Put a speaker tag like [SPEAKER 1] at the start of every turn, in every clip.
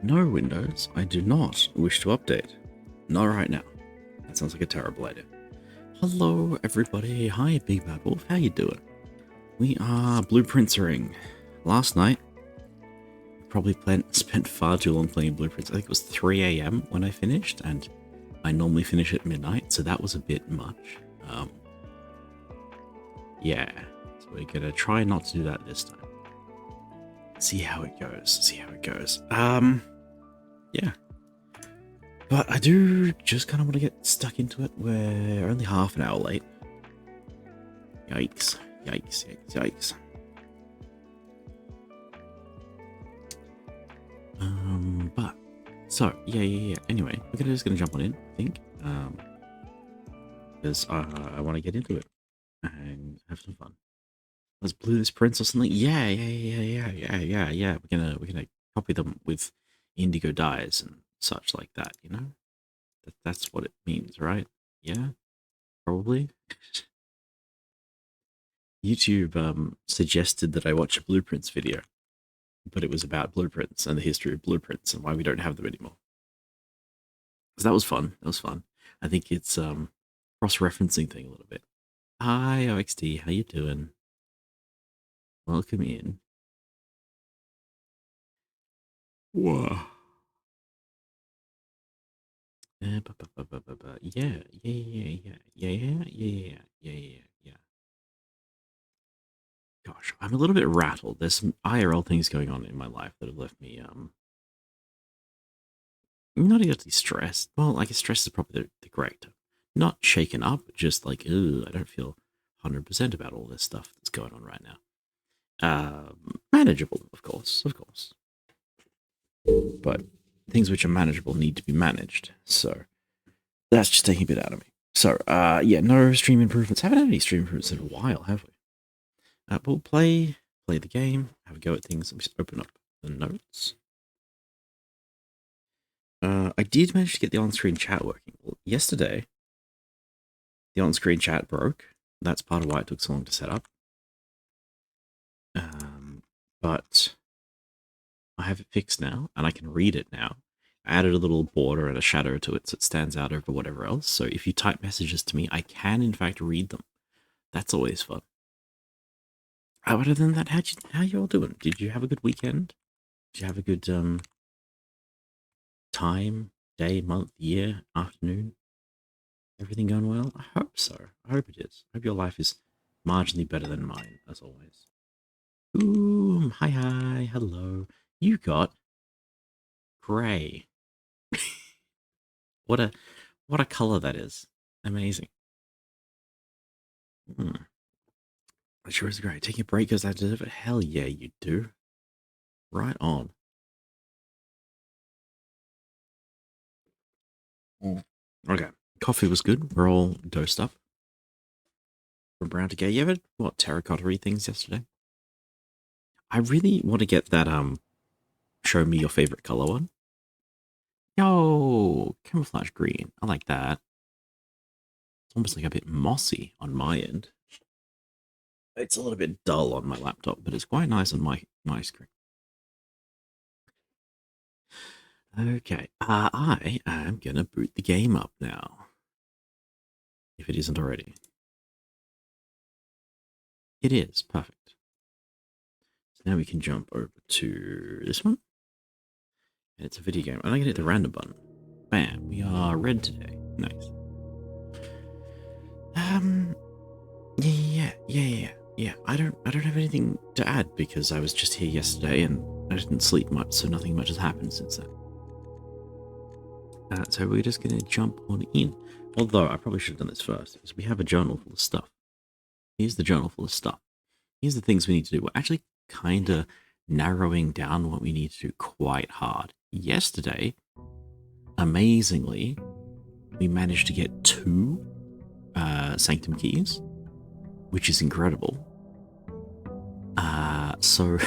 [SPEAKER 1] No, Windows, I do not wish to update. Not right now. That sounds like a terrible idea. Hello, everybody. Hi, Big Bad Wolf. How you doing? We are Blueprintsering. Last night, probably spent far too long playing Blueprints. I think it was 3 a.m. when I finished, and I normally finish at midnight, so that was a bit much. Yeah, so we're gonna try not to do that this time. See how it goes. Yeah. But I do just kind of want to get stuck into it. We're only half an hour late. Yikes. Yeah. Anyway, we're just gonna jump on in, I think. Because I want to get into it and have some fun. Let's blue this prince or something. Yeah. We're gonna copy them with indigo dyes and such like that, you know? That's what it means, right? Yeah? Probably. YouTube suggested that I watch a blueprints video, but it was about blueprints and the history of blueprints and why we don't have them anymore. So that was fun. I think it's cross-referencing thing a little bit. Hi, OXD, how you doing? Welcome in. Whoa. Yeah. Gosh, I'm a little bit rattled. There's some IRL things going on in my life that have left me not exactly stressed. Well, I guess stress is probably the correct term. Not shaken up, just like, I don't feel 100% about all this stuff that's going on right now. Manageable, of course. But things which are manageable need to be managed. So that's just taking a bit out of me. So, yeah, no stream improvements. Haven't had any stream improvements in a while, have we? We'll play the game, have a go at things. Let me just open up the notes. I did manage to get the on-screen chat working. Well, yesterday, the on-screen chat broke. That's part of why it took so long to set up. But I have it fixed now, and I can read it now. I added a little border and a shadow to it so it stands out over whatever else. So if you type messages to me, I can, in fact, read them. That's always fun. Other than that, how you all doing? Did you have a good weekend? Did you have a good time, day, month, year, afternoon? Everything going well? I hope so. I hope it is. I hope your life is marginally better than mine, as always. Ooh, hi, hello. You got grey. What a color that is. Amazing. It sure is great. Taking a break because I deserve it. Hell yeah, you do. Right on. Okay. Coffee was good. We're all dosed up. From brown to gay. You ever terracotta things yesterday? I really want to get that show me your favorite color one. Yo, camouflage green. I like that. It's almost like a bit mossy on my end. It's a little bit dull on my laptop, but it's quite nice on my screen. Okay, I am gonna boot the game up now. If it isn't already. It is, perfect. So now we can jump over to this one. And it's a video game. And I can hit the random button. Bam, we are red today. Nice. Yeah. I don't have anything to add because I was just here yesterday and I didn't sleep much, so nothing much has happened since then. So we're just gonna jump on in. Although I probably should have done this first, because we have a journal full of stuff. Here's the journal full of stuff. Here's the things we need to do. We're actually kind of narrowing down what we need to do quite hard. Yesterday, amazingly, we managed to get 2 Sanctum keys, which is incredible. So,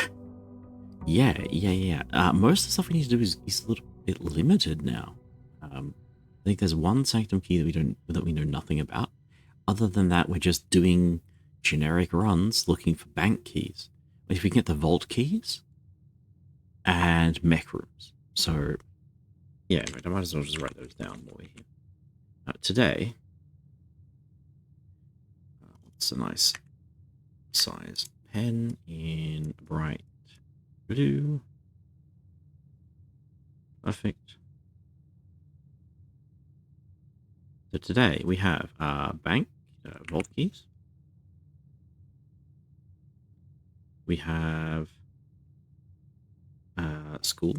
[SPEAKER 1] yeah. Most of the stuff we need to do is a little bit limited now. I think there's 1 Sanctum key that we know nothing about. Other than that, we're just doing generic runs looking for bank keys. If we can get the vault keys and mech rooms, So, yeah, in fact, I might as well just write those down while we're here. Today, what's a nice size pen in bright blue? Perfect. So today we have bank, vault keys. We have school.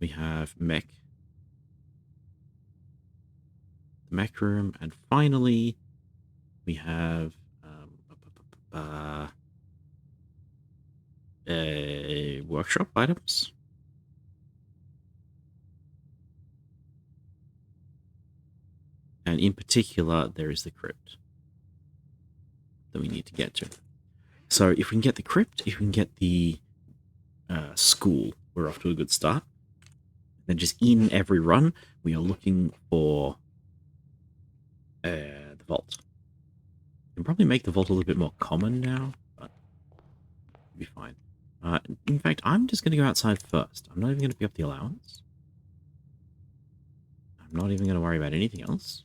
[SPEAKER 1] We have mech, the mech room, and finally we have workshop items. And in particular, there is the crypt that we need to get to. So if we can get the crypt, if we can get the school, we're off to a good start. Then just in every run, we are looking for the vault. We can probably make the vault a little bit more common now, but it'll be fine. In fact, I'm just going to go outside first. I'm not even going to pick up the allowance. I'm not even going to worry about anything else.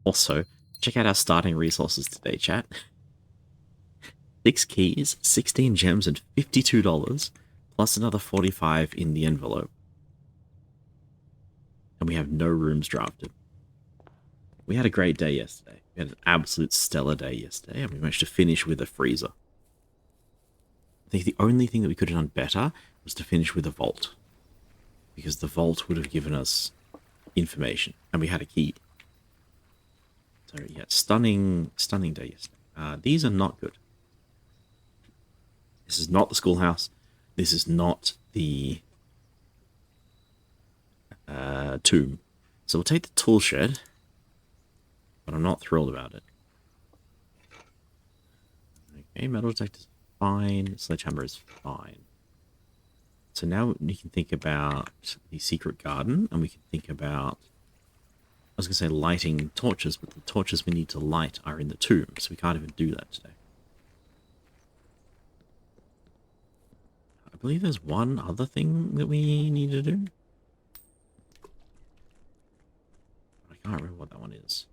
[SPEAKER 1] Also, check out our starting resources today, chat. 6 keys, 16 gems, and $52, plus another 45 in the envelope. And we have no rooms drafted. We had a great day yesterday. We had an absolute stellar day yesterday, and we managed to finish with a freezer. I think the only thing that we could have done better was to finish with a vault. Because the vault would have given us information, and we had a key. So yeah, stunning day yesterday. These are not good. This is not the schoolhouse. This is not the tomb. So we'll take the tool shed, but I'm not thrilled about it. Okay, metal detector's fine. Sledgehammer is fine. So now we can think about the secret garden, and we can think about, I was going to say lighting torches, but the torches we need to light are in the tomb, so we can't even do that today. I believe there's one other thing that we need to do. I can't remember what that one is.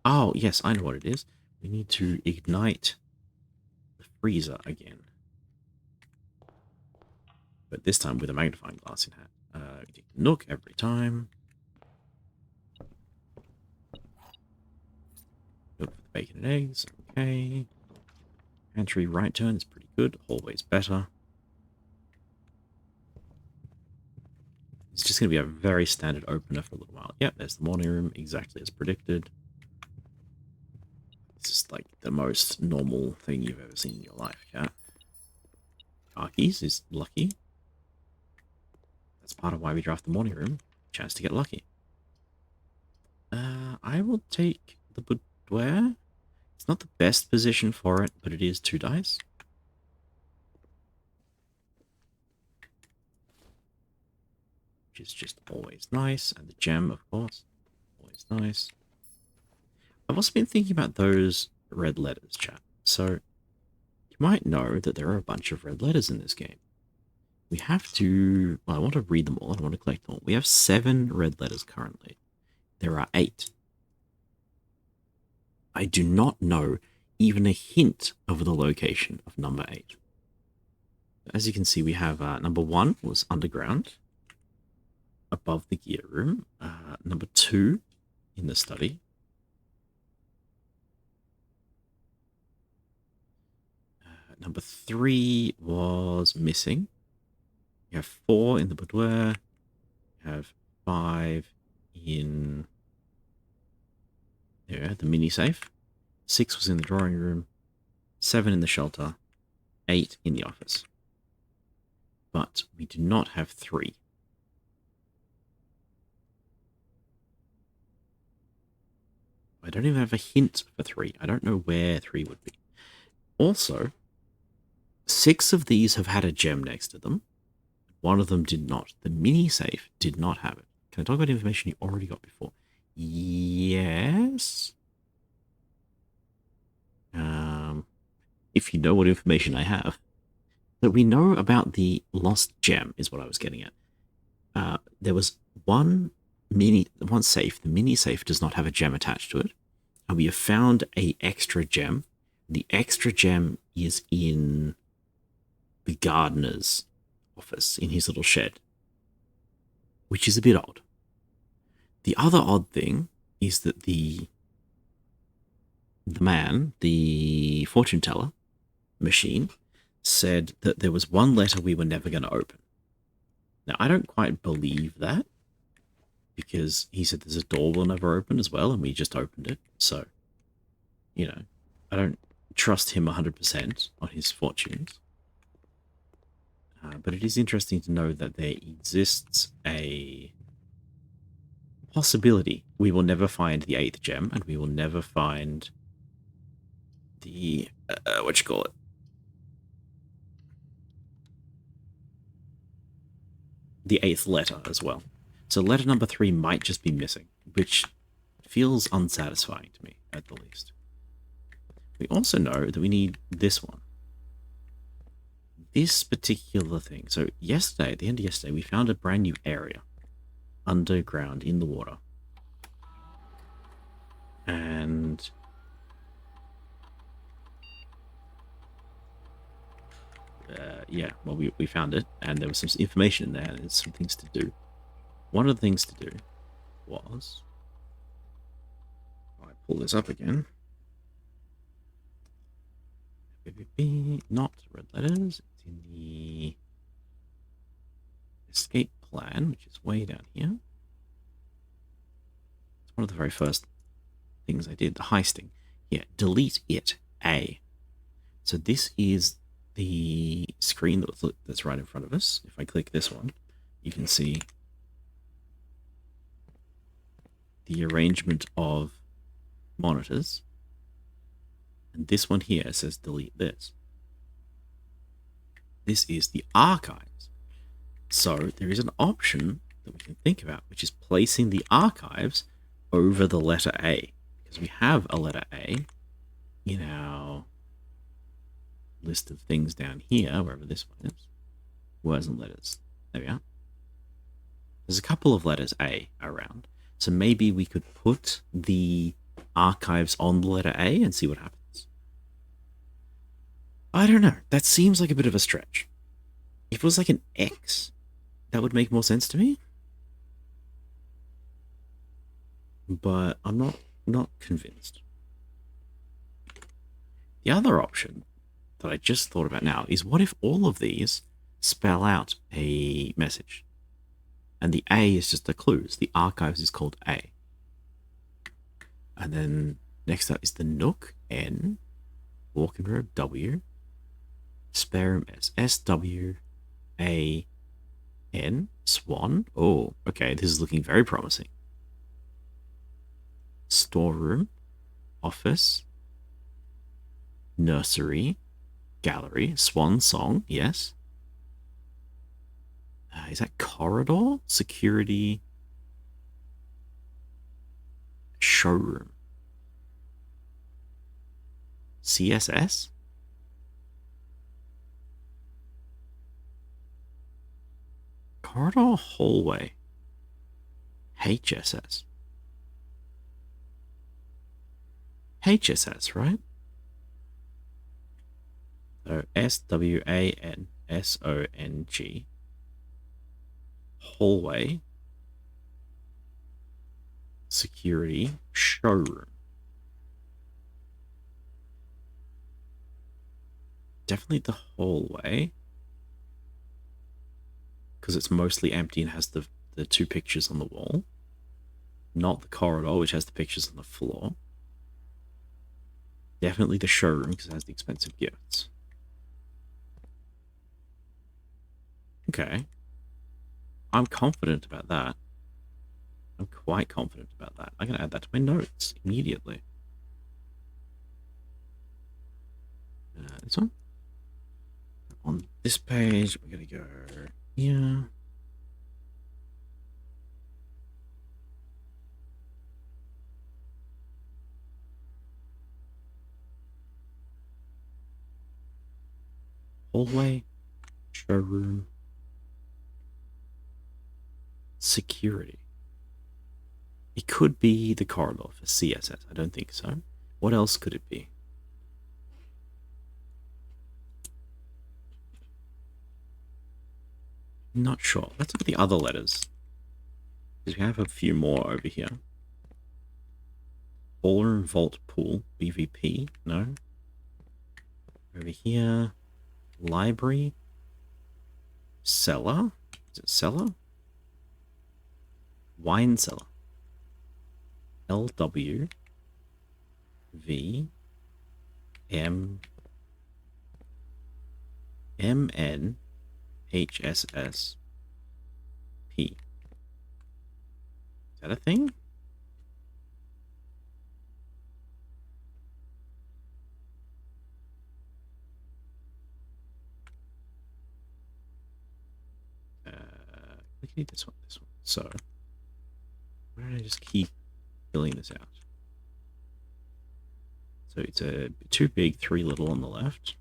[SPEAKER 1] Oh, yes, I know what it is. We need to ignite the freezer again. But this time with a magnifying glass in hand. We take the nook every time. Look for the bacon and eggs. Okay. Pantry right turn is pretty good. Always better. It's just going to be a very standard opener for a little while. Yep, there's the morning room, exactly as predicted. It's just like the most normal thing you've ever seen in your life, chat. Car keys is lucky. That's part of why we draft the morning room. Chance to get lucky. I will take the boudoir. It's not the best position for it, but it is 2 dice. Which is just always nice. And the gem, of course. Always nice. I've also been thinking about those red letters, chat. So, you might know that there are a bunch of red letters in this game. We have to... Well, I want to read them all. I don't want to collect them all. We have 7 red letters currently. There are 8. I do not know even a hint of the location of number 8. As you can see, we have number 1 was underground, above the gear room. Number 2 in the study. Number 3 was missing. You have 4 in the boudoir. You have 5 in there, the mini safe. 6 was in the drawing room. 7 in the shelter. 8 in the office. But we do not have 3. I don't even have a hint for 3. I don't know where 3 would be. Also, 6 of these have had a gem next to them. 1 of them did not. The mini safe did not have it. Can I talk about information you already got before? Yes. If you know what information I have. that we know about the lost gem is what I was getting at. There was one safe. The mini safe does not have a gem attached to it, and we have found a extra gem. The extra gem is in the gardener's office, in his little shed, which is a bit odd. The other odd thing is that the man, the fortune teller machine, said that there was one letter we were never going to open. Now, I don't quite believe that, because he said there's a door we'll never open as well, and we just opened it. So, you know, I don't trust him 100% on his fortunes. But it is interesting to know that there exists a possibility we will never find the 8th gem, and we will never find the, the 8th letter as well. So letter number 3 might just be missing, which feels unsatisfying to me, at the least. We also know that we need this one. This particular thing. So yesterday, at the end of yesterday, we found a brand new area underground in the water. And yeah, well, we found it, and there was some information in there, and there's some things to do. One of the things to do was, I pull this up again. Not red letters. It's in the escape plan, which is way down here. It's one of the very first things I did, the heisting. Yeah, delete it, A. So this is the screen that's right in front of us. If I click this one, you can see the arrangement of monitors. And this one here says delete this. This is the archives. So there is an option that we can think about, which is placing the archives over the letter A. Because we have a letter A in our list of things down here, wherever this one is. Words and letters. There we are. There's a couple of letters A around. So maybe we could put the archives on the letter A and see what happens. I don't know. That seems like a bit of a stretch. If it was like an X, that would make more sense to me. But I'm not convinced. The other option that I just thought about now is, what if all of these spell out a message? And the A is just the clues. The archives is called A. And then next up is the Nook, N. Walking Road, W. Spare room, S. S-W-A-N. Swan. Oh, okay. This is looking very promising. Storeroom. Office. Nursery. Gallery. Swan Song. Yes. Is that corridor? Security. Showroom. CSS? Corridor, hallway. HSS. HSS, right? So SWANSONG. Hallway. Security. Showroom. Definitely the hallway, because it's mostly empty and has the 2 pictures on the wall. Not the corridor, which has the pictures on the floor. Definitely the showroom, because it has the expensive gifts. Okay. I'm confident about that. I'm quite confident about that. I'm going to add that to my notes immediately. This one. On this page, we're going to go here. Hallway. Showroom. Security. It could be the corridor for CSS. I don't think so. What else could it be? Not sure. Let's look at the other letters. Because we have a few more over here. Ballroom, Vault, Pool, BVP. No. Over here. Library. Cellar. Is it cellar? Wine cellar. LW. V. M. MN. HSS. P. Is that a thing? We can need this one, this one. So, why don't I just keep filling this out? So it's a 2 big, 3 little on the left.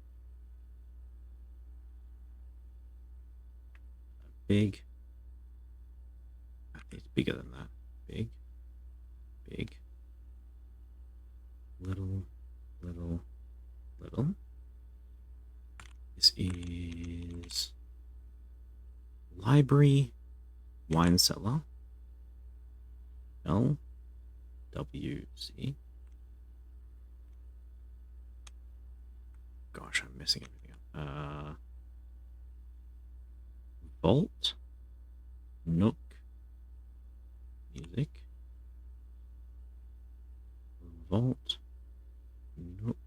[SPEAKER 1] Big. I think it's bigger than that. Big. Big. Little. Little. Little. This is library, wine cellar, L, W, C. Gosh, I'm messing everything up. Vault, Nook, music, Vault, Nook,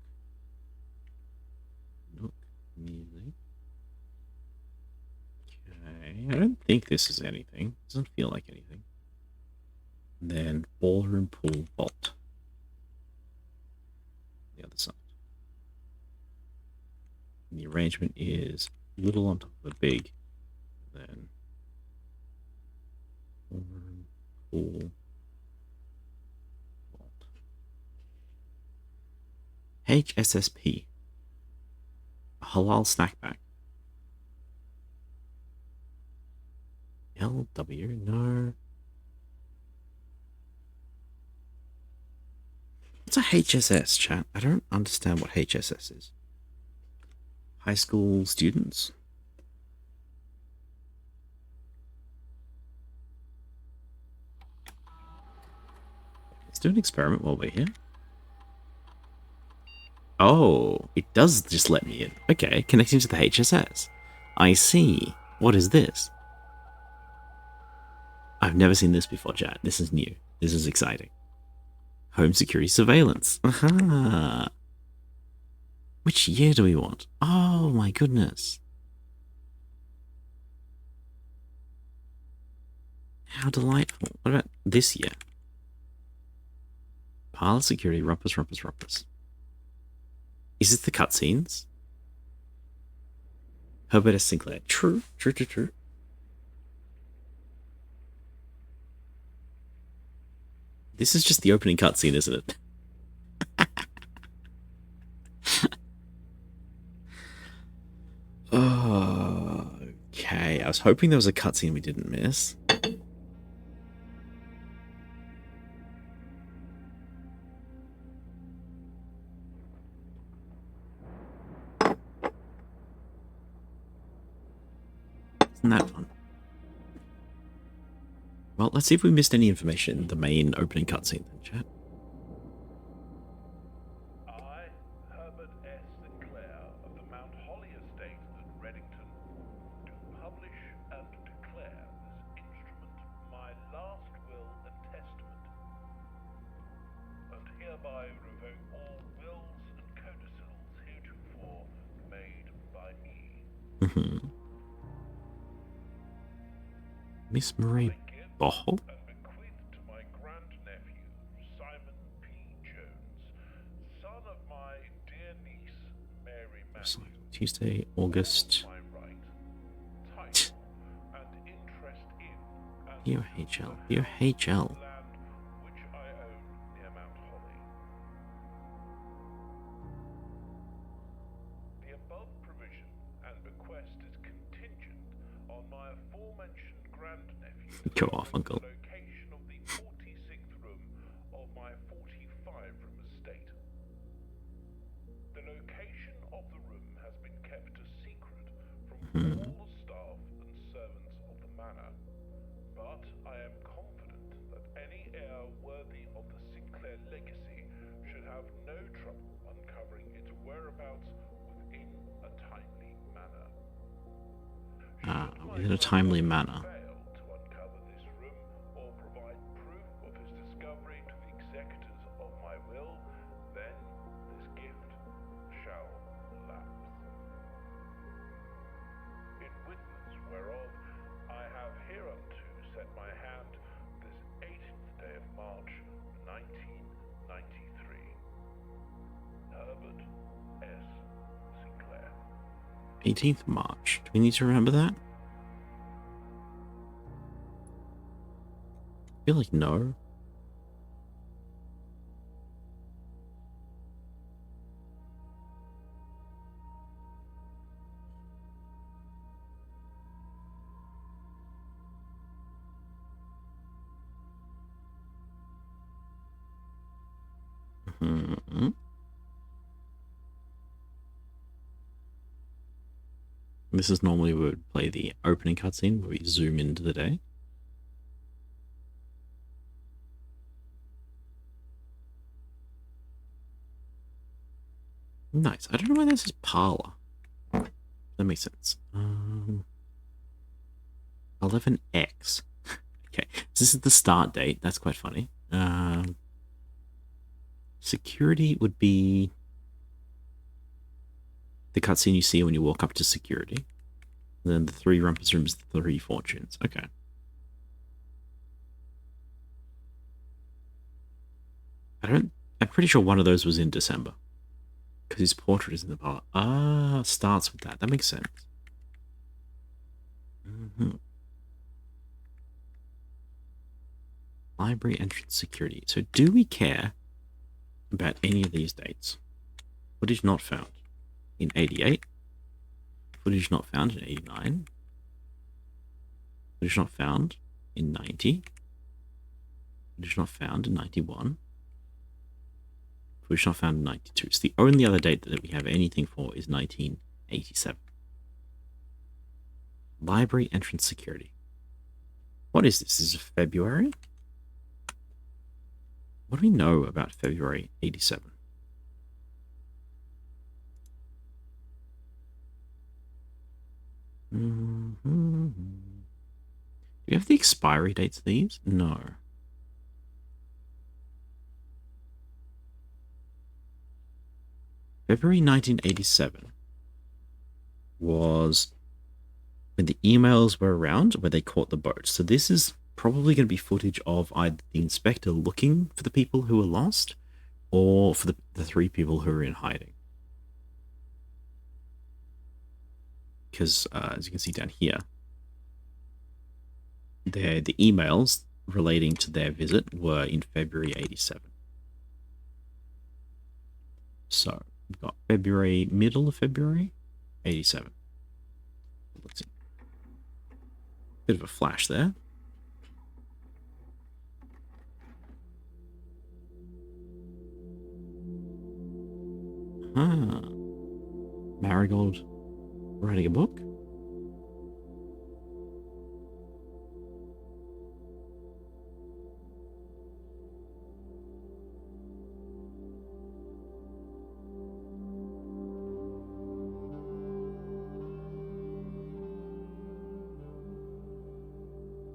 [SPEAKER 1] Nook, music. Okay, I don't think this is anything. Doesn't feel like anything. And then ballroom, pool, vault. The other side. And the arrangement is little on top of a big. Then ballroom, pool, vault. HSSP. A halal snack bag. LW, no. What's a HSS, chat? I don't understand what HSS is. High school students? Let's do an experiment while we're here. Oh, it does just let me in. Okay, connecting to the HSS. I see. What is this? I've never seen this before, chat. This is new. This is exciting. Home security surveillance. Aha. Which year do we want? Oh my goodness. How delightful. What about this year? Pilot security, rumpus, rumpus, rumpus. Is this the cutscenes? Herbert S. Sinclair. True, true, true, true. This is just the opening cutscene, isn't it? Okay, I was hoping there was a cutscene we didn't miss. Isn't that fun? Well, let's see if we missed any information in the main opening cutscene then, chat.
[SPEAKER 2] I, Herbert S. Sinclair of the Mount Holly Estate at Reddington, do publish and declare this instrument my last will and testament, and hereby revoke all wills and codicils heretofore made by me.
[SPEAKER 1] Miss Marie Boho?
[SPEAKER 2] And bequeath to my grandnephew, Simon P. Jones, son of my dear niece, Mary Matthews.
[SPEAKER 1] Tuesday, August.
[SPEAKER 2] My right, title, and interest in
[SPEAKER 1] UHL. UHL.
[SPEAKER 2] land which I own near Mount Holly. The above provision and bequest is contingent grandnephew
[SPEAKER 1] Go off, uncle.
[SPEAKER 2] the location of the 46th room of my 45-room estate. The location of the room has been kept a secret from all the staff and servants of the manor, but I am confident that any heir worthy of the Sinclair legacy should have no trouble uncovering its whereabouts within a timely manner.
[SPEAKER 1] Within a timely manner.
[SPEAKER 2] Fail to uncover this room or provide proof of his discovery to the executors of my will, then this gift shall lapse. In witness whereof I have hereunto set my hand this 18th day of March, 1993. Herbert S. Sinclair.
[SPEAKER 1] 18th March. Do we need to remember that? I feel like no. This is normally we would play the opening cutscene where we zoom into the day. Nice. I don't know why this is parlor. That makes sense. 11x. Okay, so this is the start date. That's quite funny. Security would be the cutscene you see when you walk up to security. And then the 3 rumpus rooms, the 3 fortunes. Okay. I'm pretty sure one of those was in December. Because his portrait is in the parlor. Ah, starts with that. That makes sense. Library entrance security. So do we care about any of these dates? Footage not found in 88. Footage not found in 89. Footage not found in 90. Footage not found in 91. Footage not found in 92. So the only other date that we have anything for is 1987. Library entrance security. What is this? Is it February? What do we know about February 87? Do we have the expiry dates of these? No. February 1987 was when the emails were around where they caught the boat. So this is probably going to be footage of either the inspector looking for the people who were lost or for the 3 people who were in hiding. Because as you can see down here, the emails relating to their visit were in February 87. So we've got February, middle of February, 87. Let's see. Bit of a flash there. Marigold writing a book.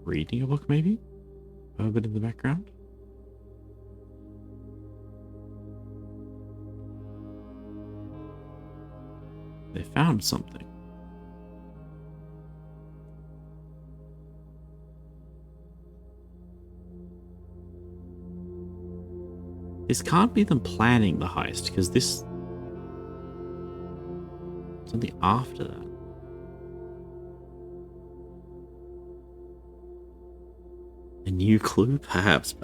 [SPEAKER 1] Reading a book, maybe? A bit in the background. They found something. This can't be them planning the heist, because this... something after that. A new clue? Perhaps.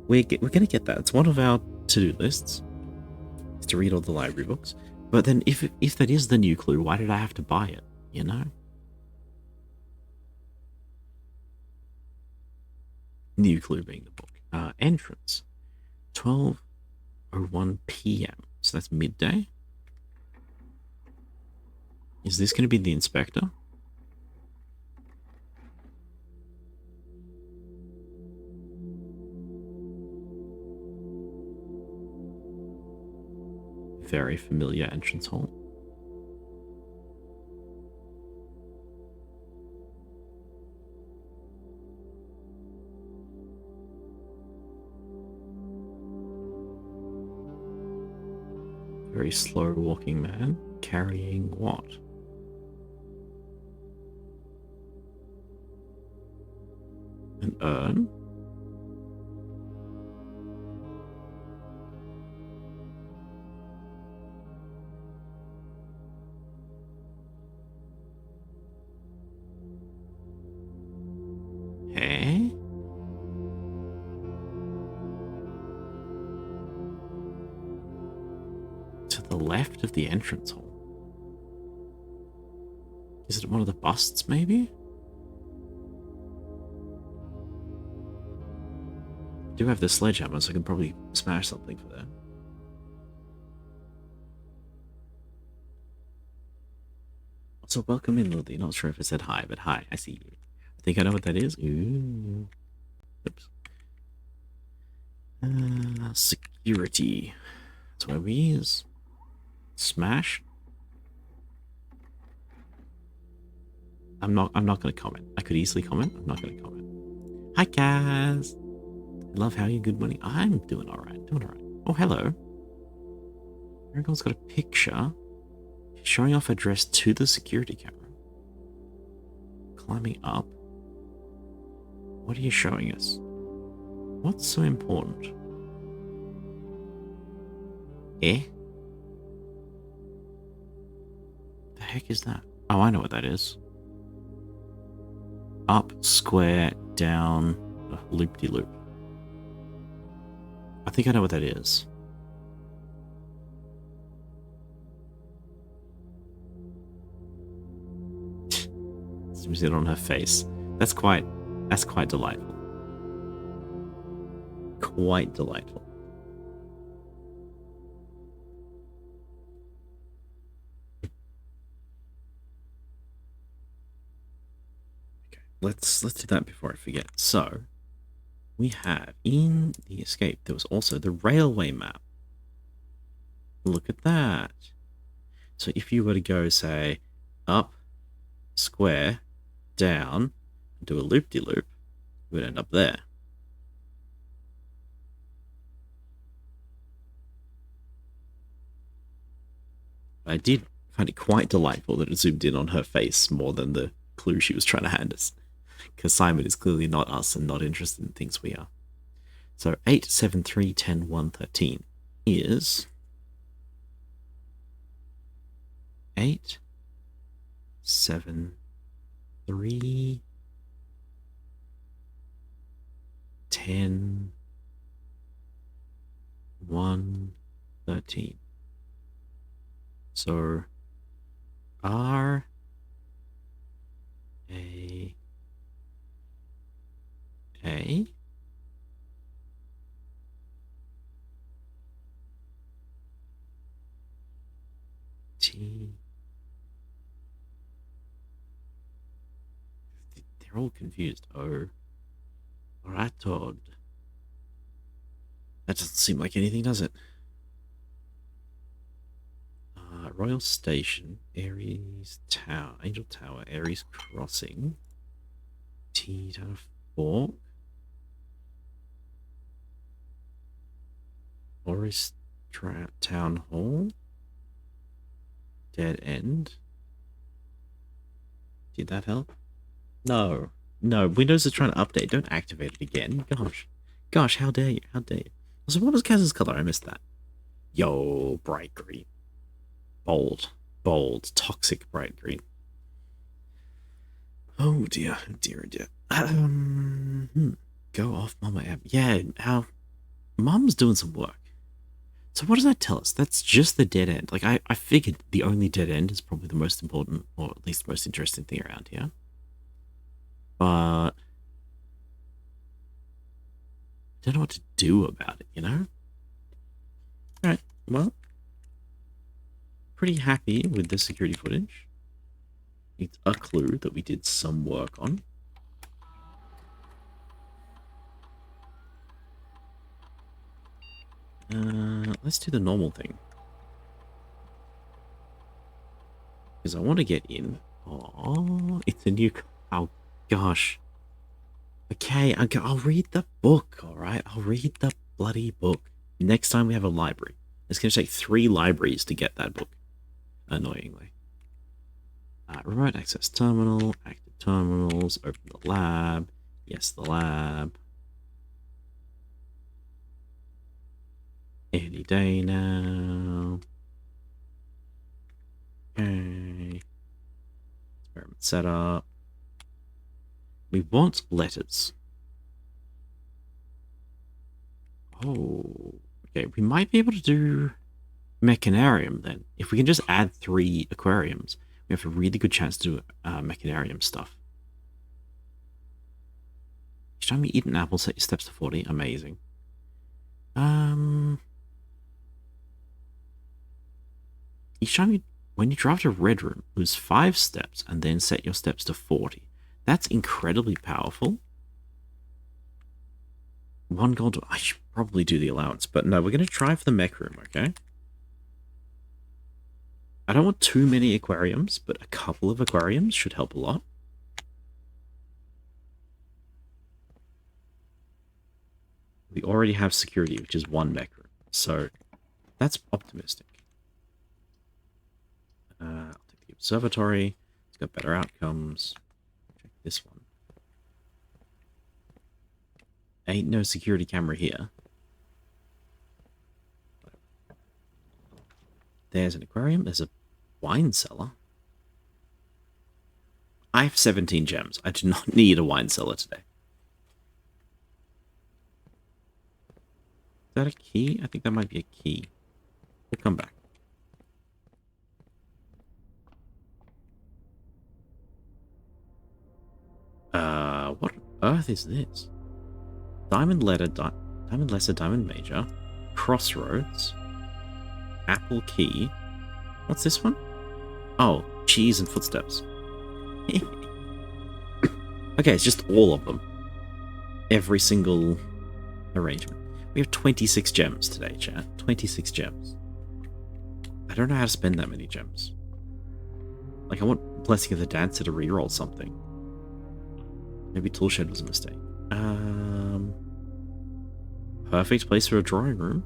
[SPEAKER 1] We're going to get that. It's one of our to-do lists. Is to read all the library books. But then if that is the new clue, why did I have to buy it? You know? New clue being the book. Entrance. 12:01 p.m. So that's midday. Is this going to be the inspector? Very familiar entrance hall. Very slow walking man carrying what? An urn? Hey? To the left of the entrance hall. Is it one of the busts, maybe? I do have the sledgehammer, so I can probably smash something for that. Also, welcome in, Lily. Not sure if I said hi, but hi, I see you. I think I know what that is. Ooh. Oops. Security. That's where we use. Smash. I'm not gonna comment. I could easily comment. I'm not gonna comment. Hi, Kaz. I love how you good morning. I'm doing alright. Oh, hello. Marigold's got a picture. She's showing off her dress to the security camera. Climbing up. What are you showing us? What's so important? Eh? The heck is that? Oh, I know what that is. Up, square, down, loop-de-loop. I think I know what that is. Zooms in on her face. That's quite delightful. Quite delightful. Okay, let's do that before I forget. So, we have in the escape, there was also the railway map. Look at that. So if you were to go, say, up, square, down, do a loop-de-loop, you would end up there. I did find it quite delightful that it zoomed in on her face more than the clue she was trying to hand us. Because Simon is clearly not us and not interested in things we are. So 8, 7, 3, 10, 1, 13 is 8, 7, 3, 10, 1, 13. So R A T. They're all confused. Oh, Ratod. That doesn't seem like anything, does it? Royal Station, Ares Tower, Angel Tower, Ares Crossing, T Town Fork, Forest Town Hall, Dead End. Did that help? No. No, Windows is trying to update. Don't activate it again. Gosh, how dare you? How dare you? So what was Kaz's color? I missed that. Yo, bright green. Bold, toxic bright green. Oh dear. Go off Mama app. Yeah, how Mum's doing some work. So what does that tell us? That's just the dead end. Like I figured the only dead end is probably the most important, or at least most interesting thing around here. But don't know what to do about it, you know? Alright, well, pretty happy with the security footage. It's a clue that we did some work on. Let's do the normal thing. Because I want to get in. Oh, it's a new... Oh, gosh. Okay, I'll read the book, alright? I'll read the bloody book. Next time we have a library. It's going to take 3 libraries to get that book. Annoyingly. Remote access terminal, active terminals, open the lab. Yes, the lab. Any day now. Okay. Experiment setup. We want letters. Oh, okay. We might be able to do Mechanarium then. If we can just add 3 aquariums, we have a really good chance to do Mechanarium stuff. Each time you eat an apple, set your steps to 40. Amazing. Each time when you drive to Red Room, lose 5 steps and then set your steps to 40. That's incredibly powerful. 1 gold. I should probably do the allowance, but no, we're going to try for the mech room, okay? I don't want too many aquariums, but a couple of aquariums should help a lot. We already have security, which is 1 mech room, so that's optimistic. I'll take the observatory. It's got better outcomes. Check this one. Ain't no security camera here. There's an aquarium. There's a wine cellar. I have 17 gems. I do not need a wine cellar today. Is that a key? I think that might be a key. We'll come back. What on earth is this? Diamond letter, diamond lesser, diamond major, crossroads, apple key. What's this one? Oh, cheese and footsteps. Okay, it's just all of them. Every single arrangement. We have 26 gems today, chat. 26 gems. I don't know how to spend that many gems. Like, I want Blessing of the Dancer to reroll something. Maybe Toolshed was a mistake. Perfect place for a drawing room.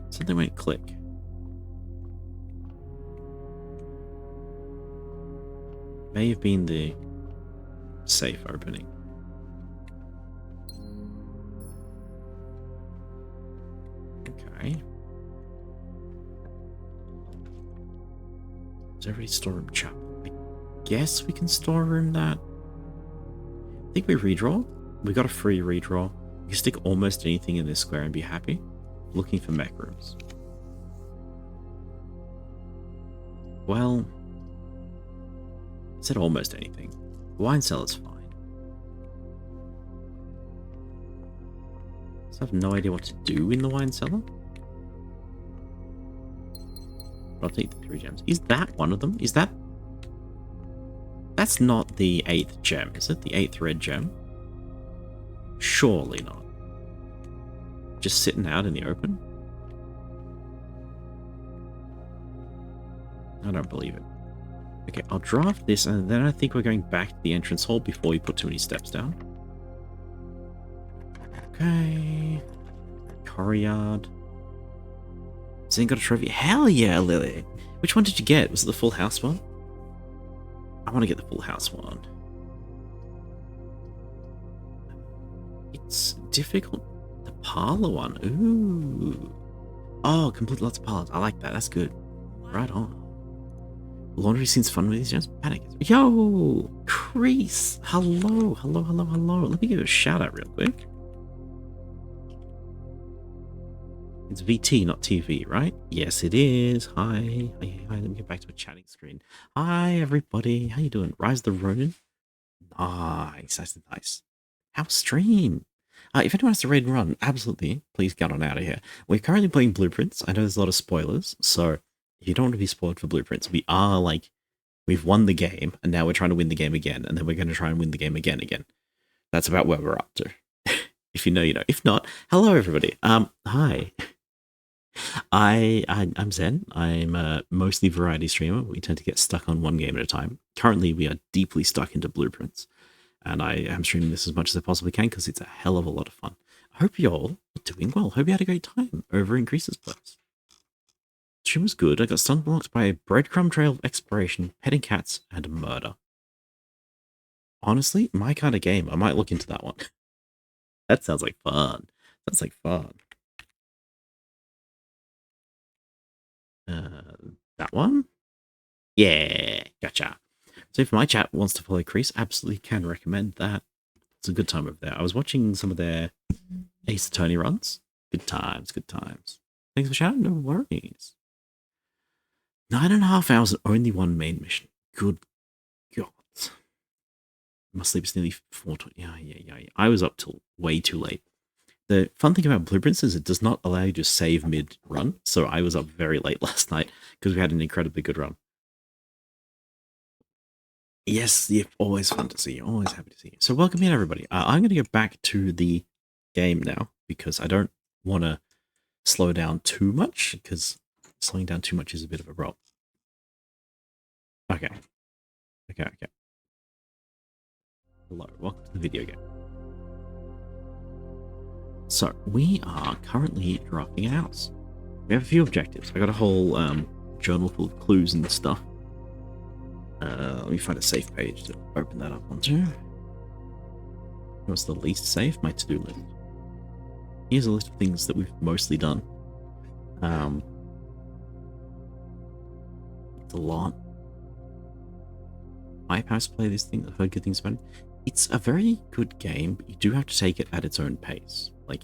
[SPEAKER 1] Something went click. May have been the safe opening. Okay. Observatory storeroom chapel. I guess we can storeroom that. I think we redraw. We got a free redraw. We can stick almost anything in this square and be happy. Looking for mech rooms. Well, I said almost anything. The wine cellar's fine. So I have no idea what to do in the wine cellar. But I'll take the 3 gems. Is that one of them? Is that... That's not the 8th gem, is it? The 8th red gem? Surely not. Just sitting out in the open? I don't believe it. Okay, I'll draft this, and then I think we're going back to the entrance hall before we put too many steps down. Okay. Courtyard. Zane got a trophy. Hell yeah, Lily! Which one did you get? Was it the full house one? I want to get the full house one. It's difficult. The parlor one. Ooh. Oh, complete lots of parlors. I like that. That's good. Right on. Laundry seems fun with these gems. Panic. Yo! Crease! Hello, hello, hello, hello. Let me give it a shout out real quick. It's VT, not TV, right? Yes, it is. Hi. Hi, hi. Let me get back to a chatting screen. Hi, everybody. How you doing? Rise the Ronin. Nice. That's nice. How stream. If anyone has to raid and run, absolutely, please get on out of here. We're currently playing Blueprints. I know there's a lot of spoilers, so if you don't want to be spoiled for Blueprints, we are like, we've won the game, and now we're trying to win the game again, and then we're going to try and win the game again. That's about where we're up to. If you know, you know. If not, hello everybody. Hi. I'm Zen. I'm a mostly variety streamer. We tend to get stuck on one game at a time. Currently, we are deeply stuck into Blueprints, and I am streaming this as much as I possibly can because it's a hell of a lot of fun. I hope you all are doing well. Hope you had a great time over in Grease's place. Stream was good. I got stun blocked by a breadcrumb trail of exploration, petting cats, and murder. Honestly, my kind of game. I might look into that one. That sounds like fun. Sounds like fun. That one? Yeah, gotcha. So if my chat wants to follow Crease, absolutely can recommend that. It's a good time over there. I was watching some of their Ace Attorney runs. Good times, good times. Thanks for shouting, no worries. 9.5 hours and only one main mission. Good God. My sleep is nearly 4:20. Yeah. I was up till way too late. The fun thing about Blueprints is it does not allow you to save mid-run, so I was up very late last night because we had an incredibly good run. Yes, yeah, always fun to see you, always happy to see you. So welcome in, everybody. I'm going to go back to the game now because I don't want to slow down too much because slowing down too much is a bit of a problem. Okay. Hello, welcome to the video game. So, we are currently drafting a house. We have a few objectives. I got a whole journal full of clues and stuff. Let me find a safe page to open that up onto. What's the least safe? My to-do list. Here's a list of things that we've mostly done. It's a lot. I perhaps play this thing. I've heard good things about it. It's a very good game, but you do have to take it at its own pace. Like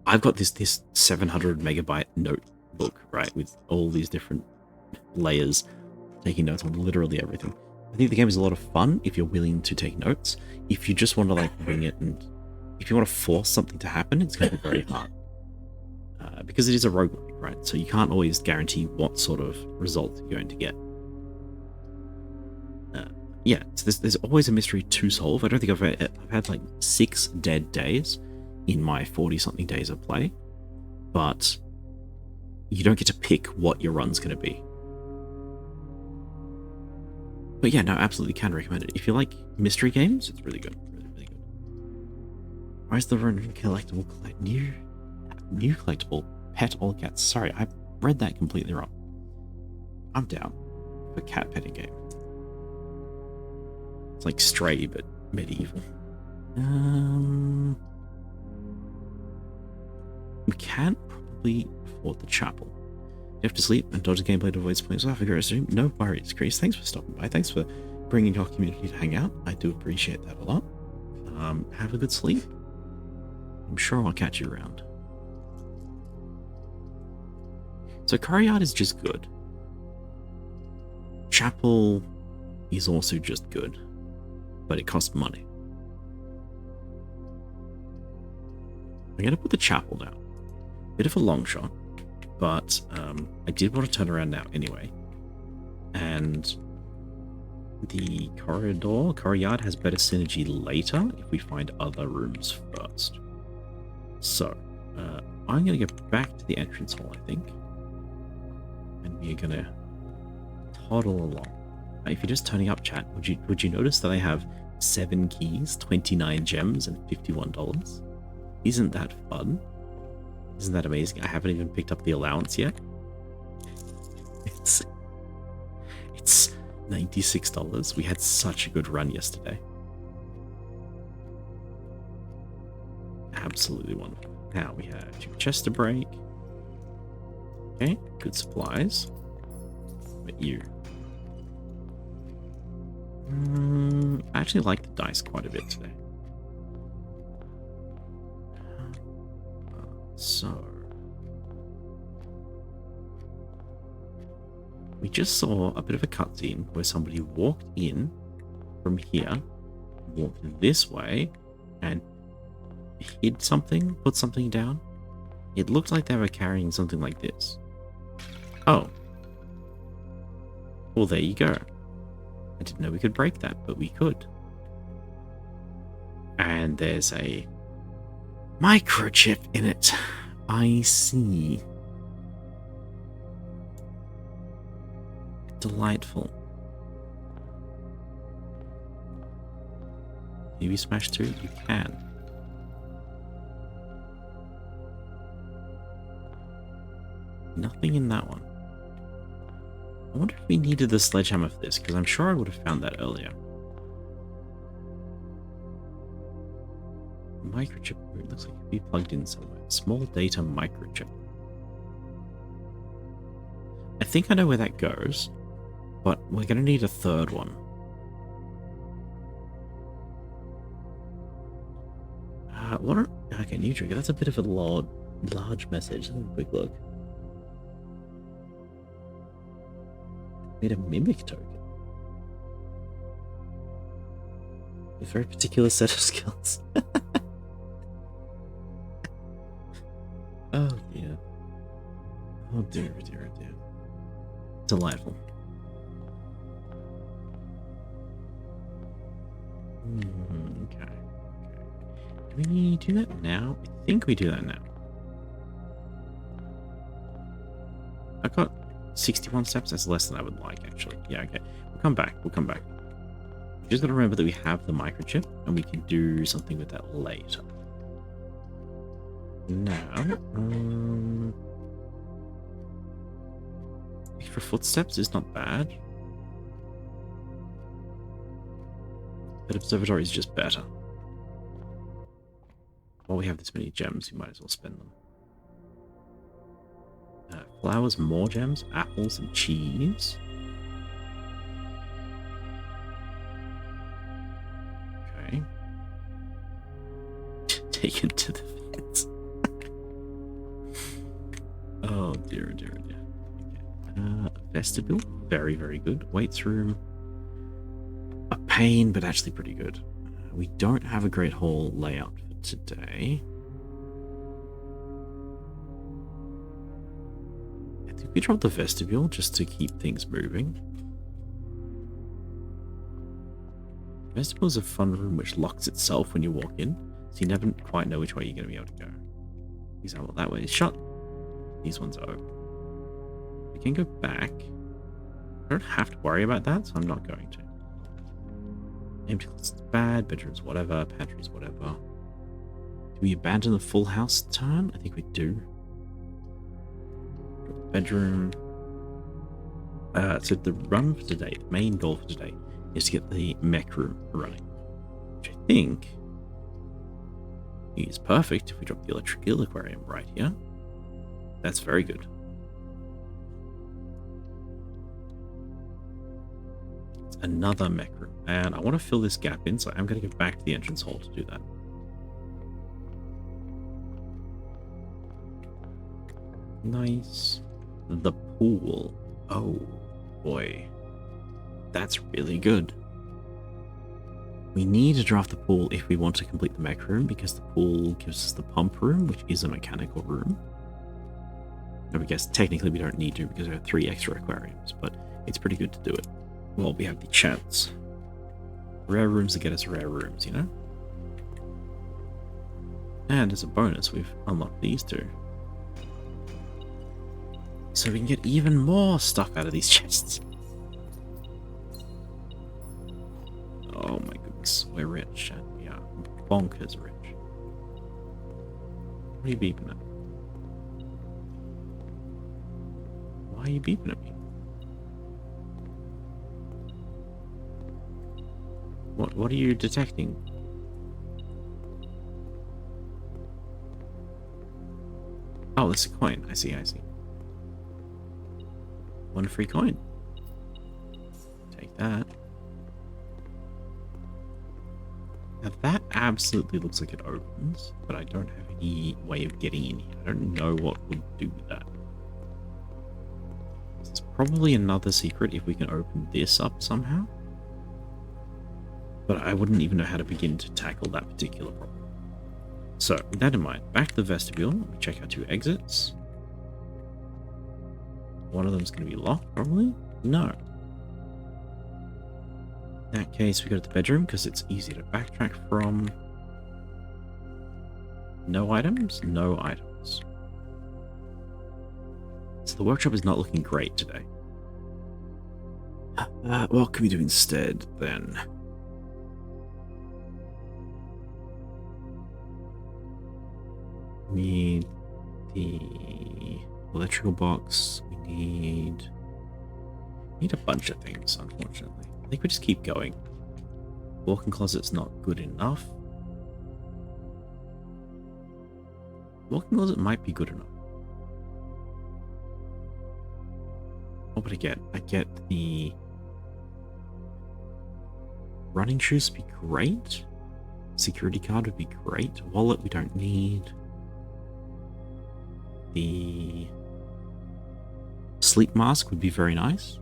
[SPEAKER 1] I've got this 700 megabyte notebook, right, with all these different layers, taking notes on literally everything. I think the game is a lot of fun if you're willing to take notes. If you just want to like wing it, and if you want to force something to happen, it's going to be very hard. Because it is a roguelike, right? So you can't always guarantee what sort of result you're going to get. Yeah, so there's always a mystery to solve. I don't think I've had like 6 dead days in my 40-something days of play, but you don't get to pick what your run's going to be. But yeah, no, absolutely can recommend it. If you like mystery games, it's really good. Really good. Rise the Run collectible, new collectible, pet all cats. Sorry, I read that completely wrong. I'm down for cat petting game. It's like Stray, but medieval. We can probably afford the chapel. You have to sleep and dodge the gameplay to avoid spoilers. Have a great stream. No worries, Chris. Thanks for stopping by. Thanks for bringing your community to hang out. I do appreciate that a lot. Have a good sleep. I'm sure I'll catch you around. So Coryard is just good. Chapel is also just good, but it costs money. I'm going to put the chapel down. Bit of a long shot, but I did want to turn around now anyway. And the Coryard has better synergy later if we find other rooms first. So, I'm going to go back to the entrance hall, I think. And we're going to toddle along. If you're just turning up, chat, would you notice that I have 7 keys, 29 gems, and $51? Isn't that fun? Isn't that amazing? I haven't even picked up the allowance yet. It's $96. We had such a good run yesterday. Absolutely wonderful. Now we have 2 chests to break. Okay, good supplies. But you. I actually like the dice quite a bit today. So, we just saw a bit of a cutscene where somebody walked in from here, walked this way, and hid something, put something down. It looked like they were carrying something like this. Oh. Well, there you go. I didn't know we could break that, but we could. And there's a microchip in it. I see. Delightful. Can you smash through? You can. Nothing in that one. I wonder if we needed the sledgehammer for this, because I'm sure I would have found that earlier. Microchip. It looks like it could be plugged in somewhere. Small data microchip. I think I know where that goes, but we're going to need a third one. Okay, new trigger. That's a bit of a large message. Let's have a quick look. Made a mimic token. A very particular set of skills. Oh dear. Oh dear, dear, dear. Delightful. Okay. Do we do that now? I think we do that now. I got 61 steps. That's less than I would like, actually. Yeah, okay. We'll come back. We'll come back. We just got to remember that we have the microchip, and we can do something with that later. Now, for footsteps is not bad, but observatory is just better. While we have this many gems, we might as well spend them. Flowers, more gems, apples, and cheese. Okay. Taken to the fence. Oh dear, dear, dear. Okay. Vestibule, very, very good. Waits room, a pain, but actually pretty good. We don't have a great hall layout for today. I think we dropped the vestibule just to keep things moving. Vestibule is a fun room which locks itself when you walk in, so you never quite know which way you're going to be able to go. For example, that way is shut. These ones are open. We can go back. I don't have to worry about that, so I'm not going to. Empty closets bad, bedrooms whatever, pantries whatever. Do we abandon the full house turn? I think we do. Bedroom. So the run for today, the main goal for today, is to get the mech room running. Which I think is perfect if we drop the electric eel aquarium right here. That's very good. It's another mech room. And I want to fill this gap in, so I'm going to go back to the entrance hall to do that. Nice. The pool. Oh, boy. That's really good. We need to draft the pool if we want to complete the mech room, because the pool gives us the pump room, which is a mechanical room. I guess technically we don't need to because we have 3 extra aquariums, but it's pretty good to do it while we have the chance. Rare rooms to get us rare rooms, you know? And as a bonus, we've unlocked these 2. So we can get even more stuff out of these chests. Oh my goodness, we're rich, and we are bonkers rich. What are you beeping at? Why are you beeping at me? What are you detecting? Oh, that's a coin. I see, I see. 1 free coin. Take that. Now that absolutely looks like it opens, but I don't have any way of getting in here. I don't know what would do with that. There's probably another secret if we can open this up somehow. But I wouldn't even know how to begin to tackle that particular problem. So, with that in mind, back to the vestibule. We check our 2 exits. One of them's going to be locked, probably? No. In that case, we go to the bedroom because it's easy to backtrack from. No items? No items. So the workshop is not looking great today. What can we do instead, then? We need the electrical box. We need a bunch of things, unfortunately. I think we just keep going. Walk-in closet's not good enough. Walk-in closet might be good enough. What would I get? I get the running shoes would be great. Security card would be great. Wallet we don't need. The sleep mask would be very nice.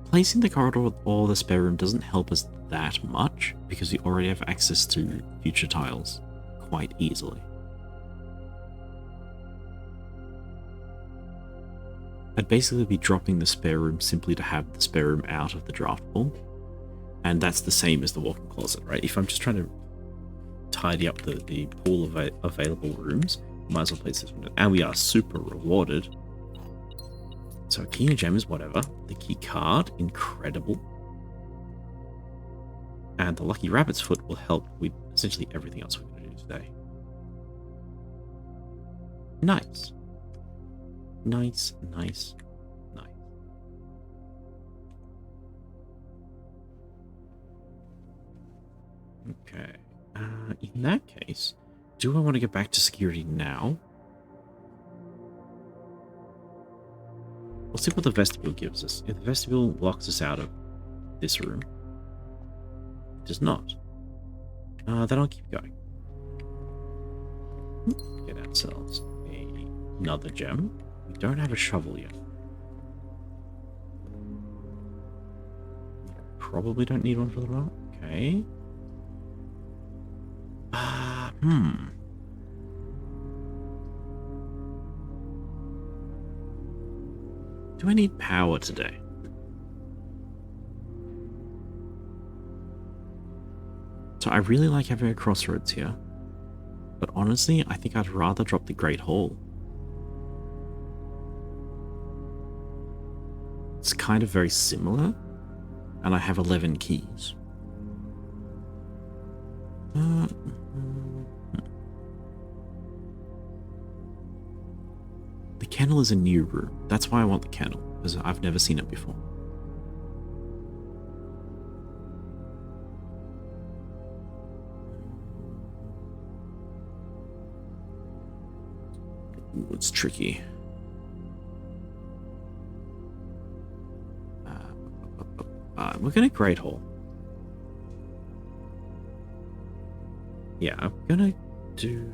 [SPEAKER 1] Placing the corridor or the spare room doesn't help us that much because we already have access to future tiles quite easily. I'd basically be dropping the spare room simply to have the spare room out of the draft pool. And that's the same as the walk-in closet, right? If I'm just trying to tidy up the pool of available rooms, might as well place this one in. And we are super rewarded. So a key and gem is whatever. The key card, incredible. And the lucky rabbit's foot will help with essentially everything else we're going to do today. Nice. Nice, nice, nice. Okay. In that case, do I want to get back to security now? We'll see what the vestibule gives us. If the vestibule locks us out of this room, it does not. Then I'll keep going. Get ourselves another gem. We don't have a shovel yet. Probably don't need one for the moment. Okay. Do I need power today? So I really like having a crossroads here. But honestly, I think I'd rather drop the Great Hall. It's kind of very similar. And I have 11 keys. The kennel is a new room. That's why I want the kennel, because I've never seen it before. Ooh, it's tricky. We're gonna Great Hall. Yeah, I'm gonna do...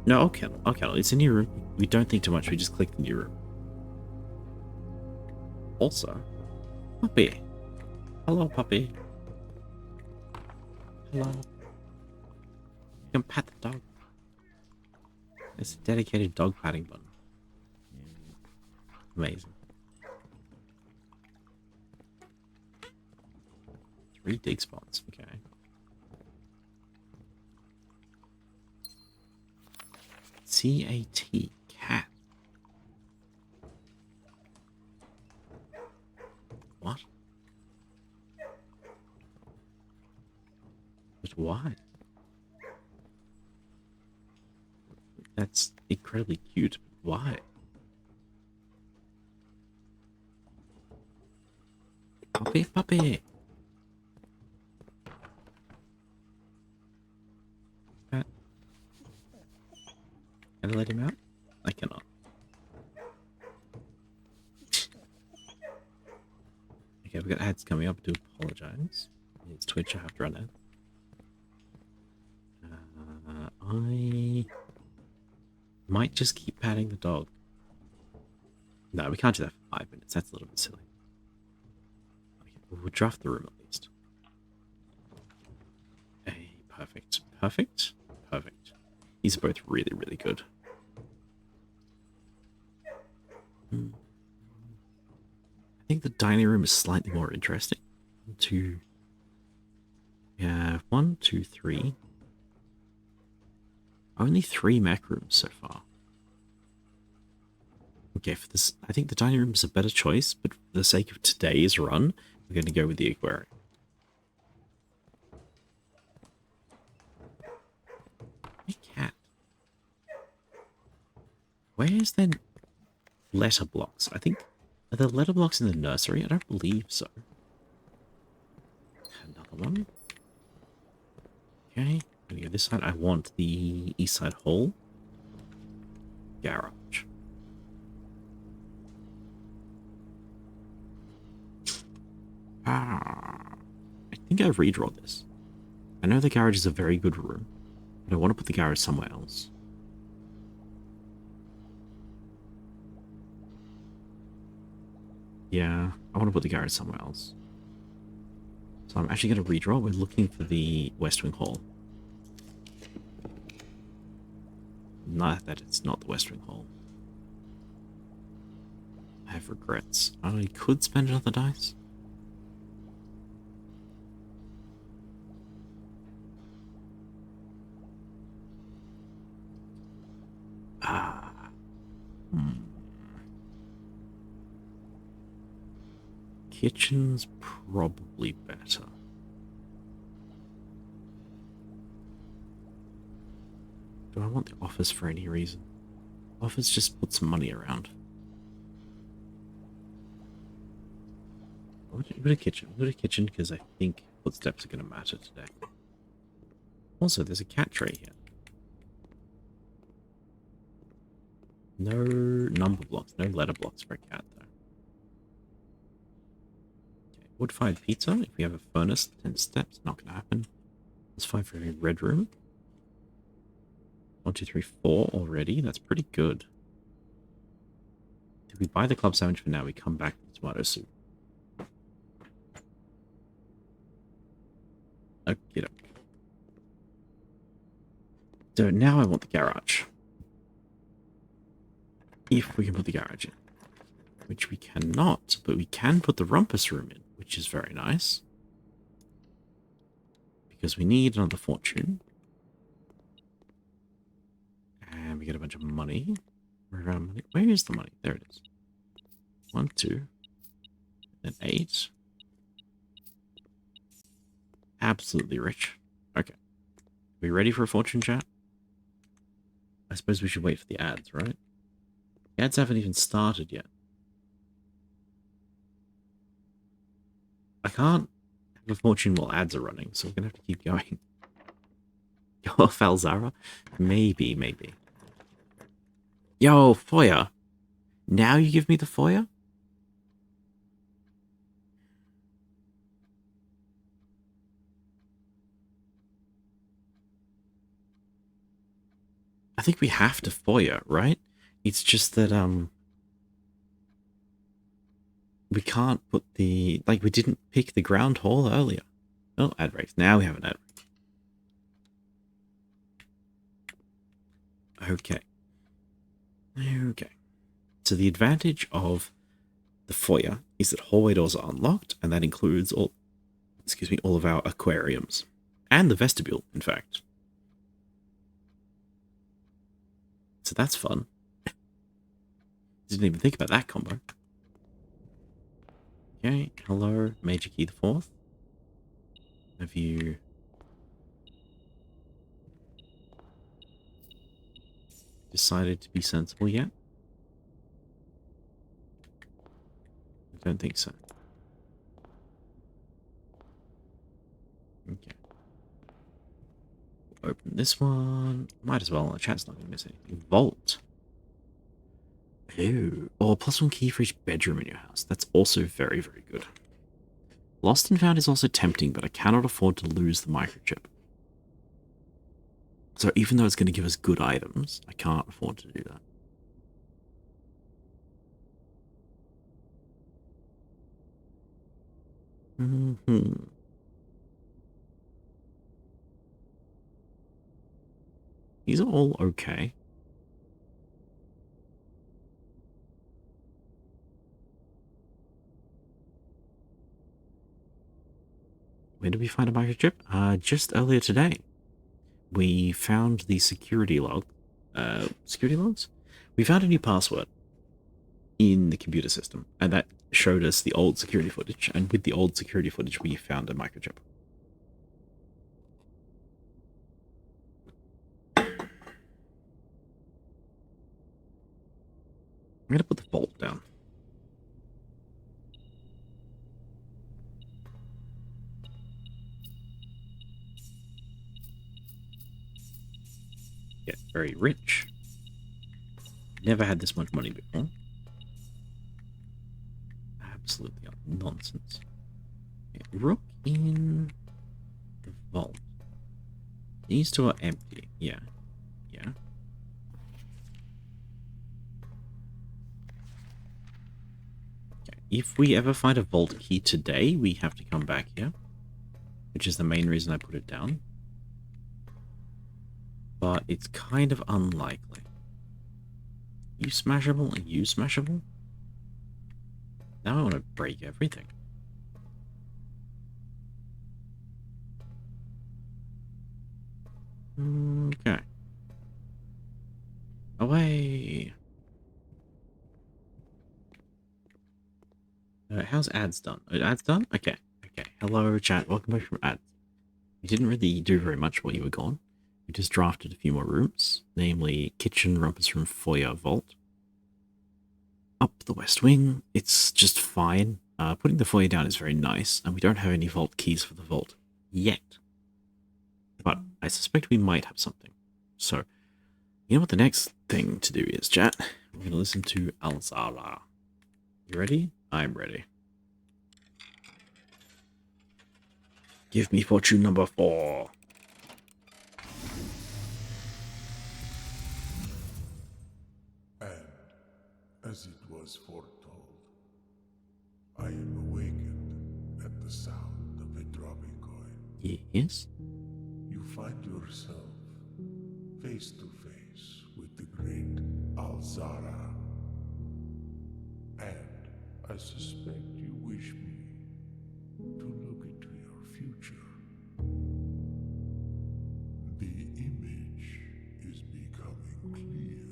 [SPEAKER 1] No, I'll kennel. It's a new room. We don't think too much. We just click the new room. Also, puppy. Hello, puppy. Hello. You can pat the dog. It's a dedicated dog patting button. Amazing. 3 dig spots. Okay. C-A-T. Cat. What? But why? That's incredibly cute. Why? Puppy, puppy. Cat. Can I let him out? I cannot. Okay, we've got ads coming up. I do apologize. It's Twitch. I have to run out. I might just keep patting the dog. No, we can't do that for 5 minutes. That's a little bit silly. Okay, we'll draft the room at least. Perfect. Perfect. Perfect. These are both really, really good. I think the dining room is slightly more interesting. Two. We have 1, 2, 3. Only 3 mech rooms so far. Okay, for this, I think the dining room is a better choice, but for the sake of today's run, we're going to go with the aquarium. Hey, cat. Where's the letter blocks? I think, are the letter blocks in the nursery? I don't believe so. Another one. Okay, I'm going to go this side. I want the east side hall. Garage. I think I redraw this. I know the garage is a very good room, but I want to put the garage somewhere else. Yeah, I want to put the garage somewhere else. So I'm actually going to redraw. We're looking for the West Wing Hall. Not that it's not the West Wing Hall. I have regrets. I could spend another dice. Kitchen's probably better. Do I want the office for any reason? Office just put some money around. We'll go to kitchen. We'll go to kitchen because I think footsteps are going to matter today. Also, there's a cat tray here. No number blocks, no letter blocks for a cat, though. Okay, wood-fired pizza. If we have a furnace, 10 steps, not going to happen. That's 5 for every red room. 1, 2, 3, 4 already. That's pretty good. If we buy the club sandwich for now, we come back to tomato soup. Okay. So now I want the garage. If we can put the garage in. Which we cannot, but we can put the rumpus room in, which is very nice. Because we need another fortune. And we get a bunch of money. Where is the money? There it is. 1, 2. And 8. Absolutely rich. Okay. Are we ready for a fortune chat? I suppose we should wait for the ads, right? The ads haven't even started yet. I can't have a fortune while ads are running, so we're going to have to keep going. Yo, Falzara? Maybe, maybe. Yo, Foya. Now you give me the Foya? I think we have to Foya, right? It's just that, we can't put the... Like, we didn't pick the ground hall earlier. Oh, ad breaks. Now we have an ad break. Okay. Okay. So the advantage of the foyer is that hallway doors are unlocked, and that includes all of our aquariums. And the vestibule, in fact. So that's fun. Didn't even think about that combo. Okay, hello, Major Key the Fourth. Have you... decided to be sensible yet? I don't think so. Okay. Open this one. Might as well, the chat's not going to miss anything. Vault. Ew. Or +1 key for each bedroom in your house. That's also very, very good. Lost and Found is also tempting, but I cannot afford to lose the microchip. So even though it's going to give us good items, I can't afford to do that. These are all okay. When did we find a microchip? Just earlier today. We found the security log. Security logs? We found a new password in the computer system, and that showed us the old security footage, and with the old security footage we found a microchip. I'm gonna put the vault down. Get very rich. Never had this much money before. Absolutely nonsense. Okay, rook in the vault. These two are empty. Yeah. Yeah. Okay. If we ever find a vault key today, we have to come back here, which is the main reason I put it down. But it's kind of unlikely. You smashable and you smashable? Now I want to break everything. Okay. Away. How's ads done? Ads done? Okay. Okay. Hello, chat. Welcome back from ads. We didn't really do very much while you were gone. We just drafted a few more rooms, namely kitchen, rumpus room, foyer, vault. Up the west wing. It's just fine. Putting the foyer down is very nice, and we don't have any vault keys for the vault yet. But I suspect we might have something. So, you know what the next thing to do is, chat? We're going to listen to Alzala. You ready? I'm ready. Give me fortune number 4.
[SPEAKER 3] And, as it was foretold, I am awakened at the sound of a dropping coin.
[SPEAKER 1] Yes?
[SPEAKER 3] You find yourself face to face with the great Alzara. And I suspect you wish me to look into your future. The image is becoming clear.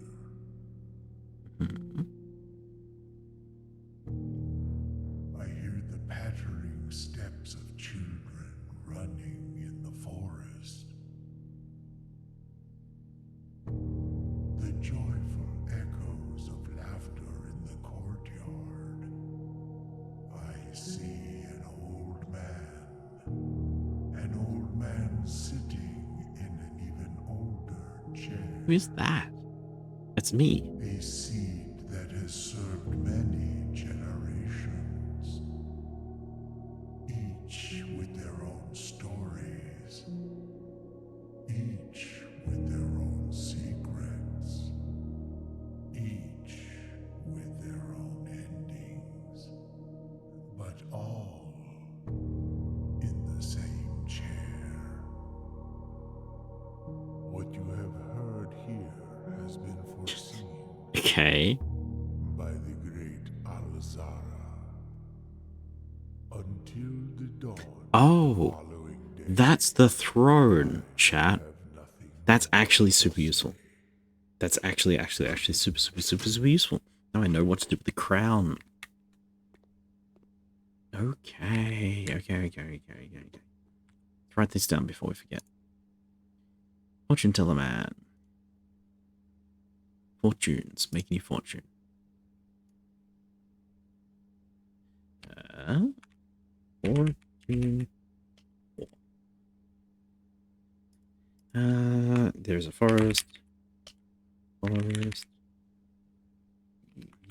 [SPEAKER 3] I hear the pattering steps of children running in the forest. The joyful echoes of laughter in the courtyard. I see an old man sitting in an even older chair.
[SPEAKER 1] Who is that? That's me.
[SPEAKER 3] A seed that has served many generations, each with their own stories, each with their own secrets, each with their own endings, but all in the same chair. What you have heard here has been foreseen
[SPEAKER 1] Okay.
[SPEAKER 3] by the great Alzara. Until the dawn
[SPEAKER 1] Oh,
[SPEAKER 3] following day,
[SPEAKER 1] that's the throne, chat.
[SPEAKER 3] have nothing
[SPEAKER 1] That's actually super useful. That's actually super useful. Now I know what to do with the crown. Okay. Let's write this down before we forget. Fortune teller man. Fortunes. Make any fortune. Fortune. There's a forest.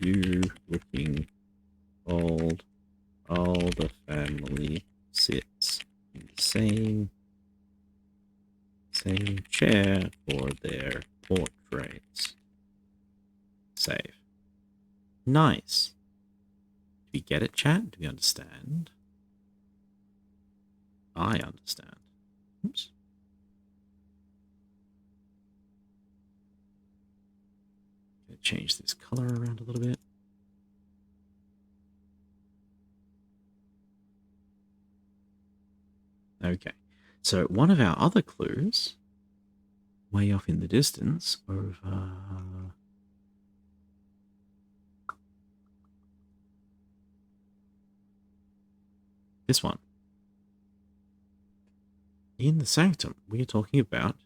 [SPEAKER 1] You looking old. All the family sits in the same chair for their portraits. Save. Nice. Do we get it, chat? Do we understand? I understand. Oops. change this color around a little bit. Okay, so one of our other clues, way off in the distance, over this one. In the sanctum, we are talking about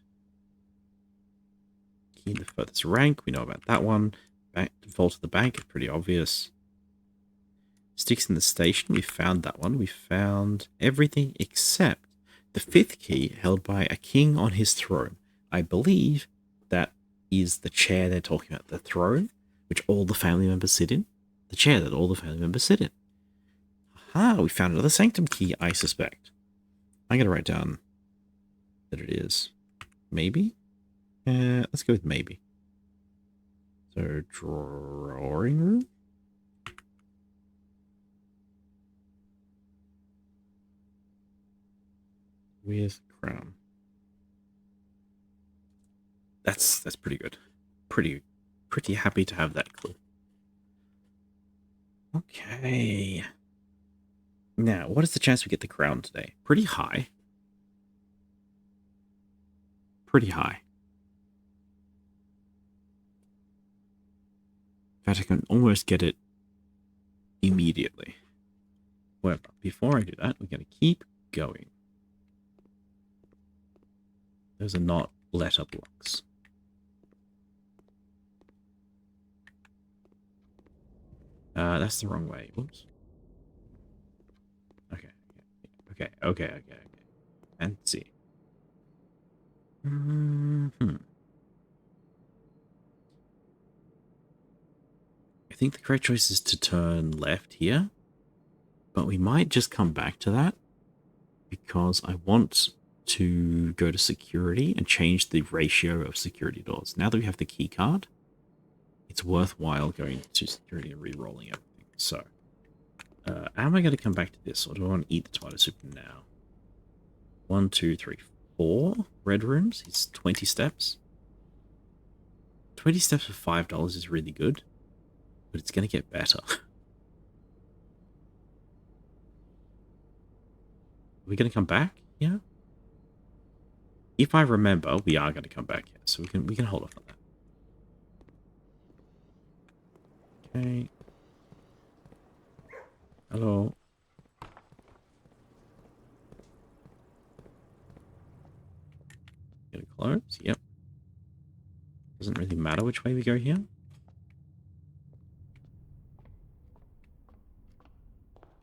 [SPEAKER 1] key in the furthest rank. We know about that one. Vault of the bank is pretty obvious. Sticks in the station, we found that one. We found everything except the fifth key held by a king on his throne. I believe that is the chair they're talking about, the throne, which all the family members sit in. The chair that all the family members sit in. Aha, we found another sanctum key, I suspect. I'm going to write down that it is maybe. Let's go with maybe. So, drawing room. With crown. That's pretty good. Pretty happy to have that clue. Okay. Now, what is the chance we get the crown today? Pretty high. Pretty high. In fact, I can almost get it immediately. However, before I do that, we're going to keep going. Those are not letter blocks. That's the wrong way. Whoops. Okay. And see. I think the correct choice is to turn left here, but we might just come back to that because I want to go to security and change the ratio of security doors. Now that we have the key card, it's worthwhile going to security and re-rolling everything. So, am I going to come back to this, or do I want to eat the tomato soup now? 1, 2, 3, 4 red rooms. It's 20 steps. 20 steps for $5 is really good, but it's going to get better. Are we going to come back? Yeah. If I remember, we are going to come back here, so we can hold off on that. Okay. Hello. Get it close. Yep. Doesn't really matter which way we go here.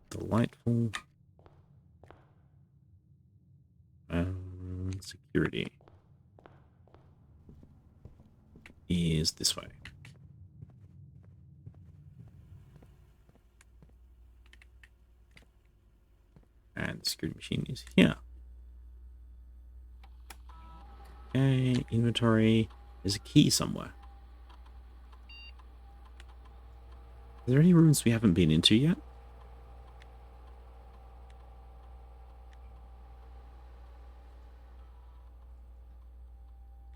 [SPEAKER 1] Delightful. Security is this way. And the security machine is here. Okay, inventory. There's a key somewhere. Are there any rooms we haven't been into yet?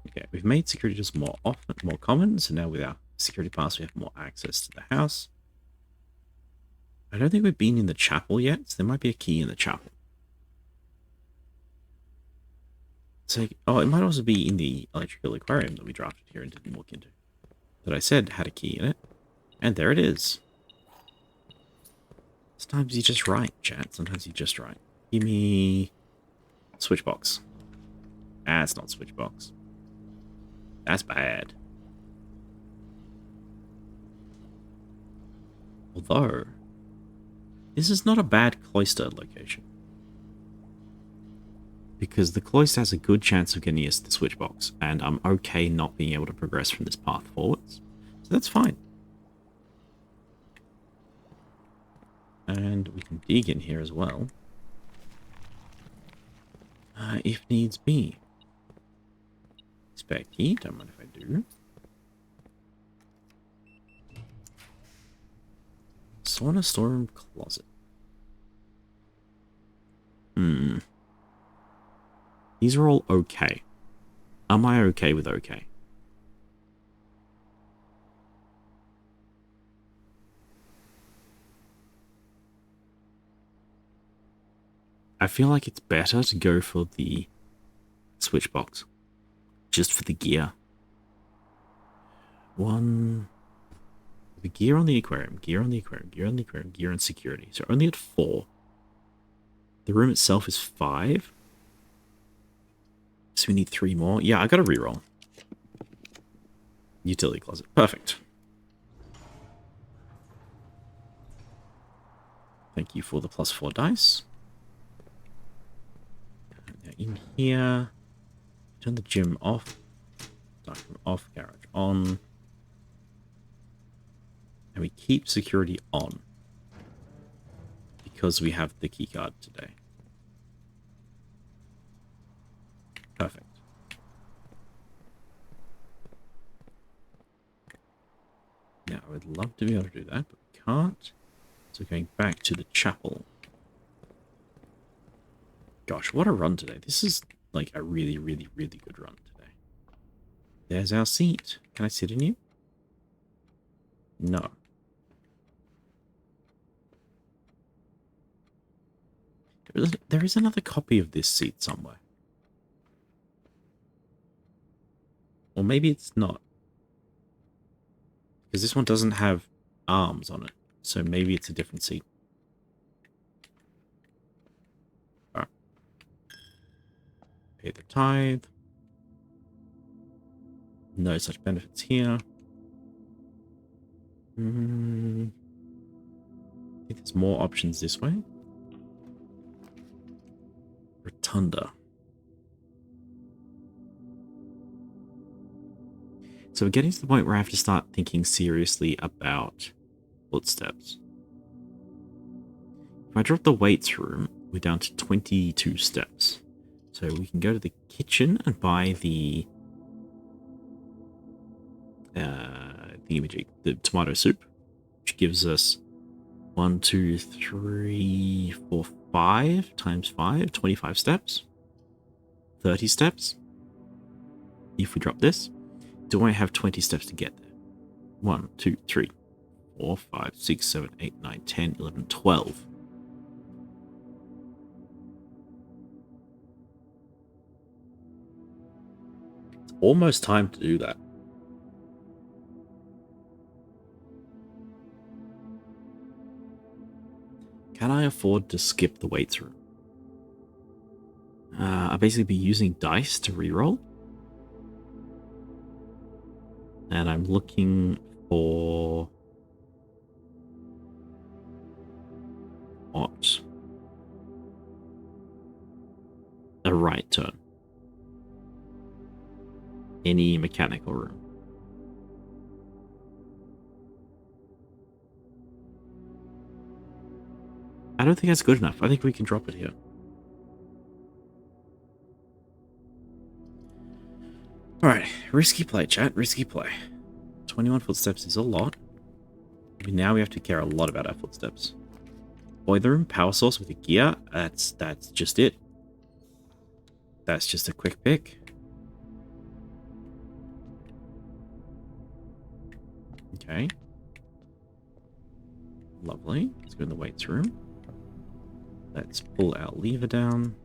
[SPEAKER 1] Okay, we've made security just more common, so now with our security pass we have more access to the house. I don't think we've been in the chapel yet, so there might be a key in the chapel. So, oh, it might also be in the electrical aquarium that we drafted here and didn't walk into. That I said had a key in it. And there it is. Sometimes you're just right, chat. Sometimes you're just right. Give me switchbox. Ah, it's not switchbox. That's bad. Although, this is not a bad cloister location. Because the cloister has a good chance of getting us the switchbox, and I'm okay not being able to progress from this path forwards. So that's fine. And we can dig in here as well. If needs be. Spare key, don't mind if I do. Sauna storeroom closet. These are all okay. Am I okay with okay? I feel like it's better to go for the switch box. Just for the gear. The gear on the aquarium, gear on the aquarium, gear on the aquarium, gear on security. So only at 4. The room itself is 5. So we need 3 more. Yeah, I got to reroll. Utility closet. Perfect. Thank you for the +4 dice. Now in here, turn the gym off. Dark room off, garage on. And we keep security on. Because we have the keycard today. Perfect. Now, I would love to be able to do that, but we can't. So going back to the chapel. Gosh, what a run today. This is like a really, really, really good run today. There's our seat. Can I sit in you? No. There is another copy of this seat somewhere. Or maybe it's not. Because this one doesn't have arms on it. So maybe it's a different seat. Alright. Pay the tithe. No such benefits here. I think there's more options this way. Rotunda. So we're getting to the point where I have to start thinking seriously about footsteps. If I drop the weights room, we're down to 22 steps. So we can go to the kitchen and buy the tomato soup, which gives us 1, 2, 3, 4, 5 times 5, 25 steps. 30 steps. If we drop this, do I have 20 steps to get there? 1, 2, 3, 4, 5, 6, 7, 8, 9, 10, 11, 12. It's almost time to do that. Can I afford to skip the weights room? I'll basically be using dice to reroll. And I'm looking for... what? A right turn. Any mechanical room. I don't think that's good enough. I think we can drop it here. Alright, risky play, chat. Risky play. 21 footsteps is a lot. Now we have to care a lot about our footsteps. Boiler room, power source with a gear. That's just it. That's just a quick pick. Okay. Lovely. Let's go in the weights room. Let's pull our lever down.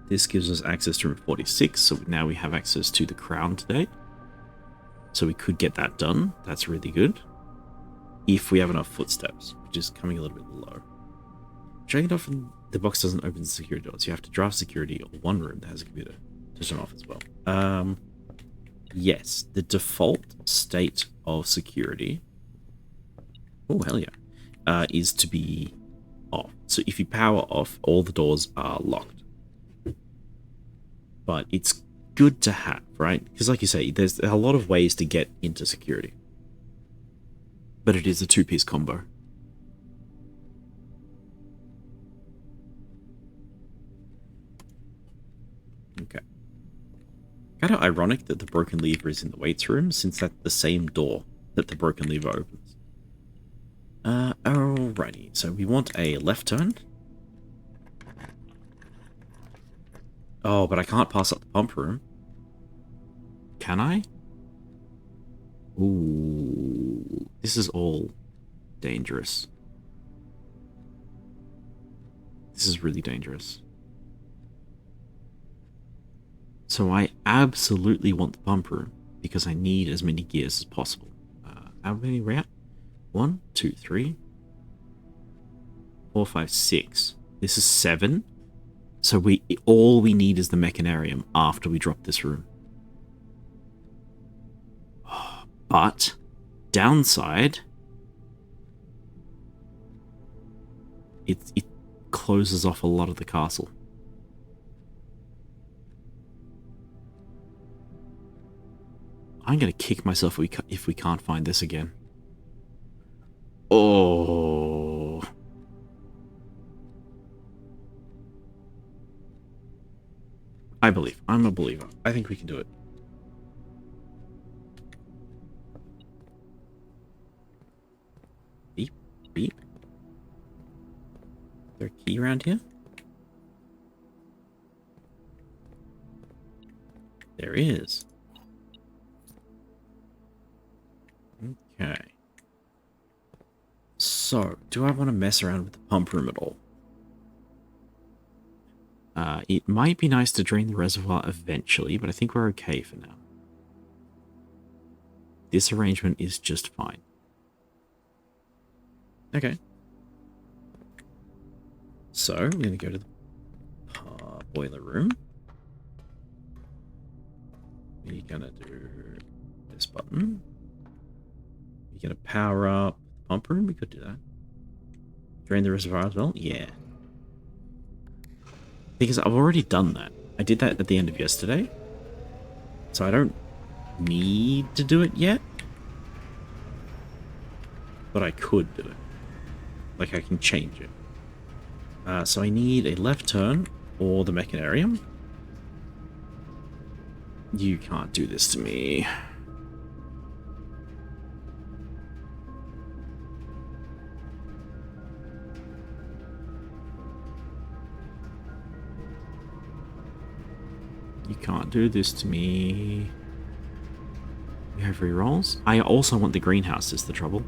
[SPEAKER 1] This gives us access to room 46, so now we have access to the crown today. So we could get that done. That's really good. If we have enough footsteps, which is coming a little bit low. Dragging it off, and the box doesn't open the security doors. You have to draft security or one room that has a computer to turn off as well. Yes, the default state of security, oh hell yeah, is to be off. So if you power off, all the doors are locked. But it's good to have, right? Because like you say, there's a lot of ways to get into security. But it is a two-piece combo. Okay. Kind of ironic that the broken lever is in the weights room, since that's the same door that the broken lever opens. Alrighty, so we want a left turn. Oh, but I can't pass up the pump room. Can I? Ooh, this is all dangerous. This is really dangerous. So I absolutely want the pump room because I need as many gears as possible. How many are we at? 1, 2, 3, 4, 5, 6. This is 7. So all we need is the mechanarium after we drop this room. But downside, it closes off a lot of the castle. I'm gonna kick myself if we can't find this again. Oh. I believe. I'm a believer. I think we can do it. Beep, beep. Is there a key around here? There is. Okay. So, do I want to mess around with the pump room at all? It might be nice to drain the reservoir eventually, but I think we're okay for now. This arrangement is just fine. Okay. So, we're going to go to the boiler room. We're going to do this button. We're going to power up the pump room. We could do that. Drain the reservoir as well? Yeah. Because I've already done that. I did that at the end of yesterday. So I don't need to do it yet. But I could do it. Like, I can change it. So I need a left turn or the mechanarium. You can't do this to me. You can't do this to me. You have rerolls? I also want the greenhouse, is the trouble.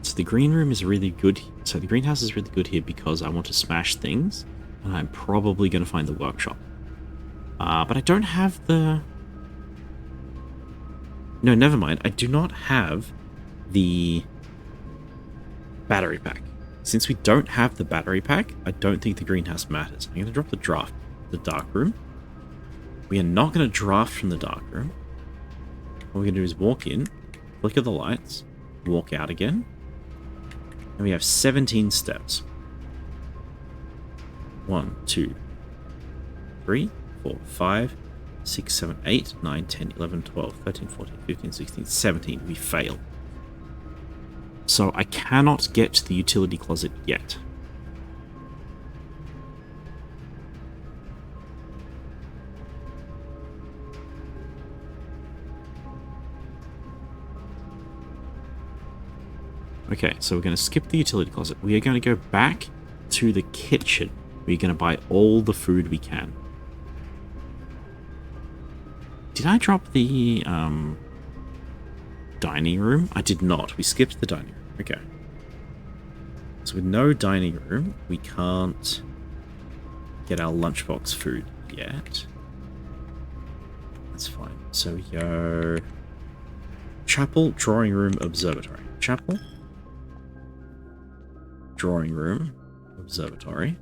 [SPEAKER 1] So the green room is really good. So the greenhouse is really good here because I want to smash things. And I'm probably going to find the workshop. But I don't have the... No, never mind. I do not have the battery pack. Since we don't have the battery pack, I don't think the greenhouse matters. I'm going to drop the draft, the dark room. We are not going to draft from the dark room. What we're going to do is walk in, flicker the lights, walk out again. And we have 17 steps. 1, 2, 3, 4, 5, 6, 7, 8, 9, 10, 11, 12, 13, 14, 15, 16, 17. We fail. So I cannot get to the utility closet yet. Okay, so we're going to skip the utility closet. We are going to go back to the kitchen. We're going to buy all the food we can. Did I drop the dining room? I did not. We skipped the dining room. Okay. So with no dining room, we can't get our lunchbox food yet. That's fine. So we go... Chapel, drawing room, observatory. Chapel. Drawing room, observatory.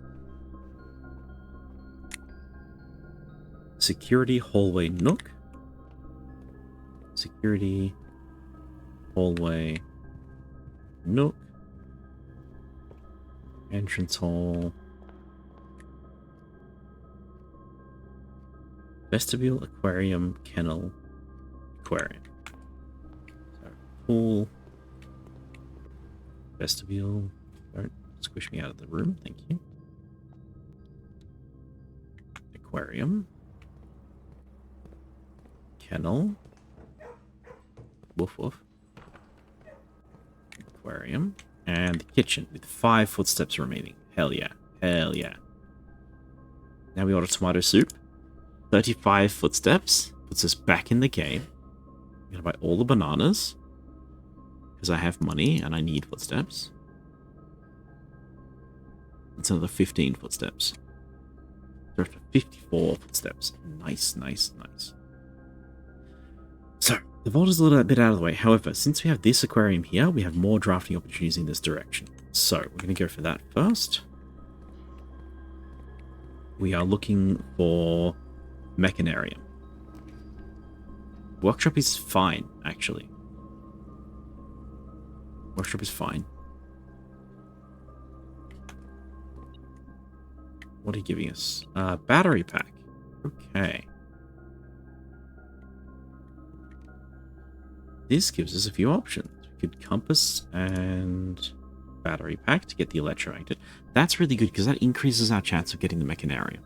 [SPEAKER 1] Security, hallway, nook. Security, hallway, nook. Entrance hall. Vestibule, aquarium, kennel, aquarium. So, pool. Vestibule. Don't squish me out of the room, thank you. Aquarium. Kennel. Woof woof. Aquarium. And the kitchen with 5 footsteps remaining. Hell yeah. Hell yeah. Now we order tomato soup. 35 footsteps puts us back in the game. I'm gonna buy all the bananas because I have money and I need footsteps. It's another 15 footsteps. We're up to 54 footsteps. Nice, nice, nice. So, the vault is a little bit out of the way. However, since we have this aquarium here, we have more drafting opportunities in this direction. So, we're going to go for that first. We are looking for Mechanarium. Workshop is fine, actually. Workshop is fine. What are you giving us? Battery pack. Okay. This gives us a few options. We could compass and battery pack to get the electromagnet. That's really good because that increases our chance of getting the Mechanarium.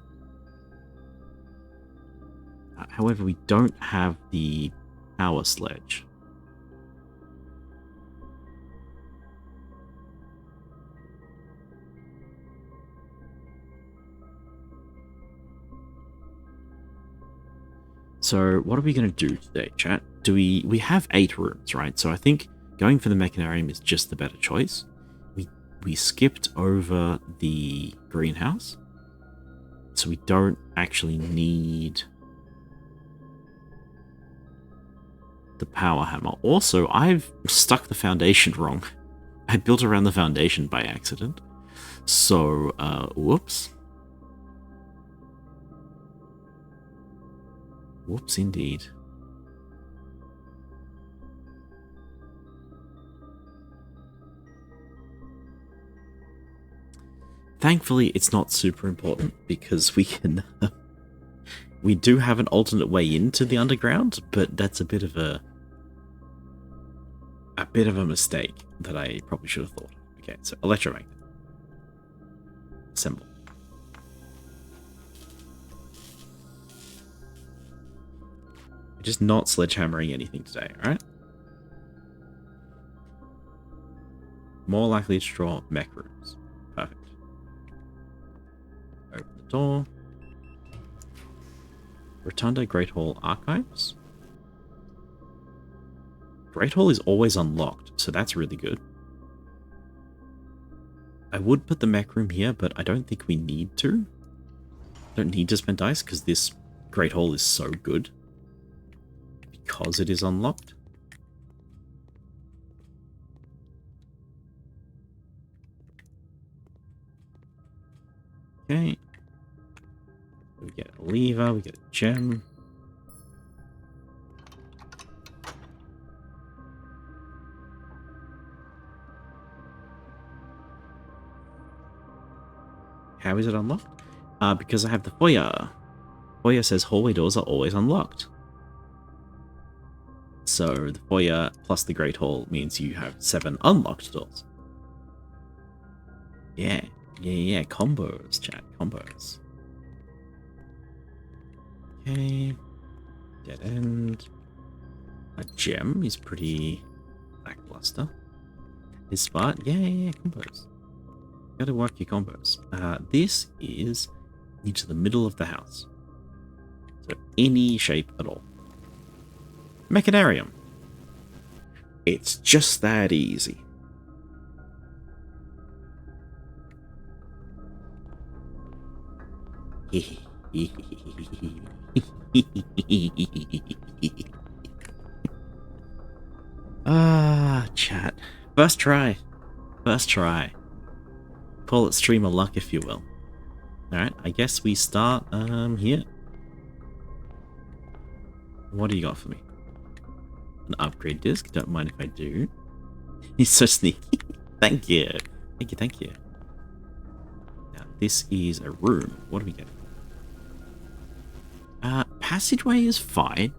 [SPEAKER 1] However, we don't have the power sledge. So what are we going to do today, chat? We have 8 rooms, right? So I think going for the Mechanarium is just the better choice. We skipped over the greenhouse, so we don't actually need the power hammer. Also, I've stuck the foundation wrong. I built around the foundation by accident. So, whoops. Whoops, indeed. Thankfully, it's not super important because we can... we do have an alternate way into the underground, but that's a bit of a mistake that I probably should have thought. Okay, so electromagnet. Assemble. Just not sledgehammering anything today, alright? More likely to draw mech rooms. Perfect. Open the door. Rotunda Great Hall Archives. Great Hall is always unlocked, so that's really good. I would put the mech room here, but I don't think we need to. Don't need to spend dice because this Great Hall is so good. Because it is unlocked. Okay. We get a lever, we get a gem. How is it unlocked? Because I have the foyer. Foyer says hallway doors are always unlocked. So the foyer plus the Great Hall means you have 7 unlocked doors. Yeah. Yeah, combos, chat, combos. Okay. Dead end. A gem is pretty lackluster. This spot, yeah, combos. Gotta work your combos. This is into the middle of the house. So any shape at all. Mechanarium. It's just that easy. Chat. First try. First try. Call it streamer luck, if you will. Alright, I guess we start here. What do you got for me? An upgrade disc. Don't mind if I do. He's so sneaky. Thank you. Thank you, thank you. Now, this is a room. What do we get? Passageway is fine.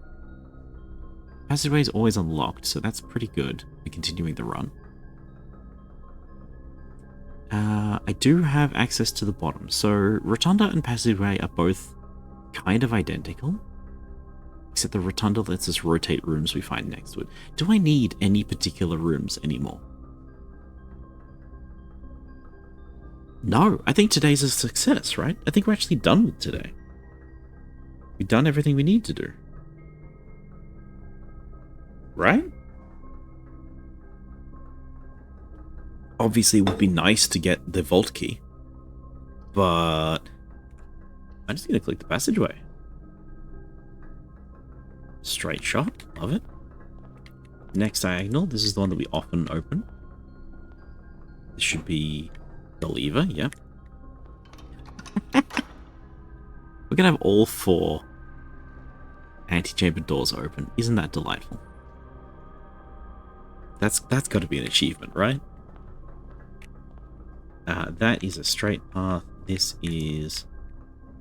[SPEAKER 1] Passageway is always unlocked, so that's pretty good for continuing the run. I do have access to the bottom, so Rotunda and Passageway are both kind of identical. Except the Rotunda lets us rotate rooms we find next to it. Do I need any particular rooms anymore? No, I think today's a success, right? I think we're actually done with today. We've done everything we need to do. Right? Obviously, it would be nice to get the vault key. But I'm just going to click the passageway. Straight shot. Love it. Next diagonal. This is the one that we often open. This should be the lever. Yep. We're going to have all 4 antechamber doors open. Isn't that delightful? That's got to be an achievement, right? That is a straight path. This is...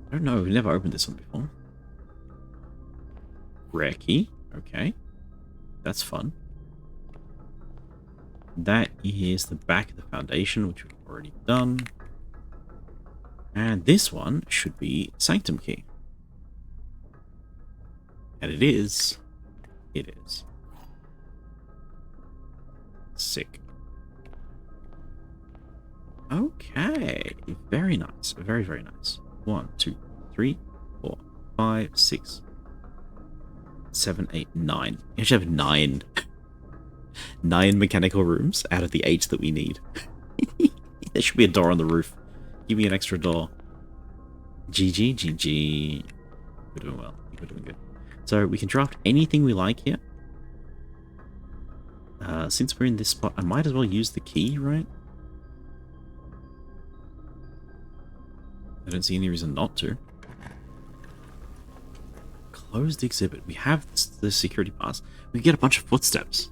[SPEAKER 1] I don't know. We've never opened this one before. Rare key. Okay. That's fun. That is the back of the foundation, which we've already done. And this one should be Sanctum key. And it is. It is. Sick. Okay. Very nice. Very, very nice. 1, 2, 3, 4, 5, 6, 7, 8, 9. You should have 9. 9 mechanical rooms out of the 8 that we need. There should be a door on the roof. Give me an extra door. GG, GG. We're doing well. We're doing good. So we can draft anything we like here. Since we're in this spot, I might as well use the key, right? I don't see any reason not to. Closed exhibit. We have the security pass. We get a bunch of footsteps.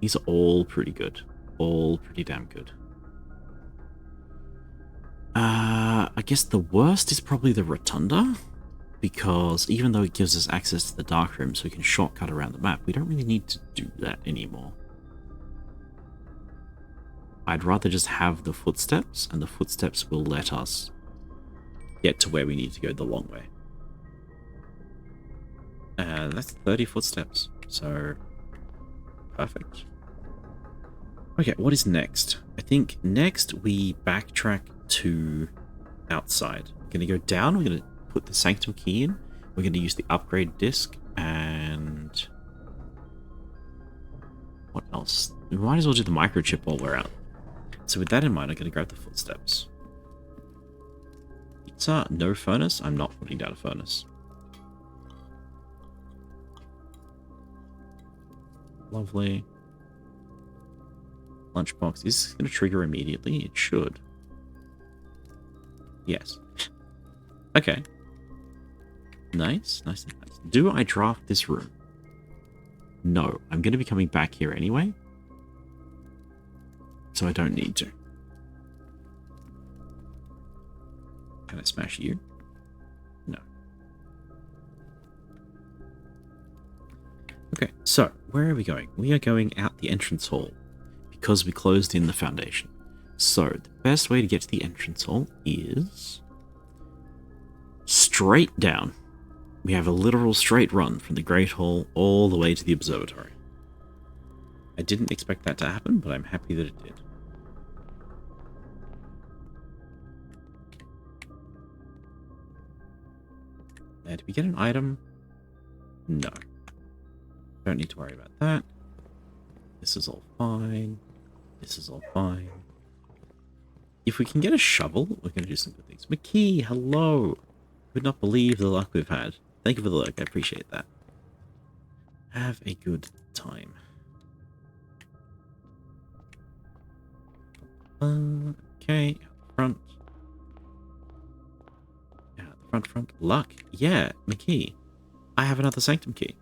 [SPEAKER 1] These are all pretty good. All pretty damn good. I guess the worst is probably the rotunda, because even though it gives us access to the dark room so we can shortcut around the map, we don't really need to do that anymore. I'd rather just have the footsteps, and the footsteps will let us get to where we need to go the long way. That's 30 footsteps, so perfect. Okay, what is next? I think next we backtrack to outside. We're going to go down, we're going to put the Sanctum key in, we're going to use the upgrade disc, and... what else? We might as well do the microchip while we're out. So with that in mind, I'm going to grab the footsteps. Pizza, no furnace. I'm not putting down a furnace. Lovely. Lunchbox. Is this going to trigger immediately? It should. Yes. Okay. Nice, nice, nice. Do I draft this room? No. I'm going to be coming back here anyway. So I don't need to. Can I smash you? No. Okay, so where are we going? We are going out the entrance hall because we closed in the foundation. So the best way to get to the entrance hall is straight down. We have a literal straight run from the Great Hall all the way to the observatory. I didn't expect that to happen, but I'm happy that it did. Did we get an item? No. Don't need to worry about that. This is all fine. This is all fine. If we can get a shovel, we're going to do some good things. McKee, hello! Would not believe the luck we've had. Thank you for the luck. I appreciate that. Have a good time. Okay, front. Front. Luck. Yeah, McKee. I have another Sanctum key.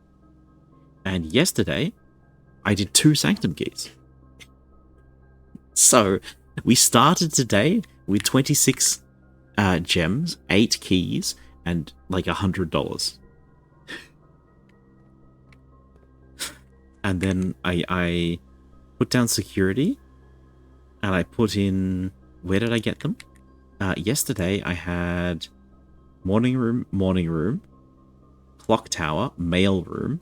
[SPEAKER 1] And yesterday, I did 2 Sanctum keys. So, we started today with 26 gems, 8 keys, and like $100. And then I put down security, and I put in... where did I get them? Yesterday, I had... morning room, clock tower, mail room,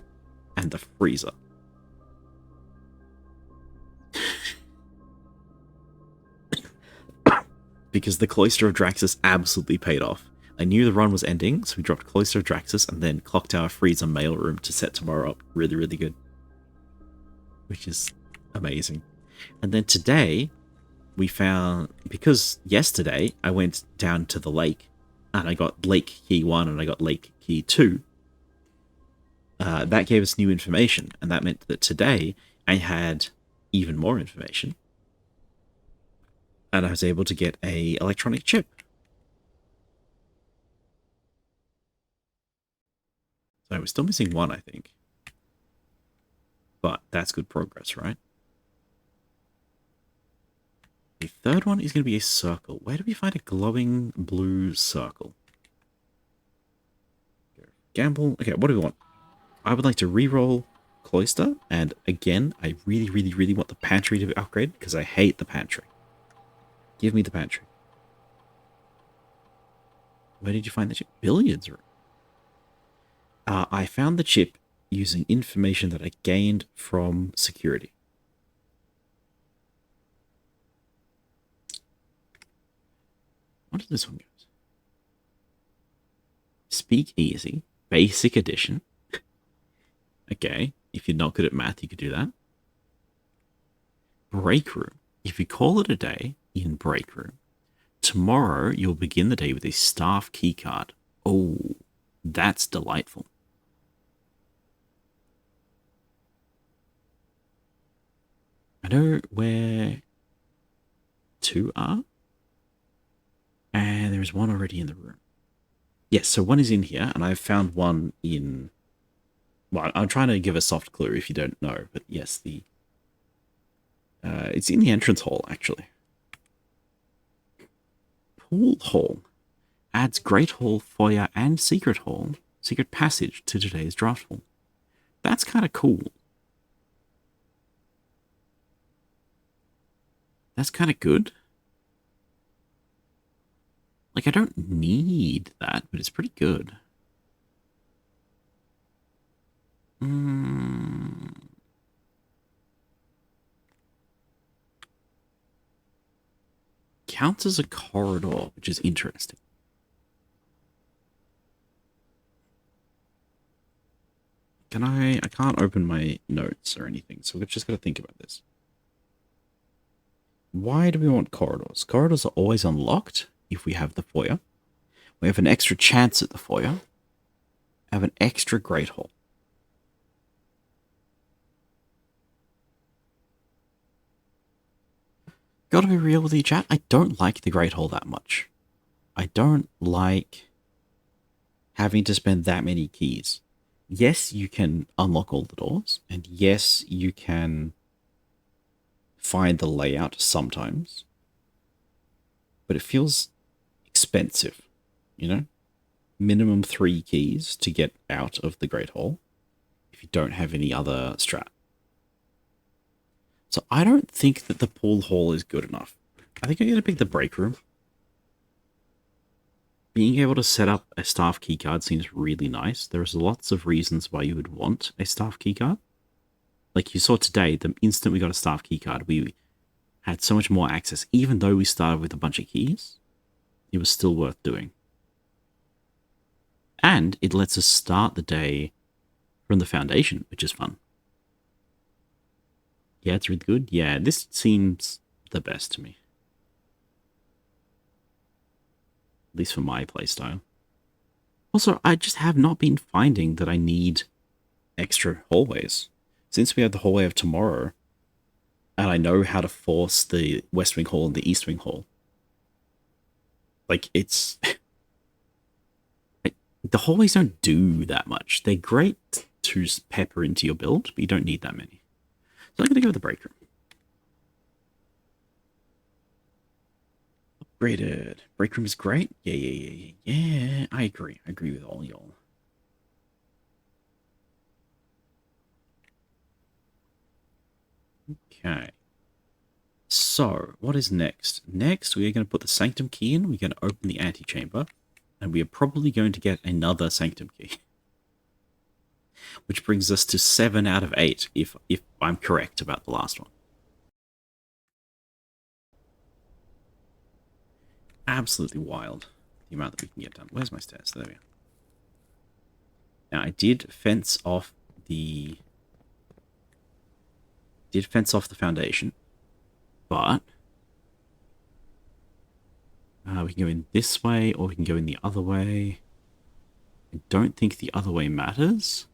[SPEAKER 1] and the freezer. because the Cloister of Draxus absolutely paid off. I knew the run was ending, so we dropped Cloister of Draxus and then Clock Tower Freezer Mailroom to set tomorrow up really, really good. Which is amazing. And then today, we found, because yesterday I went down to the lake and I got Lake Key 1 and I got Lake Key 2. That gave us new information, and that meant that today I had even more information. And I was able to get a electronic chip. So we're still missing one, I think. But that's good progress, right? The third one is going to be a circle. Where do we find a glowing blue circle? Gamble. Okay, what do we want? I would like to re-roll Cloister, and again, I really, really, really want the pantry to be upgraded because I hate the pantry. Give me the pantry. Where did you find the chip? Billiards room. I found the chip using information that I gained from security. What does this one go? Speak Easy, Basic Edition. Okay, if you're not good at math, you could do that. Break Room. If you call it a day in Break Room, tomorrow you'll begin the day with a staff keycard. Oh, that's delightful. I know where 2 are. And there's one already in the room. Yes, so one is in here, and I've found one in... Well, I'm trying to give a soft clue if you don't know, but yes, it's in the entrance hall, actually. Pool Hall adds Great Hall, Foyer, and Secret Hall, Secret Passage to today's draft hall. That's kind of cool. That's kind of good. Like, I don't need that, but it's pretty good. Counts as a corridor, which is interesting. I can't open my notes or anything, so we've just got to think about this. Why do we want corridors? Corridors are always unlocked if we have the foyer. We have an extra chance at the foyer. Have an extra Great Hall. Gotta be real with you, chat. I don't like the Great Hall that much. I don't like having to spend that many keys. Yes, you can unlock all the doors, and yes, you can find the layout sometimes, but it feels expensive, you know? Minimum 3 keys to get out of the Great Hall if you don't have any other strat. So I don't think that the pool hall is good enough. I think I'm going to pick the break room. Being able to set up a staff keycard seems really nice. There's lots of reasons why you would want a staff keycard. Like you saw today, the instant we got a staff keycard, we had so much more access. Even though we started with a bunch of keys, it was still worth doing. And it lets us start the day from the foundation, which is fun. Yeah, it's really good. Yeah, this seems the best to me. At least for my playstyle. Also, I just have not been finding that I need extra hallways. Since we have the hallway of tomorrow, and I know how to force the West Wing Hall and the East Wing Hall. Like, it's... the hallways don't do that much. They're great to pepper into your build, but you don't need that many. So I'm going to go with the break room. Upgraded. Break room is great. Yeah. I agree. I agree with all y'all. Okay. So, what is next? Next, we are going to put the Sanctum key in. We're going to open the antechamber. And we are probably going to get another Sanctum key. Which brings us to 7 out of 8, if I'm correct about the last one.
[SPEAKER 4] absolutely wild, the amount that we can get done. Where's my stairs? There we are. Now, I did fence off the foundation, but we can go in this way, or we can go in the other way. I don't think the other way matters.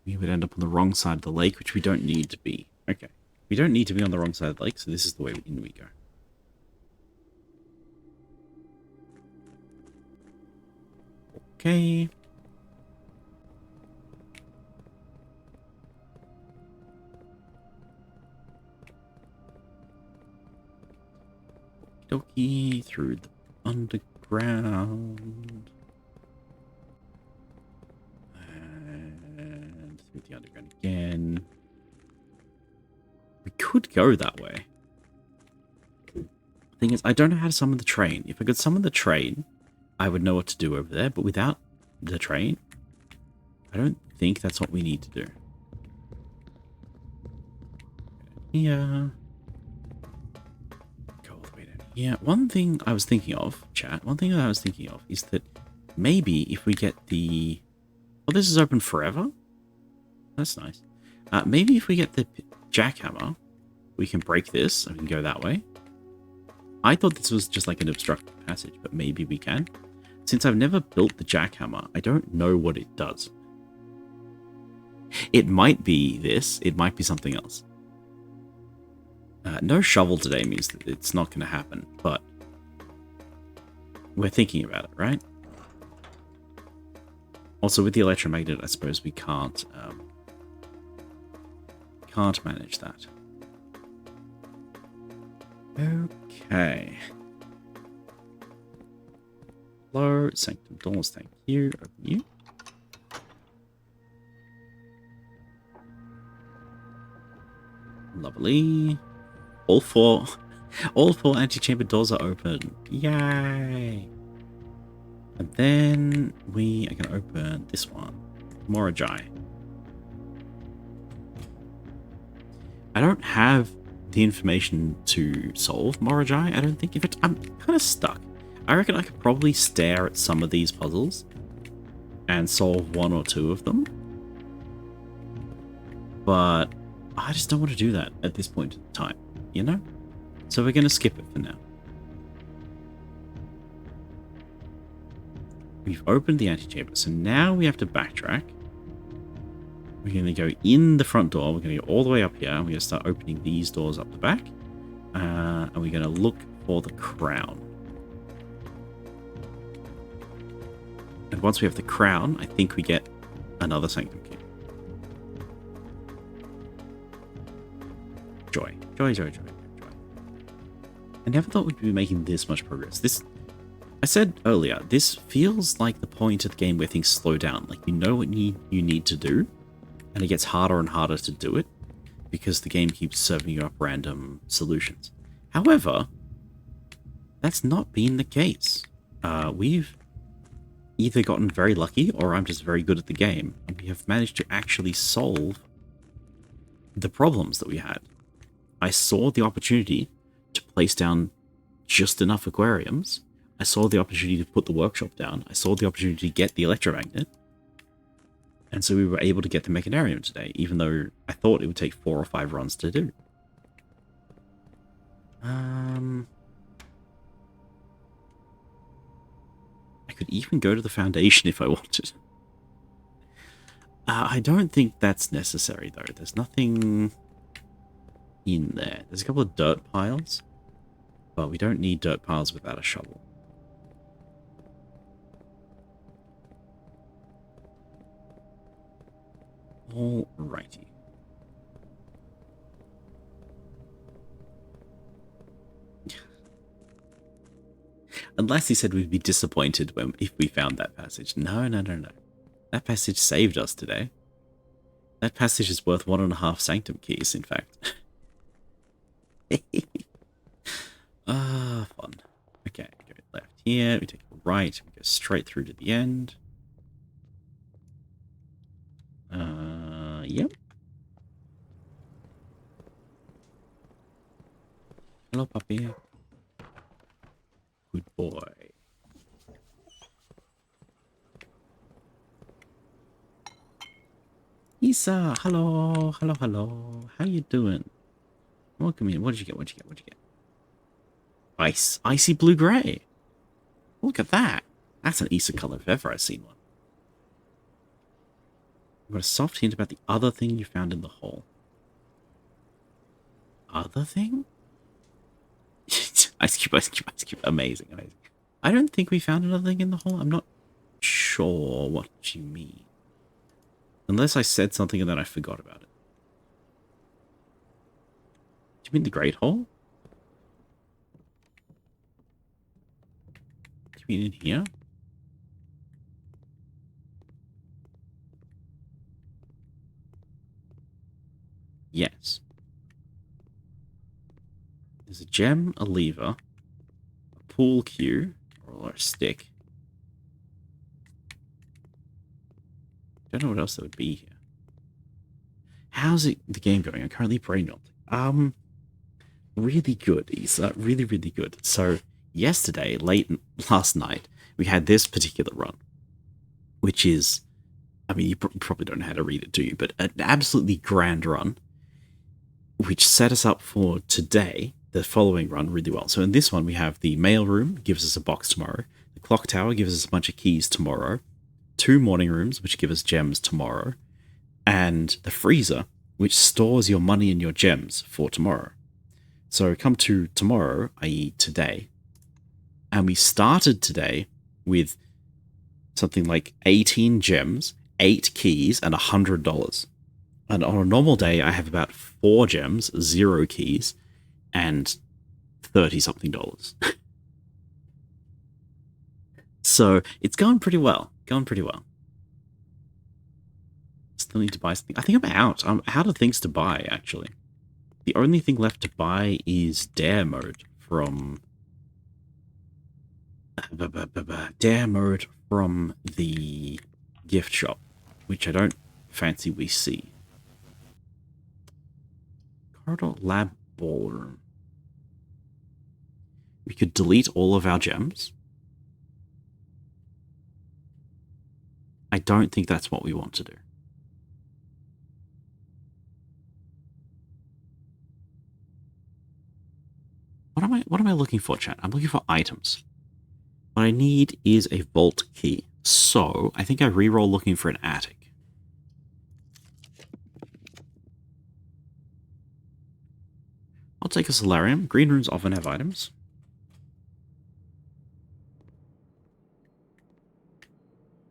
[SPEAKER 4] We would end up on the wrong side of the lake, which we don't need to be. Okay. We don't need to be on the wrong side of the lake, so this is the way in we go. Okay. Okie dokie, through the underground. And through the underground again. We could go that way. Thing is, I don't know how to summon the train. If I could summon the train, I would know what to do over there, but without the train, I don't think that's what we need to do. Yeah. Go all the way down. Yeah, one thing I was thinking of, chat, is that maybe if we get the... Oh, this is open forever? That's nice. Maybe if we get the jackhammer, we can break this and we can go that way. I thought this was just like an obstructed passage, but maybe we can. Since I've never built the jackhammer, I don't know what it does. It might be this, it might be something else. No shovel today means that it's not going to happen, but we're thinking about it, right? Also, with the electromagnet, I suppose we can't manage that. Okay. Hello, Sanctum Doors, thank you. Open you. Lovely. All four antechamber doors are open. Yay! And then we are going to open this one. Morajai. I don't have the information to solve Morajai, I don't think. In fact, I'm kind of stuck. I reckon I could probably stare at some of these puzzles and solve one or two of them. But I just don't want to do that at this point in time, you know? So we're going to skip it for now. We've opened the antechamber, so now we have to backtrack. We're going to go in the front door. We're going to go all the way up here. We're going to start opening these doors up the back. And we're going to look for the crown. And once we have the crown, I think we get another Sanctum Key. Joy. Joy, joy, joy, joy. I never thought we'd be making this much progress. I said earlier, this feels like the point of the game where things slow down. Like, you know what you need to do, and it gets harder and harder to do it because the game keeps serving you up random solutions. However, that's not been the case. We've either gotten very lucky, or I'm just very good at the game, and we have managed to actually solve the problems that we had. I saw the opportunity to place down just enough aquariums. I saw the opportunity to put the workshop down. I saw the opportunity to get the electromagnet. And so we were able to get the mechanarium today, even though I thought it would take 4 or 5 runs to do. I could even go to the foundation if I wanted. I don't think that's necessary, though. There's nothing in there. There's a couple of dirt piles, but we don't need dirt piles without a shovel. Alrighty. Unless he said we'd be disappointed if we found that passage. No, no, no, no. That passage saved us today. That passage is worth 1.5 Sanctum Keys, in fact. Fun. Okay, we go left here, we take a right, we go straight through to the end. Yep. Hello, puppy. Good boy. Isa, hello, hello, hello. How you doing? Welcome in. What did you get? What did you get? What did you get? Ice, icy blue gray. Look at that. That's an Isa color if ever I've seen one. I've got a soft hint about the other thing you found in the hole. Other thing? Ice cube, ice cube, ice cube. Amazing, amazing. I don't think we found another thing in the hole. I'm not sure what you mean. Unless I said something and then I forgot about it. Do you mean the Great Hole? Do you mean in here? Yes. There's a gem, a lever, a pool cue, or a stick. Don't know what else there would be here. How's the game going? I'm currently brain melting. Really good, Isa. Really, really good. So, yesterday, last night, we had this particular run, which is, I mean, you probably don't know how to read it, do you? But an absolutely grand run, which set us up for today, the following run, really well. So in this one, we have the mail room, gives us a box tomorrow. The clock tower gives us a bunch of keys tomorrow. 2 morning rooms, which give us gems tomorrow. And the freezer, which stores your money and your gems for tomorrow. So come to tomorrow, i.e. today, and we started today with something like 18 gems, 8 keys, and $100. And on a normal day, I have about 4 gems, 0 keys, and $30-something. So it's going pretty well. Going pretty well. Still need to buy something. I think I'm out. I'm out of things to buy, actually. The only thing left to buy is Dare Mode from... Dare Mode from the gift shop, which I don't fancy we see. Corridor Lab Ballroom. We could delete all of our gems. I don't think that's what we want to do. What am I looking for, chat? I'm looking for items. What I need is a vault key. So, I think I reroll looking for an attic. I'll take a solarium. Green rooms often have items.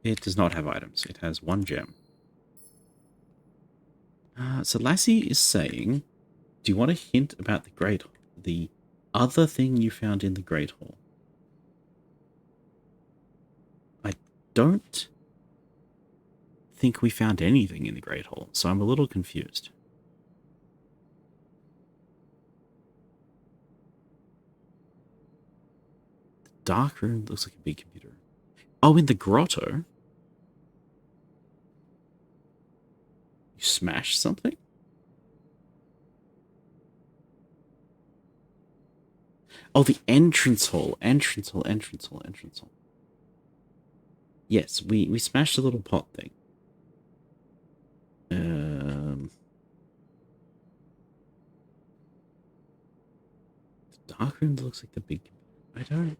[SPEAKER 4] It does not have items. It has 1 gem. So Lassie is saying, do you want a hint about the other thing you found in the Great Hall? I don't think we found anything in the Great Hall, so I'm a little confused. The dark room looks like a big computer. Oh, in the grotto? You smashed something? Oh, the entrance hall. Entrance hall, entrance hall, entrance hall. Yes, we smashed a little pot thing. The dark room looks like the big... I don't...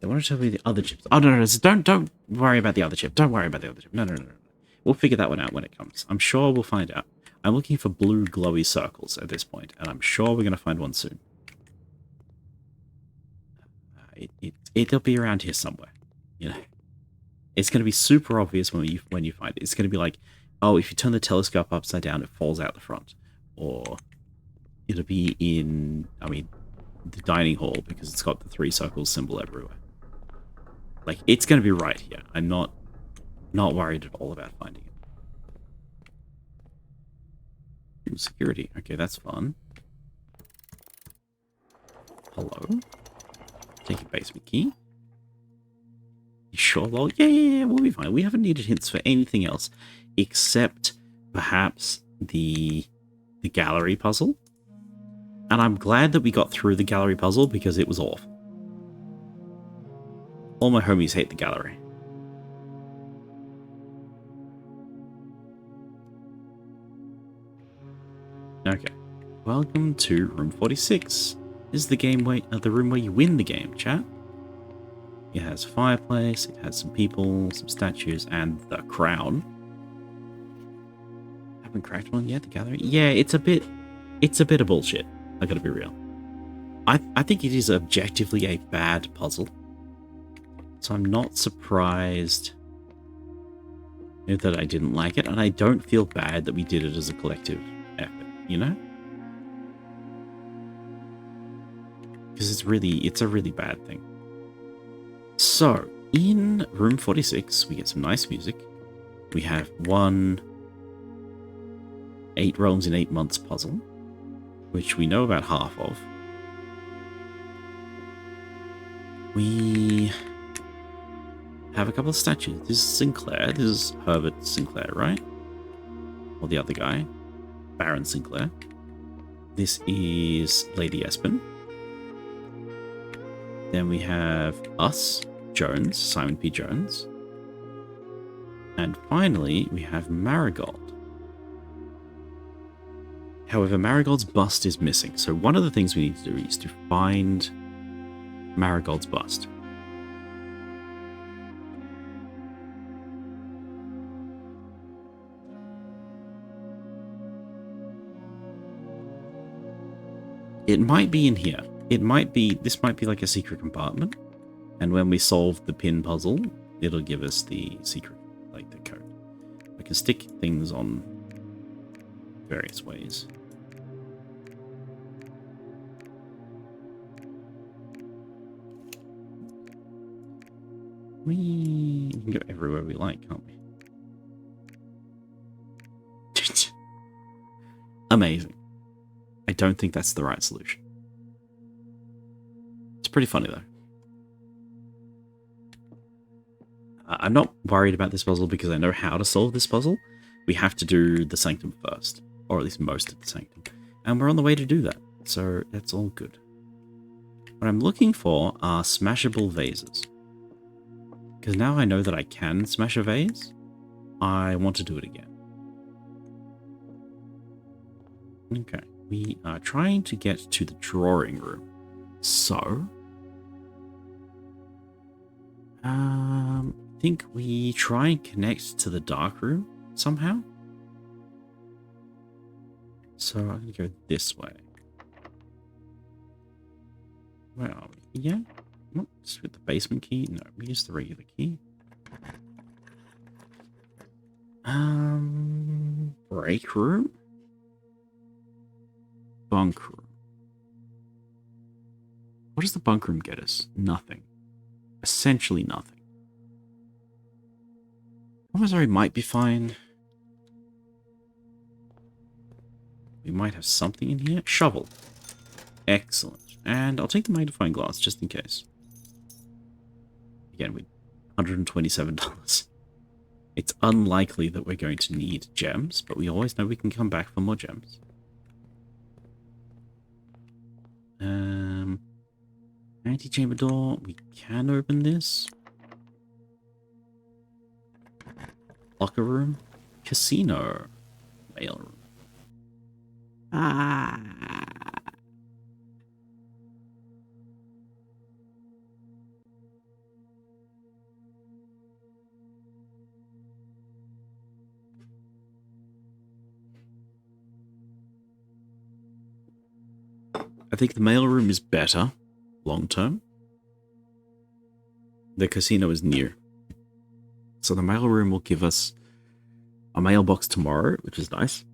[SPEAKER 4] They want to tell me the other chips. Oh, no, don't worry about the other chip. Don't worry about the other chip. No. We'll figure that one out when it comes. I'm sure we'll find out. I'm looking for blue glowy circles at this point, and I'm sure we're going to find one soon. It'll be around here somewhere, you know. It's going to be super obvious when you find it. It's going to be like, oh, if you turn the telescope upside down, it falls out the front. Or it'll be in, I mean, the dining hall because it's got the 3 circles symbol everywhere. Like, it's going to be right here. I'm not worried at all about finding it. Ooh, security. Okay, that's fun. Hello. Take a basement key. sure, lol. Yeah, we'll be fine. We haven't needed hints for anything else except perhaps the gallery puzzle. And I'm glad that we got through the gallery puzzle because it was awful. All my homies hate the gallery. Okay. Welcome to room 46. This is the game where the room where you win the game, chat. It has a fireplace, it has some people, some statues, and the crown. Haven't cracked one yet, the gallery? Yeah, it's a bit of bullshit. I gotta be real. I think it is objectively a bad puzzle. So I'm not surprised that I didn't like it, and I don't feel bad that we did it as a collective effort, you know? Because it's a really bad thing. So, in room 46, we get some nice music. We have one 8 realms in 8 months puzzle, which we know about half of. We have a couple of statues. This is Sinclair. This is Herbert Sinclair, right? Or the other guy, Baron Sinclair. This is Lady Espen. Then we have us, Jones, Simon P. Jones. And finally, we have Marigold. However, Marigold's bust is missing. So one of the things we need to do is to find Marigold's bust. It might be in here. This might be like a secret compartment. And when we solve the pin puzzle, it'll give us the secret, like the code. I can stick things on various ways. We can go everywhere we like, can't we? Amazing. I don't think that's the right solution. It's pretty funny, though. I'm not worried about this puzzle because I know how to solve this puzzle. We have to do the Sanctum first, or at least most of the Sanctum. And we're on the way to do that, so that's all good. What I'm looking for are smashable vases. Because now I know that I can smash a vase, I want to do it again. Okay, we are trying to get to the drawing room. So, I think we try and connect to the dark room somehow. So I'm going to go this way. Where are we? Yeah? What? Just with the basement key? No, we use the regular key. Break room? Bunk room. What does the bunk room get us? Nothing. Essentially nothing. Commissary might be fine. We might have something in here. Shovel. Excellent. And I'll take the magnifying glass just in case. Again, with $127. It's unlikely that we're going to need gems, but we always know we can come back for more gems. Antechamber door. We can open this. Locker room. Casino. Mail room. I think the mailroom is better long term. The casino is near. So the mailroom will give us a mailbox tomorrow, which is nice.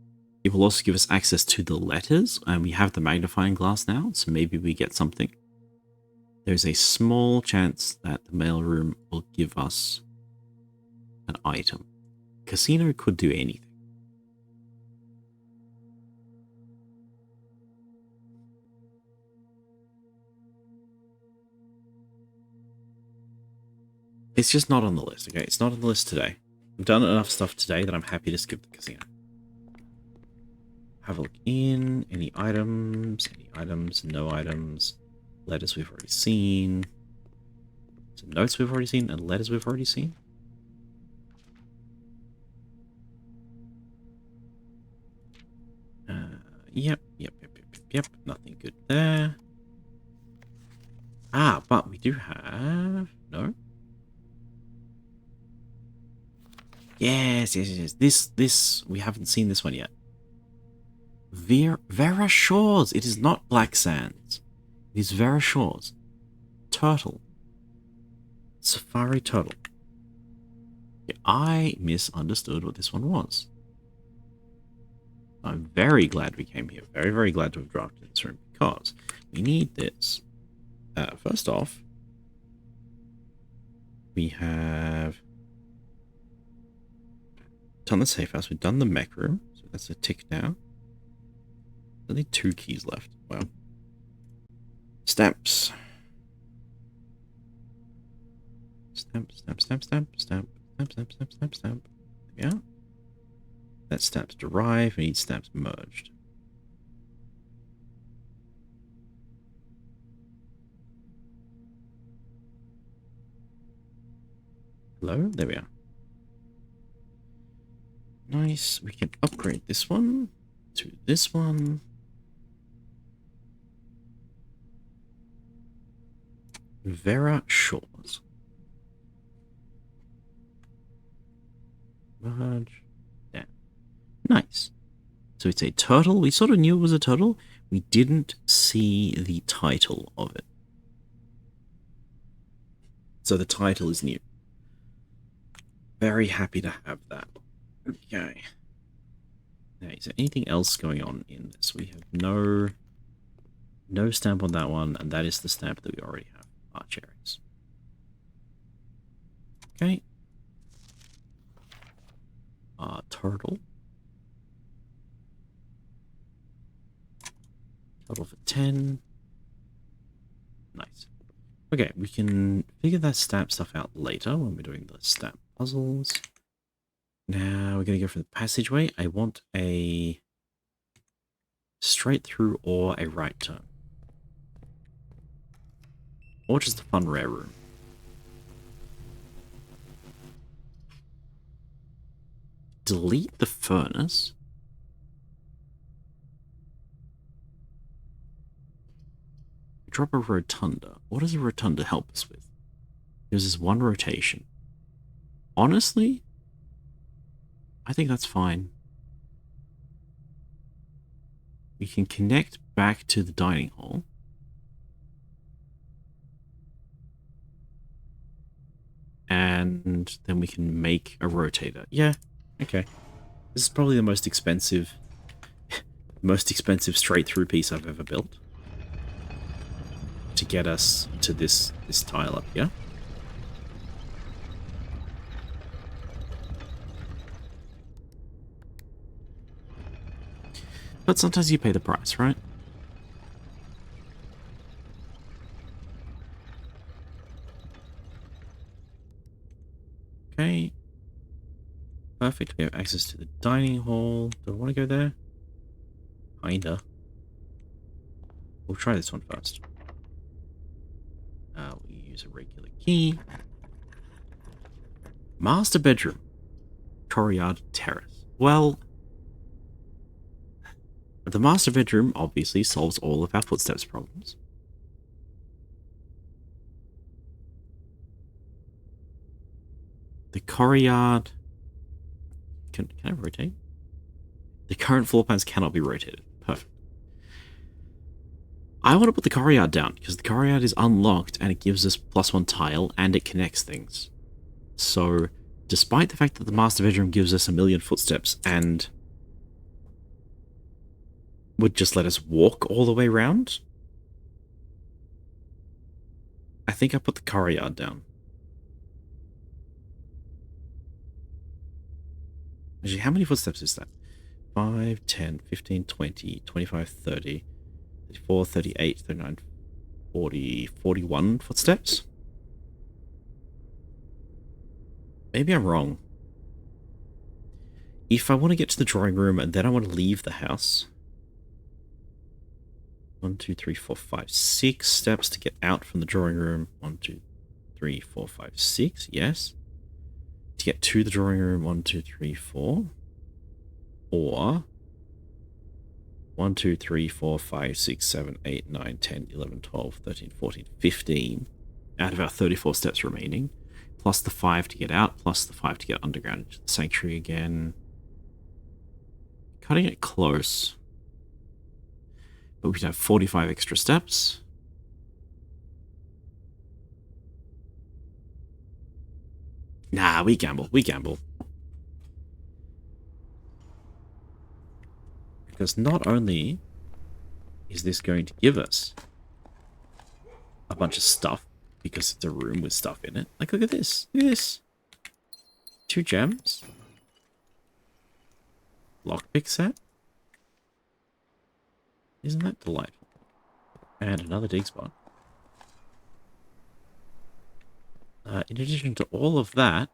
[SPEAKER 4] It will also give us access to the letters, and we have the magnifying glass now, so maybe we get something. There's a small chance that the mailroom will give us an item. Casino could do anything. It's just not on the list, okay? It's not on the list today. I've done enough stuff today that I'm happy to skip the casino. Have a look in. Any items? Any items? No items. Letters we've already seen. Some notes we've already seen and letters we've already seen. Yep. Nothing good there. Ah, but we do have... No? Yes. This, we haven't seen this one yet. Vera Shores. It is not Black Sands. It is Vera Shores. Turtle. Safari Turtle. Yeah, I misunderstood what this one was. I'm very glad we came here. Very, very glad to have drafted this room because we need this. First off, we have done the safe house. We've done the mech room. So that's a tick now. Only 2 keys left. Wow. Stamps. Stamp. Yeah. That stamps derive. We need stamps merged. Hello? There we are. Nice. We can upgrade this one to this one. Vera Shores. Merge. Yeah. Nice. So it's a turtle. We sort of knew it was a turtle. We didn't see the title of it. So the title is new. Very happy to have that. Okay. Now, is there anything else going on in this? We have no stamp on that one, and that is the stamp that we already have. Cherries. Okay. Turtle. Turtle for 10. Nice. Okay, we can figure that stamp stuff out later when we're doing the stamp puzzles. Now we're going to go for the passageway. I want a straight through or a right turn. Or just a fun rare room. Delete the furnace. Drop a rotunda. What does a rotunda help us with? There's this one rotation. Honestly, I think that's fine. We can connect back to the dining hall. And then we can make a rotator. Yeah, okay. This is probably the most expensive straight through piece I've ever built. To get us to this tile up here. But sometimes you pay the price, right? Okay. Perfect. We have access to the dining hall. Do I want to go there? Kinda. We'll try this one first. We use a regular key. Master bedroom. Courtyard terrace. Well, the master bedroom obviously solves all of our footsteps problems. The courtyard... Can I rotate? The current floor plans cannot be rotated. Perfect. I want to put the courtyard down, because the courtyard is unlocked, and it gives us +1 tile, and it connects things. So, despite the fact that the master bedroom gives us 1,000,000 footsteps, and would just let us walk all the way around, I think I put the courtyard down. Actually, how many footsteps is that? 5, 10, 15, 20, 25, 30, 34, 38, 39, 40, 41 footsteps? maybe I'm wrong. If I want to get to the drawing room and then I want to leave the house... 1, 2, 3, 4, 5, 6 steps to get out from the drawing room. 1, 2, 3, 4, 5, 6. Yes. To get to the drawing room. 1, 2, 3, 4. Or 1, 2, 3, 4, 5, 6, 7, 8, 9, 10, 11, 12, 13, 14, 15 out of our 34 steps remaining. Plus the 5 to get out, plus the 5 to get underground into the sanctuary again. Cutting it close. But we'd have 45 extra steps. Nah, we gamble. We gamble. Because not only is this going to give us a bunch of stuff, because it's a room with stuff in it. Like, look at this. Look at this. 2 gems. Lockpick set. Isn't that delightful? And another dig spot. In addition to all of that,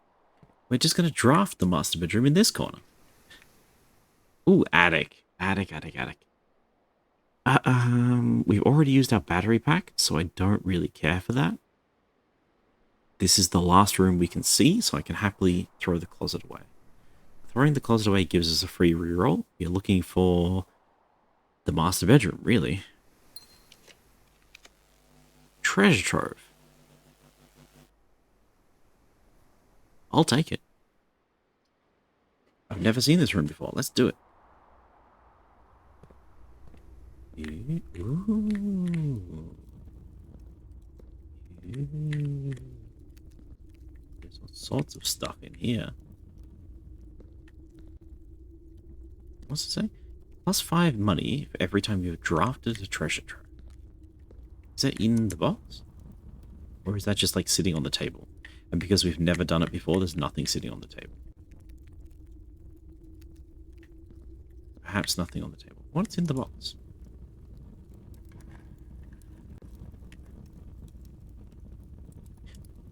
[SPEAKER 4] we're just going to draft the master bedroom in this corner. Ooh, attic. Attic. We've already used our battery pack, so I don't really care for that. This is the last room we can see, so I can happily throw the closet away. Throwing the closet away gives us a free reroll. You're looking for the master bedroom, really. Treasure trove. I'll take it. I've never seen this room before. Let's do it. Ooh. There's all sorts of stuff in here. What's it say? +5 money for every time you've drafted a treasure trove. Is that in the box? Or is that just like sitting on the table? And because we've never done it before, there's nothing sitting on the table. Perhaps nothing on the table. What's in the box?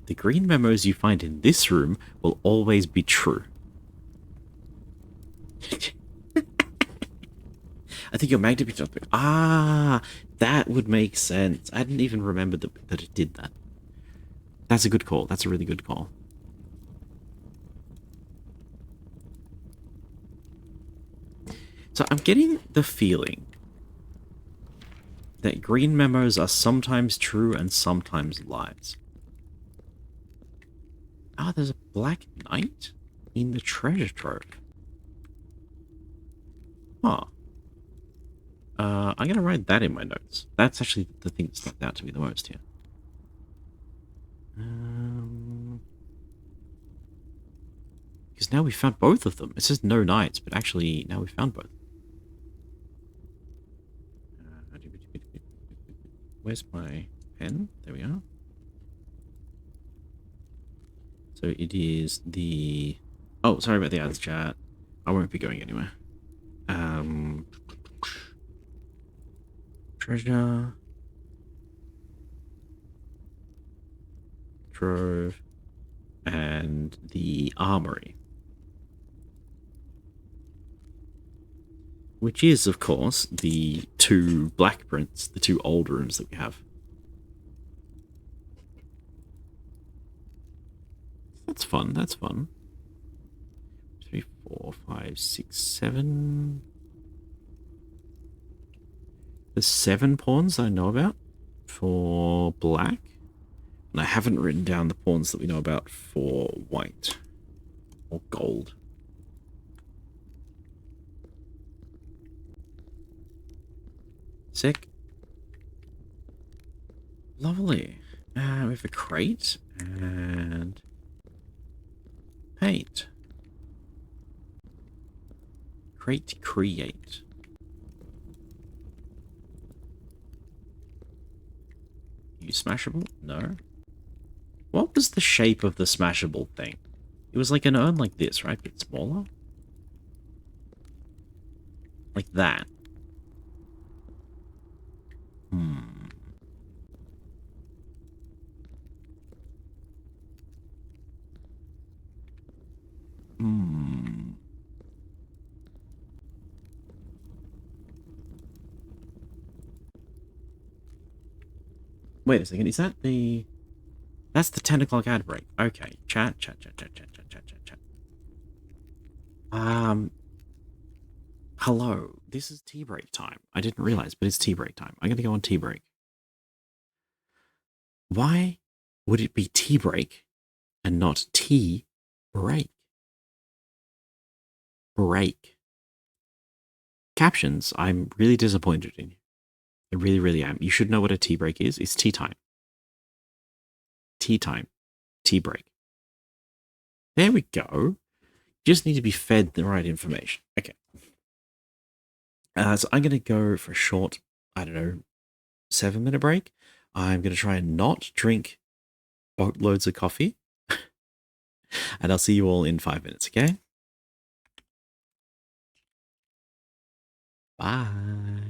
[SPEAKER 4] The green memos you find in this room will always be true. I think your magnet picked up. Ah, that would make sense. I didn't even remember that it did that. That's a good call. That's a really good call. So I'm getting the feeling that green memos are sometimes true and sometimes lies. Ah, there's a black knight in the treasure trove. Huh. I'm going to write that in my notes. That's actually the thing that stuck out to me the most here. Because now we found both of them. It says no knights, but actually now we found both. Where's my pen? There we are. So it is the... Oh, sorry about the ads chat. I won't be going anywhere. Treasure. Trove. And the armory. Which is, of course, the 2 black prints, the 2 old rooms that we have. That's fun, that's fun. 3, 4, 5, 6, 7... There's 7 pawns I know about for black. And I haven't written down the pawns that we know about for white. Or gold. Sick. Lovely. We have a crate and paint. Crate create. You smashable? No. What was the shape of the smashable thing? It was like an urn like this, right? But smaller? Like that. Wait a second, is that the... That's the 10 o'clock ad break. Okay, chat. Hello, this is tea break time. I didn't realize, but it's tea break time. I'm gonna go on tea break. Why would it be tea break and not tea break? Break. Captions, I'm really disappointed in you. I really, really am. You should know what a tea break is. It's tea time. Tea time. Tea break. There we go. Just need to be fed the right information. Okay. So I'm going to go for a short, I don't know, 7-minute break. I'm going to try and not drink boatloads of coffee. And I'll see you all in 5 minutes, okay? Bye.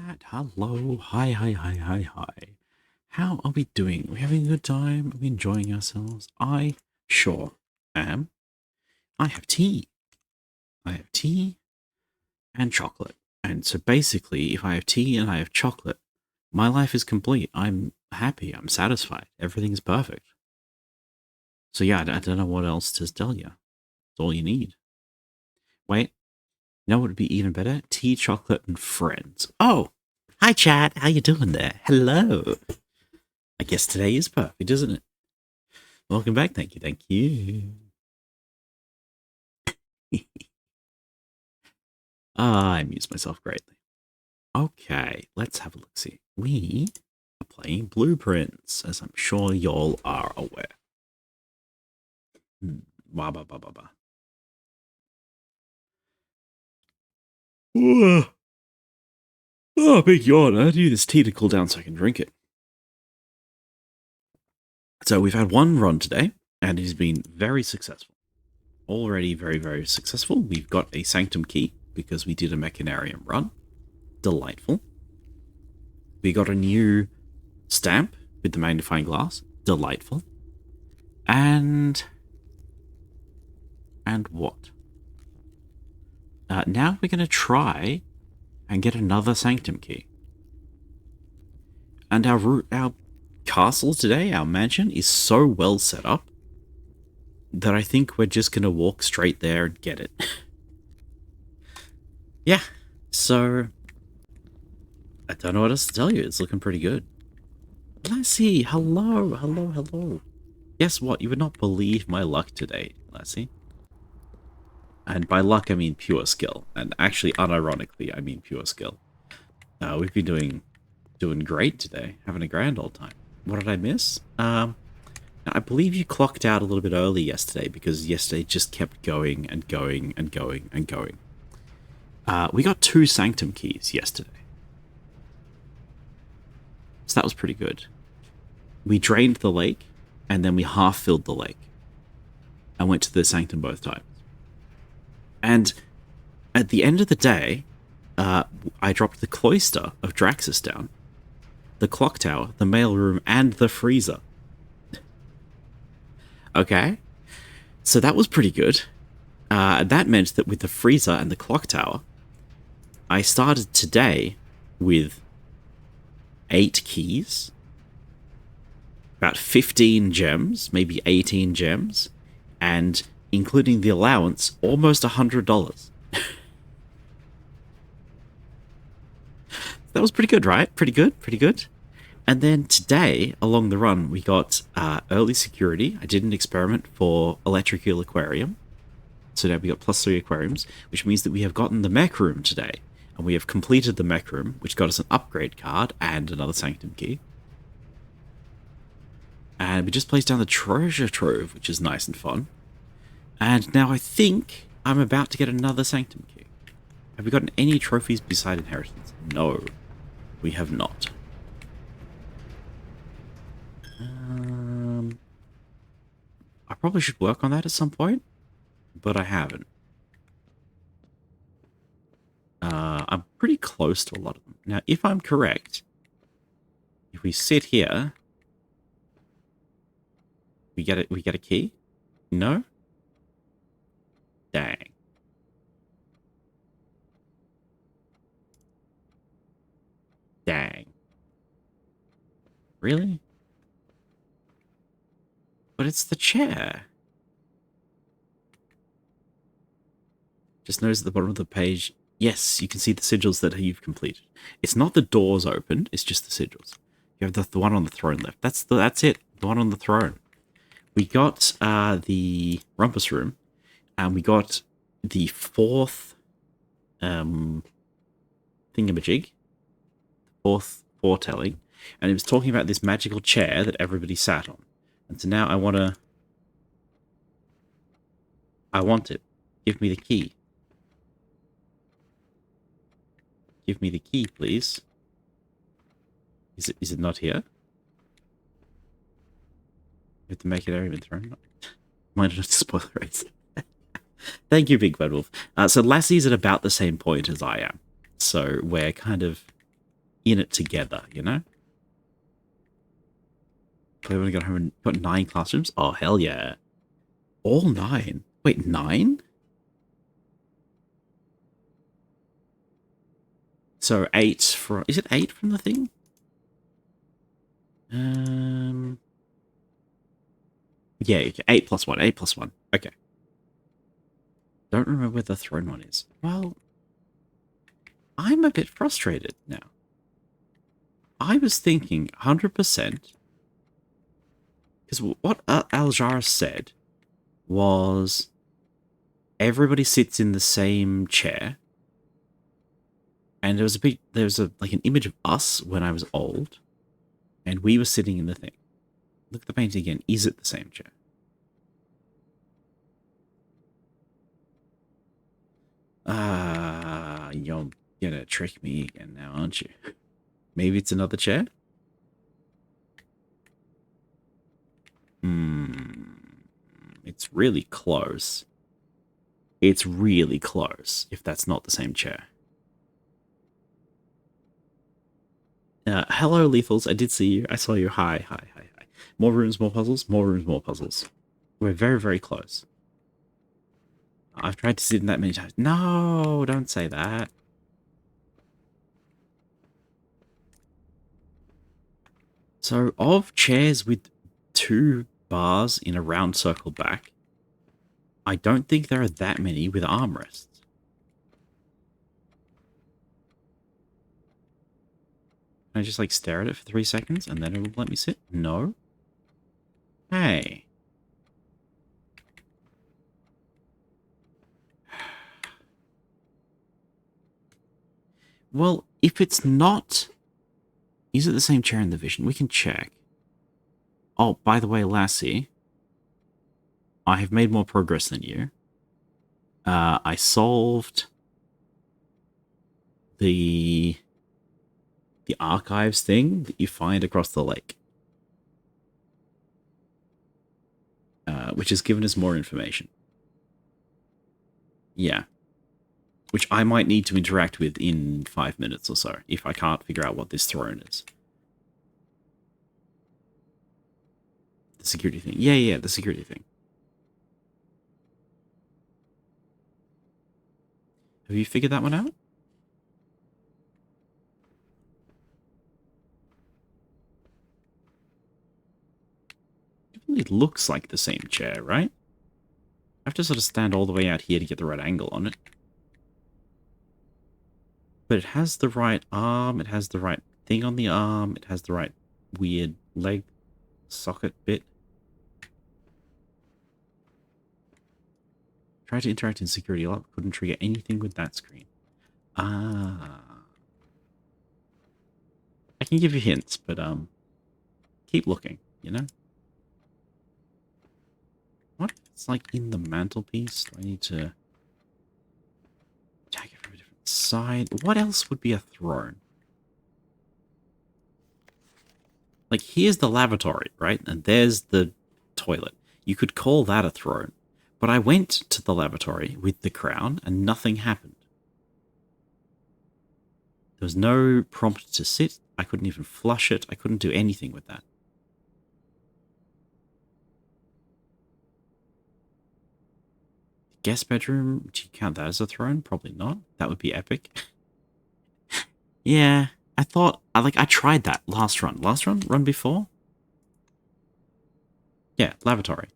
[SPEAKER 1] chat. Hello. Hi, hi, hi, hi, hi. How are we doing? Are we having a good time? Are we enjoying ourselves? I sure am. I have tea. I have tea and chocolate. And so basically, if I have tea and I have chocolate, my life is complete. I'm happy. I'm satisfied. Everything's perfect. So yeah, I don't know what else to tell you. It's all you need. Wait, you know what would be even better? Tea, chocolate, and friends. Oh, hi, chat. How you doing there? Hello. I guess today is perfect, isn't it? Welcome back. Thank you. Thank you. I amuse myself greatly. Okay, let's have a look. See, we are playing Blueprints, as I'm sure y'all are aware. Ba ba ba ba ba. Oh, big yawn. I need this tea to cool down so I can drink it. So we've had one run today, and it has been very successful. Already very, very successful. We've got a Sanctum key because we did a Mechanarium run. Delightful. We got a new stamp with the magnifying glass. Delightful. And what? Now we're going to try and get another Sanctum key. And our castle today, our mansion, is so well set up that I think we're just going to walk straight there and get it. Yeah, so I don't know what else to tell you. It's looking pretty good. Lassie, hello, hello, hello. Guess what? You would not believe my luck today, Lassie. And by luck, I mean pure skill. And actually, unironically, I mean pure skill. We've been doing great today. Having a grand old time. What did I miss? I believe you clocked out a little bit early yesterday because yesterday just kept going and going and going and going. We got 2 Sanctum keys yesterday. So that was pretty good. We drained the lake, and then we half-filled the lake. And went to the Sanctum both times. And at the end of the day, I dropped the Cloister of Draxus down, the Clock Tower, the Mailroom, and the Freezer. Okay? So that was pretty good. That meant that with the Freezer and the Clock Tower, I started today with 8 keys, about 15 gems, maybe 18 gems, and including the allowance, almost $100. That was pretty good, right? Pretty good, pretty good. And then today, along the run, we got early security. I did an experiment for Electric Eel Aquarium. So now we got +3 aquariums, which means that we have gotten the mech room today. And we have completed the mech room, which got us an upgrade card and another Sanctum key. And we just placed down the treasure trove, which is nice and fun. And now I think I'm about to get another Sanctum key. Have we gotten any trophies beside inheritance? No, we have not. I probably should work on that at some point, but I haven't. I'm pretty close to a lot of them. Now, if I'm correct, if we sit here, we get a key? No? Dang. Dang. Really? But it's the chair. Just notice at the bottom of the page, yes, you can see the sigils that you've completed. It's not the doors opened, it's just the sigils. You have the one on the throne left. That's it, the one on the throne. We got the Rumpus Room, and we got the 4th thingamajig, 4th foretelling, and it was talking about this magical chair that everybody sat on. And so now I want it. Give me the key. Give me the key, please. Is it not here? You have to make it even thrown. Might not spoiler rates. Thank you, Big Bad Wolf. So Lassie's at about the same point as I am. So we're kind of
[SPEAKER 4] in it together, you know? We've only got 9 classrooms? Oh, hell yeah. All 9? Wait, 9? So 8 from... Is it 8 from the thing? Yeah, okay, 8 plus 1. 8 plus 1. Okay. Don't remember where the throne one is. Well, I'm a bit frustrated now. I was thinking 100%... Because what Aljara said was everybody sits in the same chair, and there was like an image of us when I was old, and we were sitting in the thing. Look at the painting again. Is it the same chair? You're gonna trick me again now, aren't you? Maybe it's another chair? It's really close. It's really close, if that's not the same chair. Hello, Lethals. I did see you. I saw you. Hi. More rooms, more puzzles. More rooms, more puzzles. We're very, very close. I've tried to sit in that many times. No, don't say that. So, of chairs with 2 bars in a round circle back, I don't think there are that many with armrests. Can I just, like, stare at it for 3 seconds and then it'll let me sit? No? Hey. Well, if it's not... Is it the same chair in the vision? We can check. Oh, by the way, Lassie, I have made more progress than you. I solved the archives thing that you find across the lake. Which has given us more information. Yeah. Which I might need to interact with in 5 minutes or so, if I can't figure out what this throne is. The security thing. Yeah, the security thing. Have you figured that one out? It really looks like the same chair, right? I have to sort of stand all the way out here to get the right angle on it. But it has the right arm, it has the right thing on the arm, it has the right weird leg socket bit. Tried to interact in security lock, couldn't trigger anything with that screen. Ah. I can give you hints, but keep looking, you know? What if it's like in the mantelpiece? Do I need to attack it from a different side? What else would be a throne? Like, here's the lavatory, right? And there's the toilet. You could call that a throne. But I went to the lavatory with the crown and nothing happened. There was no prompt to sit. I couldn't even flush it. I couldn't do anything with that. Guest bedroom, do you count that as a throne? Probably not. That would be epic. Yeah, I thought, I tried that last run. Run before? Yeah, lavatory.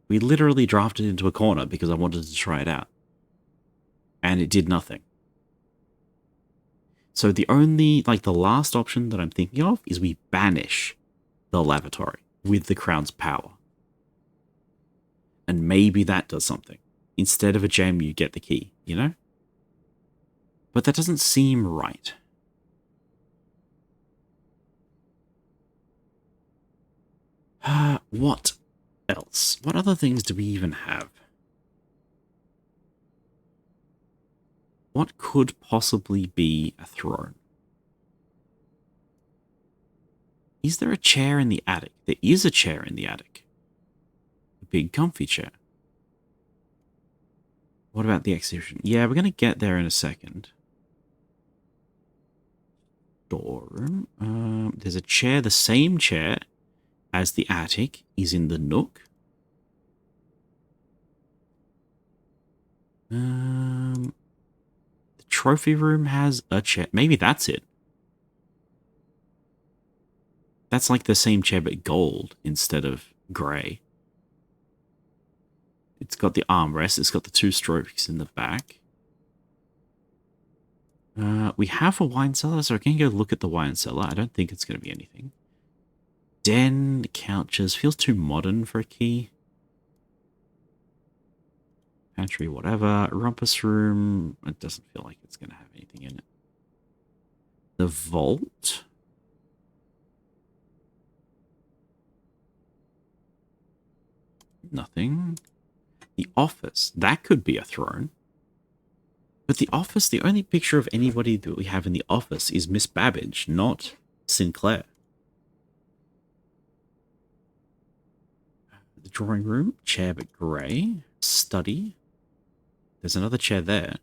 [SPEAKER 4] We literally drafted into a corner because I wanted to try it out. And it did nothing. So the only, the last option that I'm thinking of is we banish the lavatory with the crown's power. And maybe that does something. Instead of a gem, you get the key, you know? But that doesn't seem right. What else? What other things do we even have? What could possibly be a throne? Is there a chair in the attic? There is a chair in the attic. A big comfy chair. What about the exhibition? Yeah, we're going to get there in a second.
[SPEAKER 1] storeroom. There's a chair. The same chair as the attic is in the nook. The trophy room has a chair. Maybe that's it. That's like the same chair but gold instead of grey. It's got the armrest. It's got the 2 strokes in the back. We have a wine cellar, so I can go look at the wine cellar. I don't think it's going to be anything. Den, couches. Feels too modern for a key. Pantry, whatever. Rumpus room. It doesn't feel like it's going to have anything in it. The vault. Nothing. The office. That could be a throne. But the office, the only picture of anybody that we have in the office is Miss Babbage, not Sinclair. The drawing room, chair but grey. Study. There's another chair there.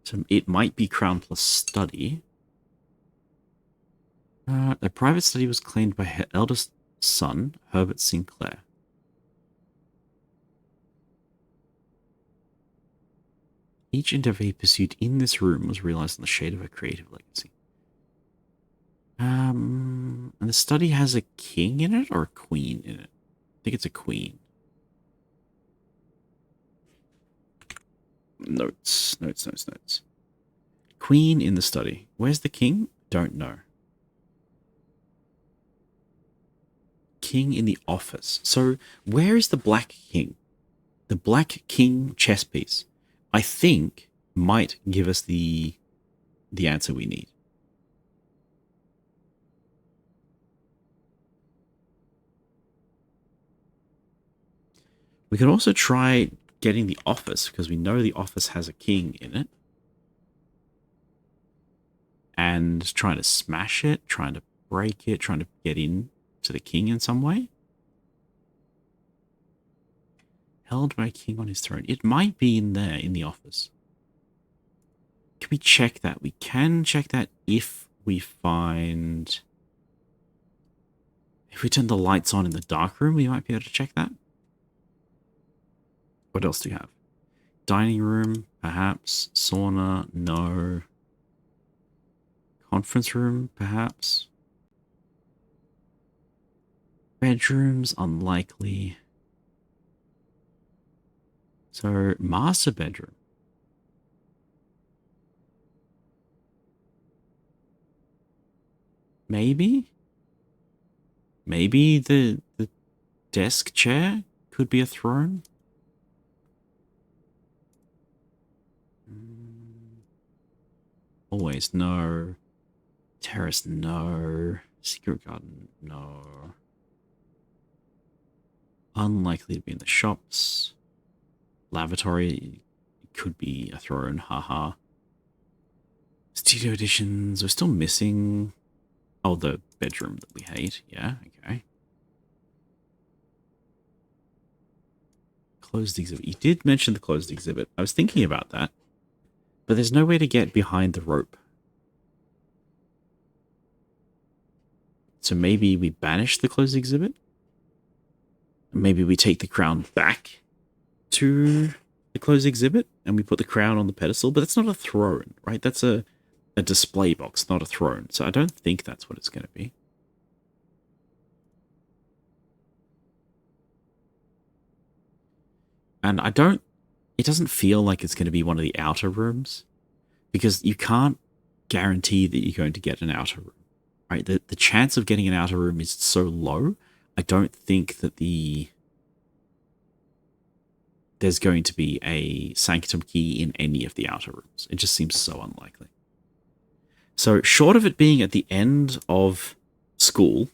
[SPEAKER 1] So it might be Crown plus study. The private study was claimed by her eldest son, Herbert Sinclair. Each endeavor he pursued in this room was realized in the shade of a creative legacy. And the study has a king in it or a queen in it? I think it's a queen. Notes. Queen in the study. Where's the king? Don't know. King in the office. So where is the black king? The black king chess piece, I think, might give us the answer we need. We can also try getting the office, because we know the office has a king in it. And trying to smash it, trying to break it, trying to get in to the king in some way. Held by a king on his throne. It might be in there, in the office. Can we check that? We can check that if we find... If we turn the lights on in the dark room, we might be able to check that. What else do you have? Dining room, perhaps. Sauna, no. Conference room, perhaps. Bedrooms, unlikely. So, master bedroom. Maybe? Maybe the desk chair could be a throne? Always no. Terrace, no. Secret garden, no. Unlikely to be in the shops. Lavatory could be a throne, haha. Studio editions, we're still missing... Oh, the bedroom that we hate, yeah, okay. Closed exhibit. You did mention the closed exhibit. I was thinking about that. But there's no way to get behind the rope. So maybe we banish the closed exhibit? Maybe we take the crown back to the closed exhibit and we put the crown on the pedestal, but that's not a throne, right? That's a display box, not a throne. So I don't think that's what it's going to be. And it doesn't feel like it's going to be one of the outer rooms because you can't guarantee that you're going to get an outer room, right? The chance of getting an outer room is so low. I don't think that there's going to be a sanctum key in any of the outer rooms. It just seems so unlikely. So short of it being at the end of school,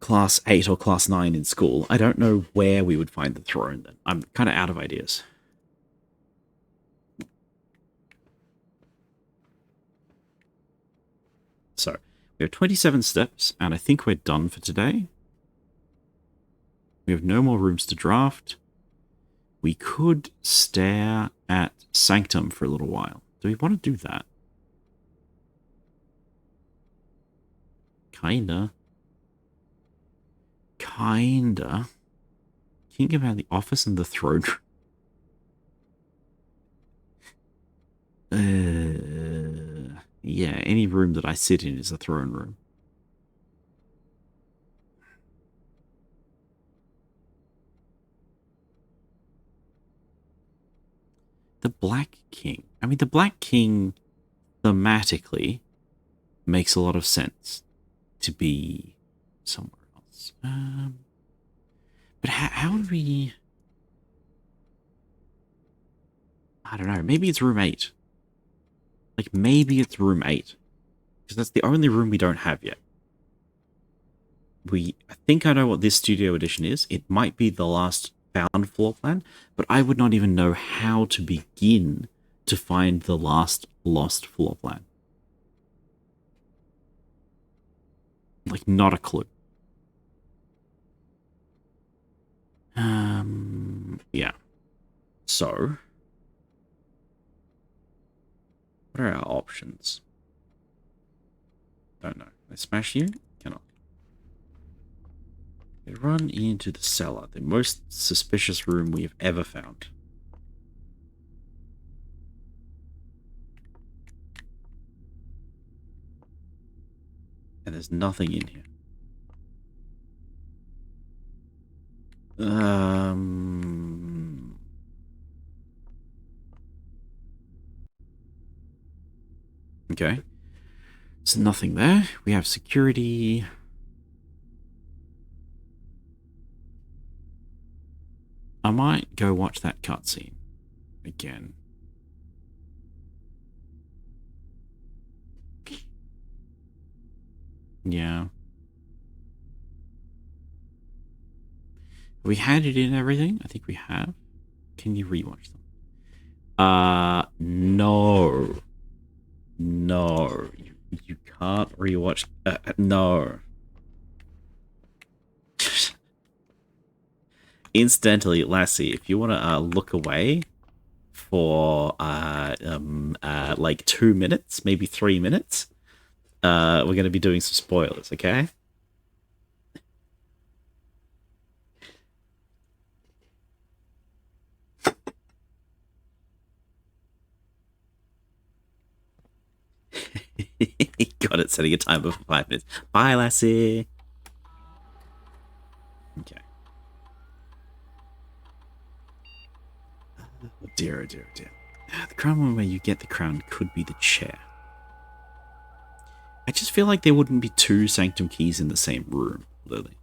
[SPEAKER 1] class 8 or class 9 in school, I don't know where we would find the throne then. I'm kind of out of ideas. So, we have 27 steps, and I think we're done for today. We have no more rooms to draft. We could stare at Sanctum for a little while. Do we want to do that? Kinda. Think about the office and the throne room. Yeah, any room that I sit in is a throne room. The Black King. I mean, the Black King thematically makes a lot of sense to be somewhere else. But how would we... I don't know. Maybe it's room 8. Like, maybe it's room 8. Because that's the only room we don't have yet. I think I know what this studio edition is. It might be the last found floor plan, but I would not even know how to begin to find the last lost floor plan. Like, not a clue. Yeah. So, what are our options? Don't know. Can I smash you? Cannot. We run into the cellar, the most suspicious room we have ever found. And there's nothing in here. Okay. There's nothing there. We have security. I might go watch that cutscene again. Yeah. We had it in everything? I think we have. Can you rewatch them? No. No. You can't rewatch. No. Incidentally, Lassie, if you want to look away for like 2 minutes, maybe 3 minutes, we're going to be doing some spoilers, okay? Got it, setting a timer for 5 minutes. Bye, Lassie. Okay. Oh dear, oh dear, oh dear. The crown where you get the crown could be the chair. I just feel like there wouldn't be 2 Sanctum keys in the same room, Lily.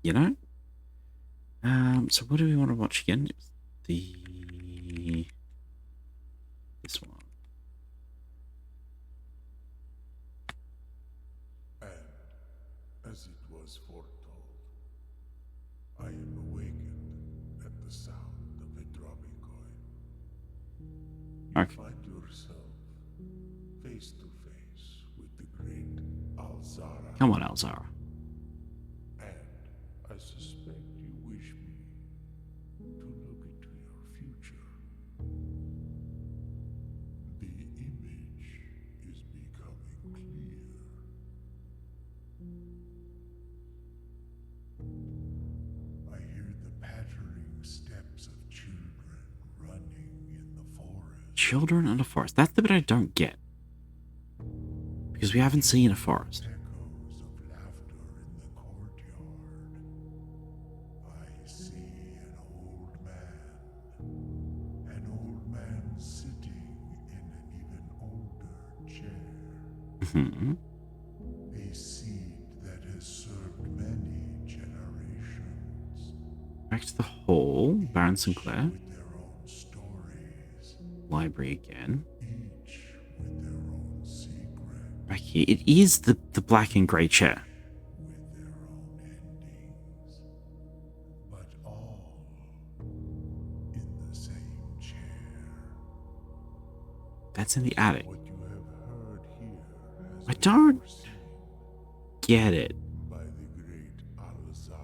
[SPEAKER 1] You know? So what do we want to watch again? This one.
[SPEAKER 3] And as it was foretold, I am awakened at the sound of a dropping coin. You
[SPEAKER 1] Okay.
[SPEAKER 3] find yourself face to face with the great Alzara.
[SPEAKER 1] Come on, Alzara.
[SPEAKER 3] And I suspect you wish me to look into your future. The image is becoming clear. I hear the pattering steps of children running in the forest.
[SPEAKER 1] Children and a forest. That's the bit I don't get. Because we haven't seen a forest.
[SPEAKER 3] Echoes of laughter in the courtyard. I see an old man sitting in an even older chair.
[SPEAKER 1] Hmm.
[SPEAKER 3] A seed that has served many generations.
[SPEAKER 1] Back to the hall. Baron Sinclair.
[SPEAKER 3] With their own stories.
[SPEAKER 1] Library again.
[SPEAKER 3] Each with their own secret.
[SPEAKER 1] Back here. It is the black and grey chair.
[SPEAKER 3] With their own endings. But all in the same chair.
[SPEAKER 1] That's in the attic.
[SPEAKER 3] What you have heard here has
[SPEAKER 1] I
[SPEAKER 3] been
[SPEAKER 1] don't
[SPEAKER 3] foreseen
[SPEAKER 1] get it.
[SPEAKER 3] by the great Alzara.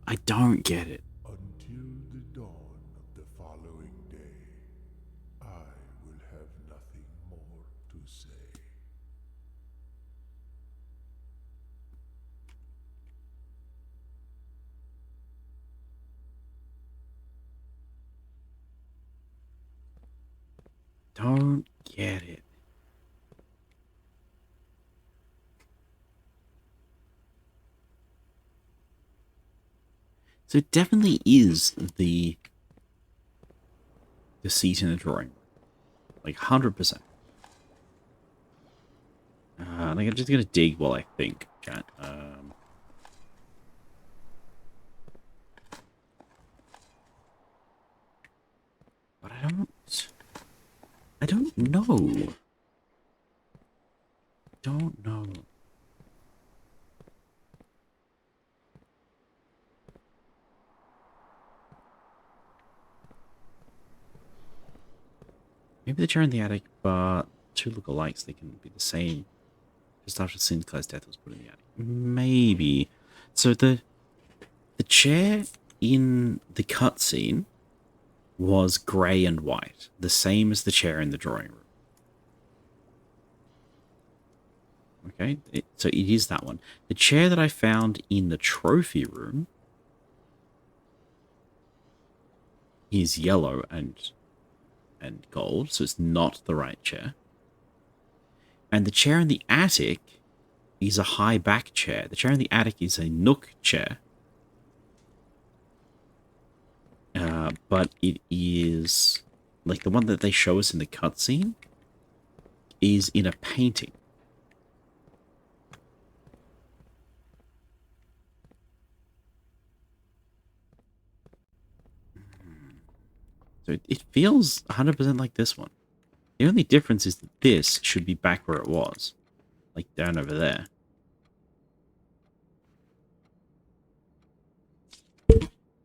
[SPEAKER 1] I don't get it.
[SPEAKER 3] Until the dawn of the following day, I will have nothing more
[SPEAKER 4] don't get it. So it definitely is the seat in the drawing room. Like 100%. I'm just gonna dig while I think, chat. But I don't know. Don't know. Maybe the chair in the attic, but two lookalikes, they can be the same. Just after Sinclair's death was put in the attic. Maybe. So the chair in the cutscene was grey and white, the same as the chair in the drawing room. Okay, so it is that one. The chair that I found in the trophy room is yellow and gold, so it's not the right chair. And the chair in the attic is a high back chair. The chair in the attic is a nook chair. But it is like the one that they show us in the cutscene is in a painting. So it feels 100% like this one. The only difference is that this should be back where it was. Like down over there.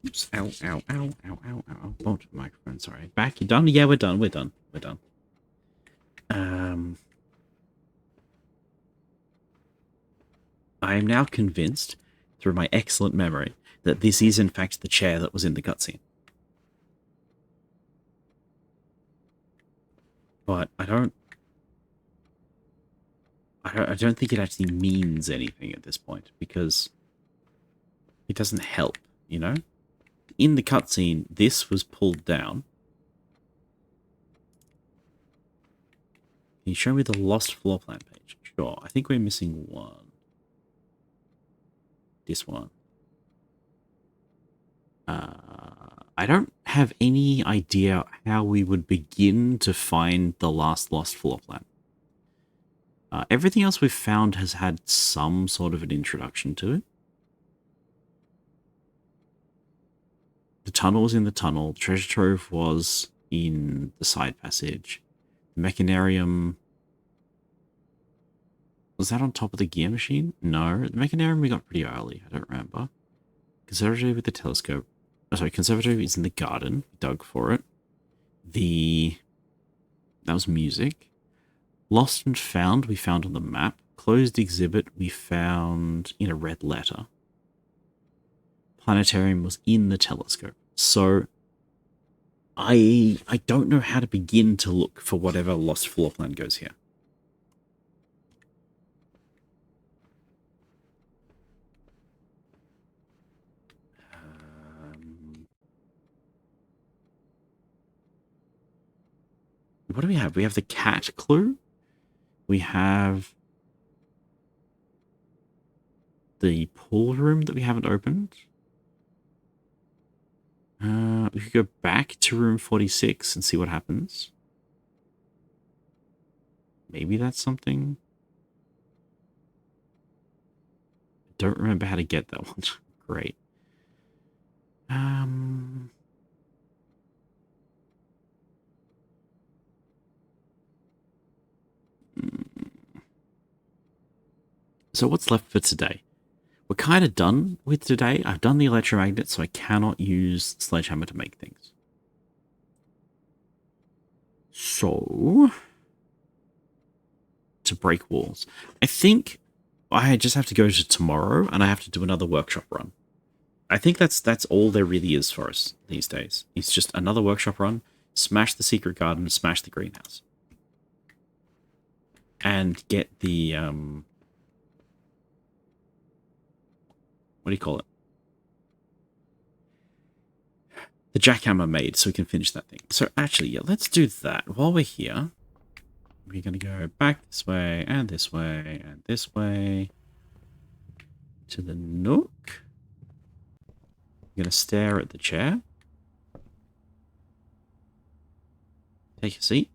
[SPEAKER 4] Oops. Ow, ow, ow, ow, ow, ow. Bumped the microphone, sorry. Back, you done? Yeah, we're done, we're done, we're done. I am now convinced, through my excellent memory, that this is in fact the chair that was in the cutscene. But I don't think it actually means anything at this point, because it doesn't help, you know? In the cutscene, this was pulled down. Can you show me the lost floor plan page? Sure, I think we're missing one. This one. I don't have any idea how we would begin to find the last lost floor plan. Everything else we've found has had some sort of an introduction to it. The tunnel was in the tunnel. The treasure trove was in the side passage. The mechanarium... Was that on top of the gear machine? No. The mechanarium we got pretty early. I don't remember. Conservatory with the telescope. Oh, sorry, conservatory is in the garden. We dug for it. That was music. Lost and found, we found on the map. Closed exhibit, we found in a red letter. Planetarium was in the telescope. So, I don't know how to begin to look for whatever lost floor plan goes here. What do we have? We have the cat clue. We have the pool room that we haven't opened. We could go back to room 46 and see what happens. Maybe that's something. I don't remember how to get that one. Great. So what's left for today? We're kind of done with today. I've done the electromagnet, so I cannot use Sledgehammer to make things. So, to break walls. I think I just have to go to tomorrow, and I have to do another workshop run. I think that's all there really is for us these days. It's just another workshop run, smash the secret garden, smash the greenhouse. And get the, what do you call it? the jackhammer made so we can finish that thing. So actually, yeah, let's do that. While we're here, we're going to go back this way and this way and this way to the nook. I'm going to stare at the chair. Take a seat.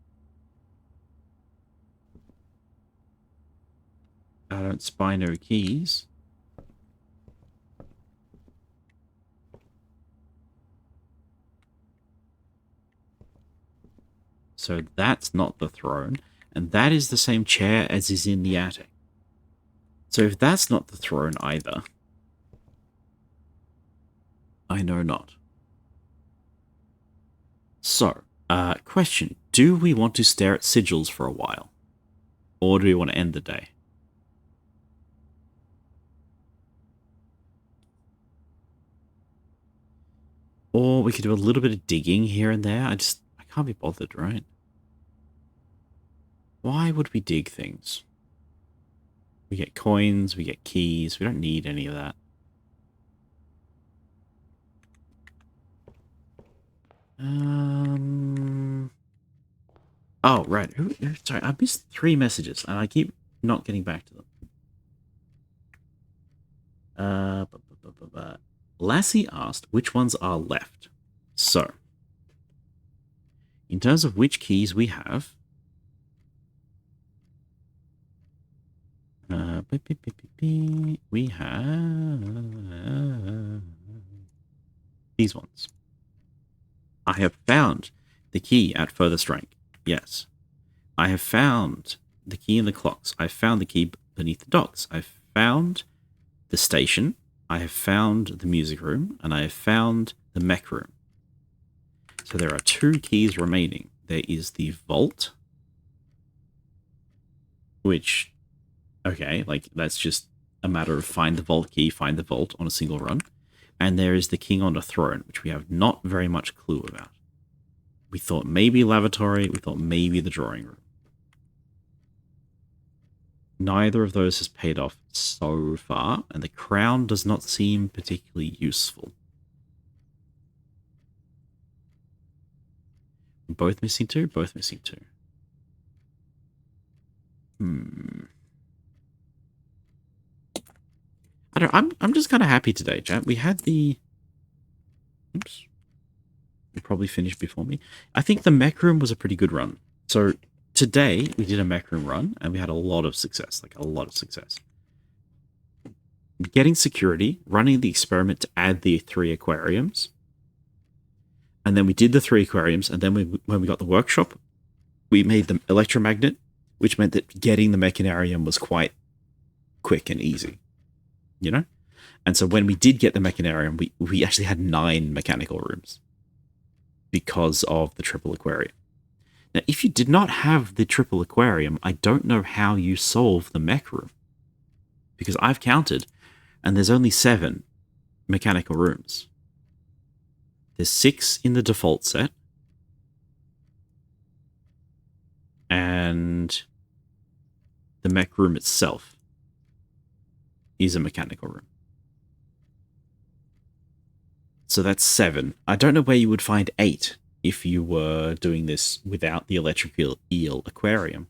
[SPEAKER 4] I don't spy no keys. So that's not the throne. And that is the same chair as is in the attic. So if that's not the throne either, I know not. So, question. Do we want to stare at sigils for a while? Or do we want to end the day? Or we could do a little bit of digging here and there. I can't be bothered, right? Why would we dig things? We get coins, we get keys. We don't need any of that. Oh, right. Sorry, I missed 3 messages, and I keep not getting back to them. Lassie asked which ones are left. So, in terms of which keys we have, we have these ones. I have found the key at furthest rank. Yes. I have found the key in the clocks. I've found the key beneath the docks. I've found the station. I have found the music room. And I have found the mech room. So there are 2 keys remaining. There is the vault. Which, okay, like that's just a matter of find the vault key, find the vault on a single run. And there is the king on a throne, which we have not very much clue about. We thought maybe lavatory, we thought maybe the drawing room. Neither of those has paid off so far, and the crown does not seem particularly useful. Both missing 2? Both missing 2. I don't. I'm just kind of happy today, chat. We had the. Oops. You probably finished before me. I think the mech room was a pretty good run. So today we did a mech room run, and we had a lot of success. Like a lot of success. Getting security, running the experiment to add the 3 aquariums, and then we did the 3 aquariums, and then when we got the workshop, we made the electromagnet, which meant that getting the mechanarium was quite quick and easy. You know? And so when we did get the mechanarium, we actually had 9 mechanical rooms because of the triple aquarium. Now, if you did not have the triple aquarium, I don't know how you solve the mech room. Because I've counted, and there's only 7 mechanical rooms. There's 6 in the default set. And the mech room itself is a mechanical room. So that's 7. I don't know where you would find 8 if you were doing this without the electrical eel aquarium.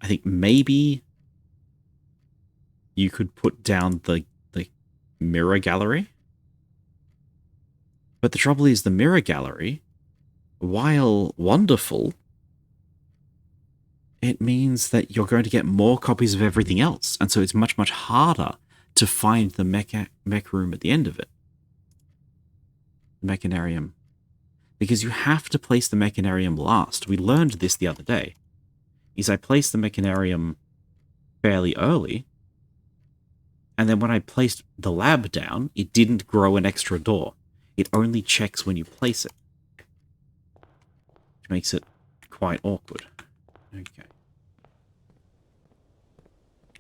[SPEAKER 4] I think maybe you could put down the mirror gallery. But the trouble is the mirror gallery, while wonderful, it means that you're going to get more copies of everything else. And so it's much, much harder to find the mech room at the end of it. Mechanarium. Because you have to place the mechanarium last. We learned this the other day. Is I placed the mechanarium fairly early, and then when I placed the lab down, it didn't grow an extra door. It only checks when you place it. Which makes it quite awkward. Okay.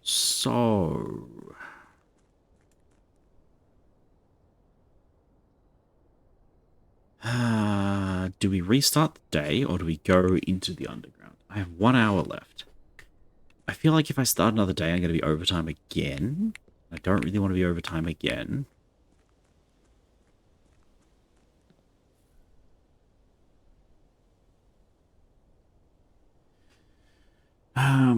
[SPEAKER 4] So... do we restart the day, or do we go into the underground? I have 1 hour left. I feel like if I start another day, I'm going to be overtime again. I don't really want to be overtime again.
[SPEAKER 1] I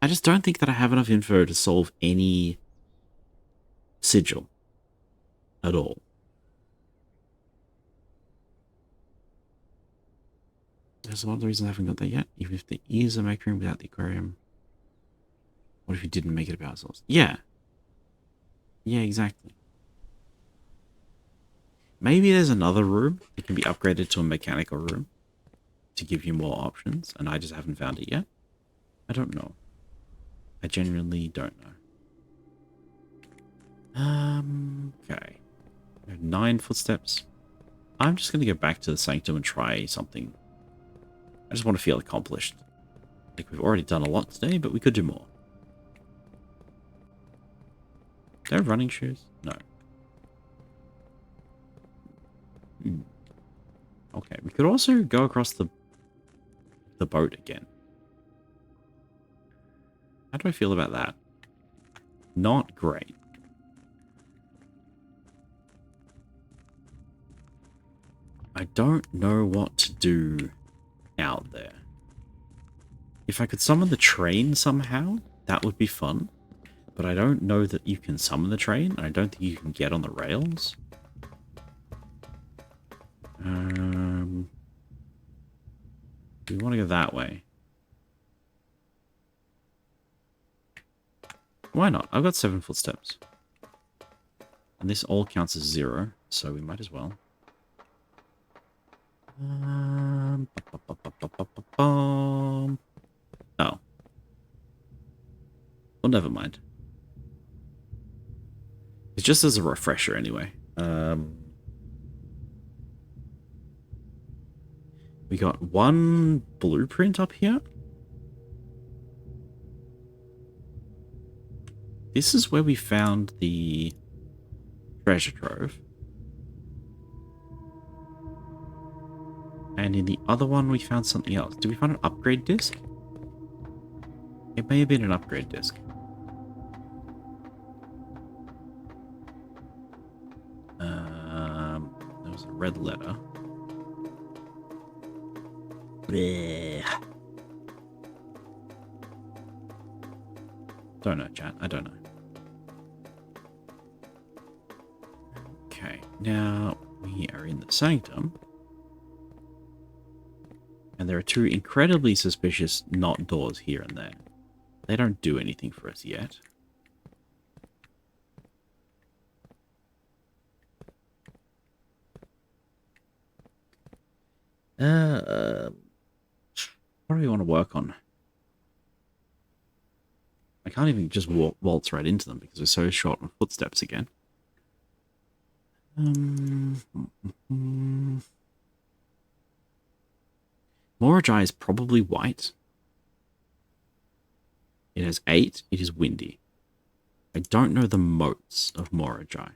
[SPEAKER 1] just don't think that I have enough info to solve any sigil at all. That's one of the reasons I haven't got that yet. Even if there is a make room without the aquarium. What if we didn't make it about ourselves? Yeah. Yeah, exactly. Maybe there's another room that can be upgraded to a mechanical room to give you more options, and I just haven't found it yet. I don't know. I genuinely don't know. Okay. We have 9 footsteps. I'm just going to go back to the sanctum and try something. I just want to feel accomplished. Like, we've already done a lot today, but we could do more. Do they have running shoes? No. Okay, we could also go across the boat again. How do I feel about that? Not great. I don't know what to do out there. If I could summon the train somehow, that would be fun. But I don't know that you can summon the train. I don't think you can get on the rails. We want to go that way. Why not? I've got 7 footsteps. And this all counts as 0, so we might as well. Oh. Well, never mind. It's just as a refresher anyway. We got 1 blueprint up here. This is where we found the treasure trove. And in the other one, we found something else. Did we find an upgrade disc? It may have been an upgrade disc. There was a red letter. Blech. Don't know, chat. I don't know. Okay, now we are in the sanctum. And there are 2 incredibly suspicious not doors here and there. They don't do anything for us yet. What do we want to work on? I can't even just waltz right into them because we're so short on footsteps again. Morajai is probably white. It has 8. It is windy. I don't know the moats of Morajai.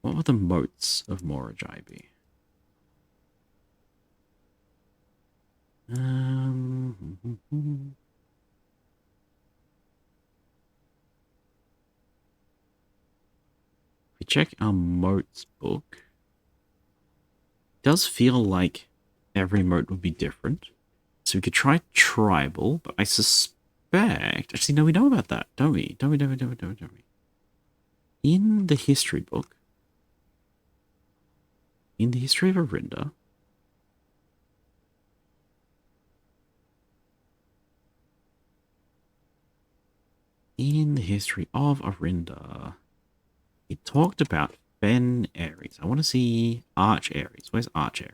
[SPEAKER 1] What would the moats of Morajai be? If we check our moats book, it does feel like every moat would be different. So we could try tribal, but I suspect... Actually, no, we know about that, don't we? Don't we? In the history book, in the history of Arinda, it talked about Fen Ares. I want to see Arch Ares. Where's Arch Ares?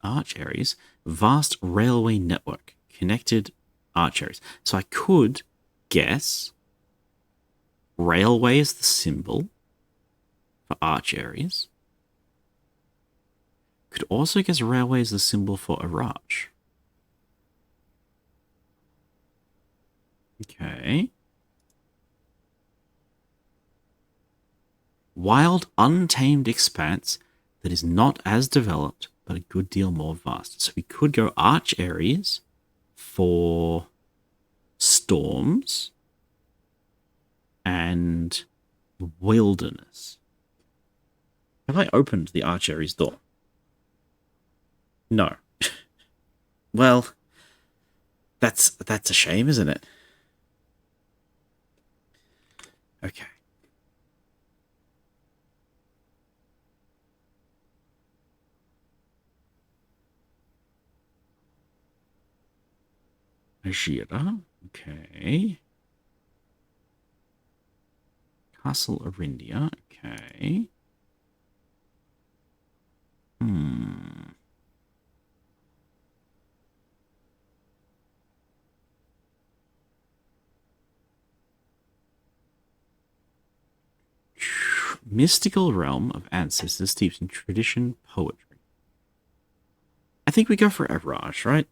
[SPEAKER 1] Arch Ares, vast railway network, connected Arch Ares. So I could guess railway is the symbol for Arch Ares. Could also guess railway is the symbol for Arach. Okay. Wild, untamed expanse that is not as developed, but a good deal more vast. So we could go Arch Ares
[SPEAKER 4] for storms and wilderness. Have I opened the Archery's door? No. Well, that's a shame, isn't it? Okay. Ajira. Okay. Castle Arindia. Okay. Mystical realm of ancestors steeped in tradition, poetry. I think we go for Araj, right?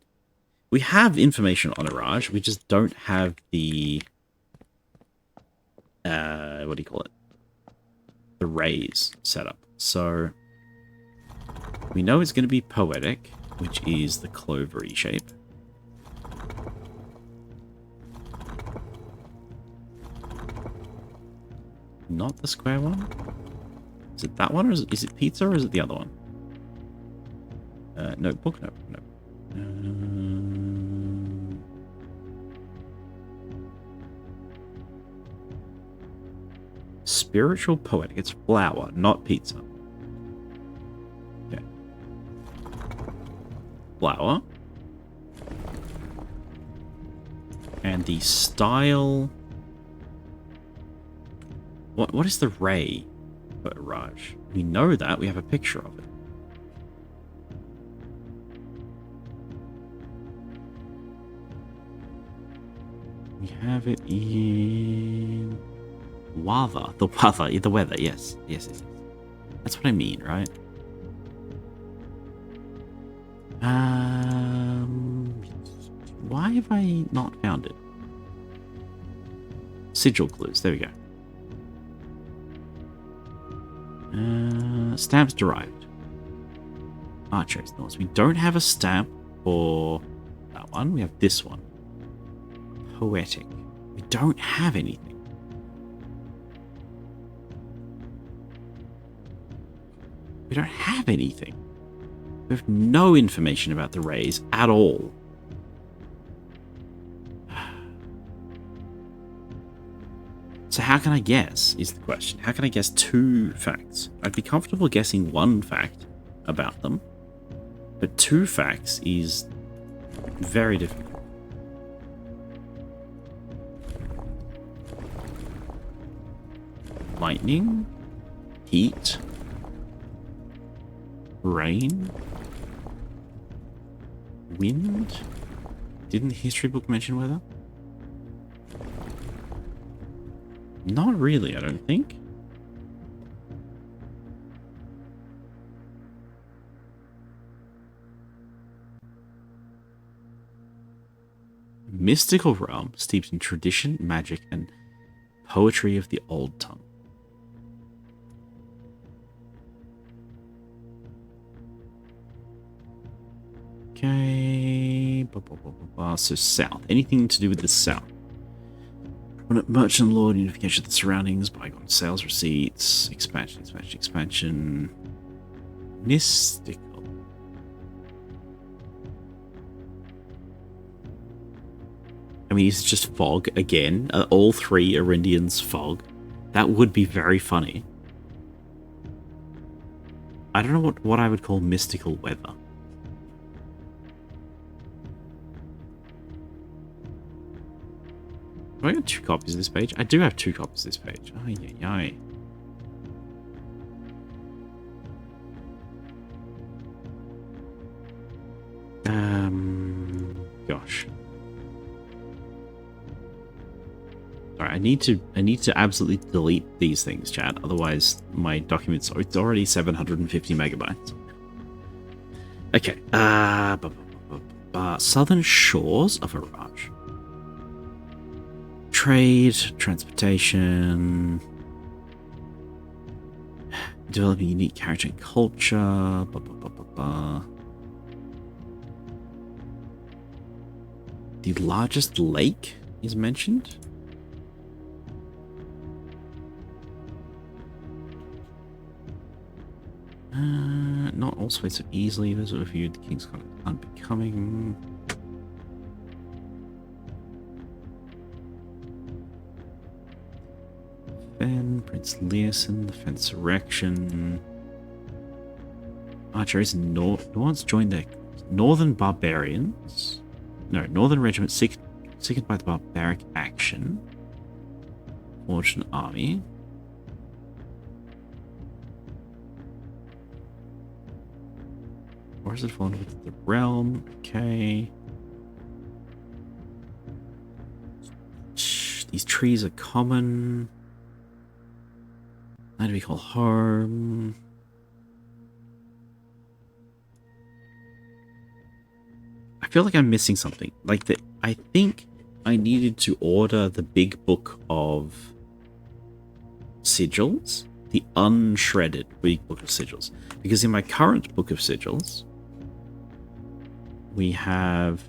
[SPEAKER 4] We have information on Araj, we just don't have the what do you call it? The rays set up. So we know it's going to be poetic, which is the clovery shape. Not the square one? Is it that one, or is it pizza, or is it the other one? Notebook? No. Spiritual poetic. It's flour, not pizza. Okay. Flour. And the style... What is the ray for Raj? We know that. We have a picture of it. We have it in... Weather. The weather, yes. Yes. That's what I mean, right? Why have I not found it? Sigil clues. There we go. Stamps derived. Archery's thoughts. We don't have a stamp for that one. We have this one. Poetic. We don't have anything. We don't have anything. We have no information about the rays at all. So how can I guess, is the question. How can I guess 2 facts? I'd be comfortable guessing 1 fact about them, but 2 facts is very difficult. Lightning, heat, rain, wind. Didn't the history book mention weather? Not really, I don't think. Mystical realm steeped in tradition, magic, and poetry of the old tongue. Okay. So south. Anything to do with the south. Merchant lord, unification of the surroundings, bygone sales receipts, expansion. Mystical. I mean, is it just fog again? All 3 Arindians fog? That would be very funny. I don't know what I would call mystical weather. Do I got 2 copies of this page? I do have 2 copies of this page. Ay. Gosh. Sorry, I need to absolutely delete these things, chat. Otherwise, my documents, it's already 750 megabytes. Okay. Southern shores of Araj. Trade, transportation, developing unique character and culture, The largest lake is mentioned. Not all sway so easily. Those who viewed the king's conduct unbecoming. Fen, Prince Leosin, the Fensurrection. Archers Nords joined the Northern Barbarians. No, Northern Regiment sickened by the barbaric action. Forged an army. Or is it fallen with the realm? Okay. These trees are common. Land we call home. I feel like I'm missing something. Like I think I needed to order the big book of sigils, the unshredded big book of sigils, because in my current book of sigils, we have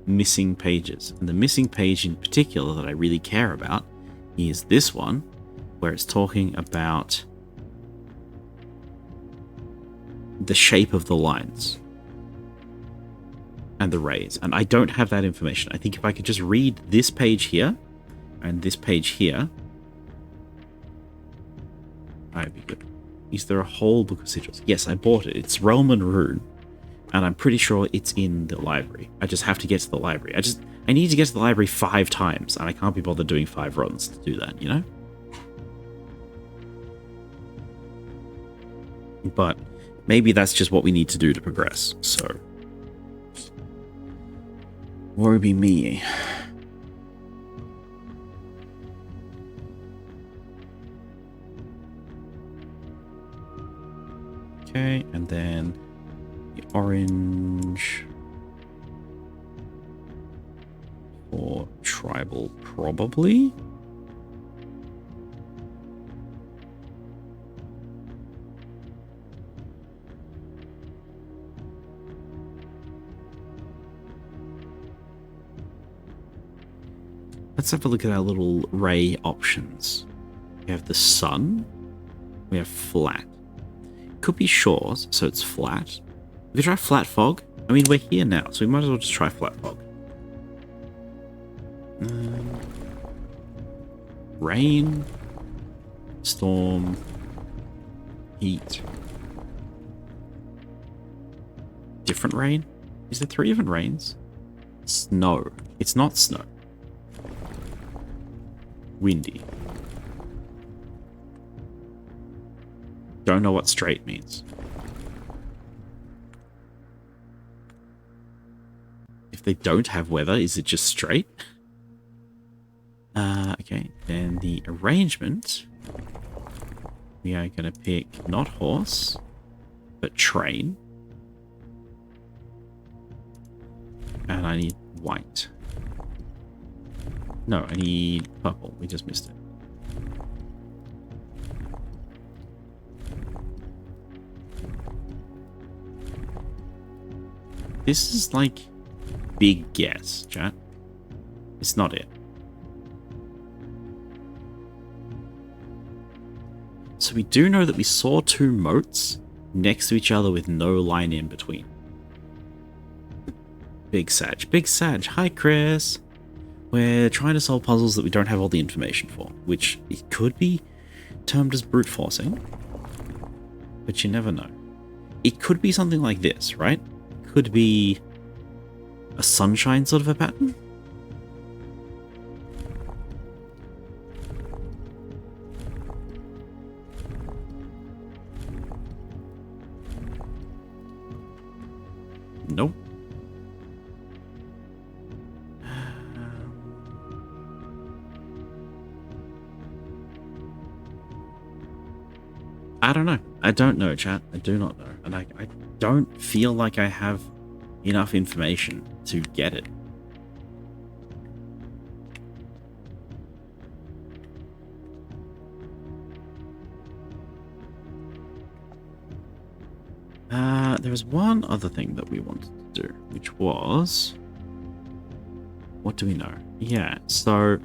[SPEAKER 4] missing pages, and the missing page in particular that I really care about is this one, where it's talking about the shape of the lines and the rays, and I don't have that information. I think if I could just read this page here and this page here, I'd be good. Is there a whole book of sigils? Yes, I bought it. It's Realm and Rune, and I'm pretty sure it's in the library. I just have to get to the library. I need to get to the library 5 times, and I can't be bothered doing 5 runs to do that, you know? But maybe that's just what we need to do to progress, so worry be me. Okay, and then the orange for tribal, probably. Let's have a look at our little ray options. We have the sun. We have flat. Could be shores, so it's flat. We could try flat fog. I mean, we're here now, so we might as well just try flat fog. Rain. Storm. Heat. Different rain? Is there 3 different rains? Snow. It's not snow. Windy. Don't know what straight means. If they don't have weather, is it just straight? Okay, then the arrangement. We are going to pick not horse, but train. And I need white. No, I need purple. We just missed it. This is like big guess, chat. It's not it. So we do know that we saw 2 moats next to each other with no line in between. Big Sag. Big Sag. Hi, Chris. We're trying to solve puzzles that we don't have all the information for, which it could be termed as brute forcing, but you never know. It could be something like this, right? Could be a sunshine sort of a pattern. Nope. I don't know. I don't know, chat. I do not know. And I don't feel like I have enough information to get it. There was one other thing that we wanted to do, which was
[SPEAKER 1] What do we know? Yeah, so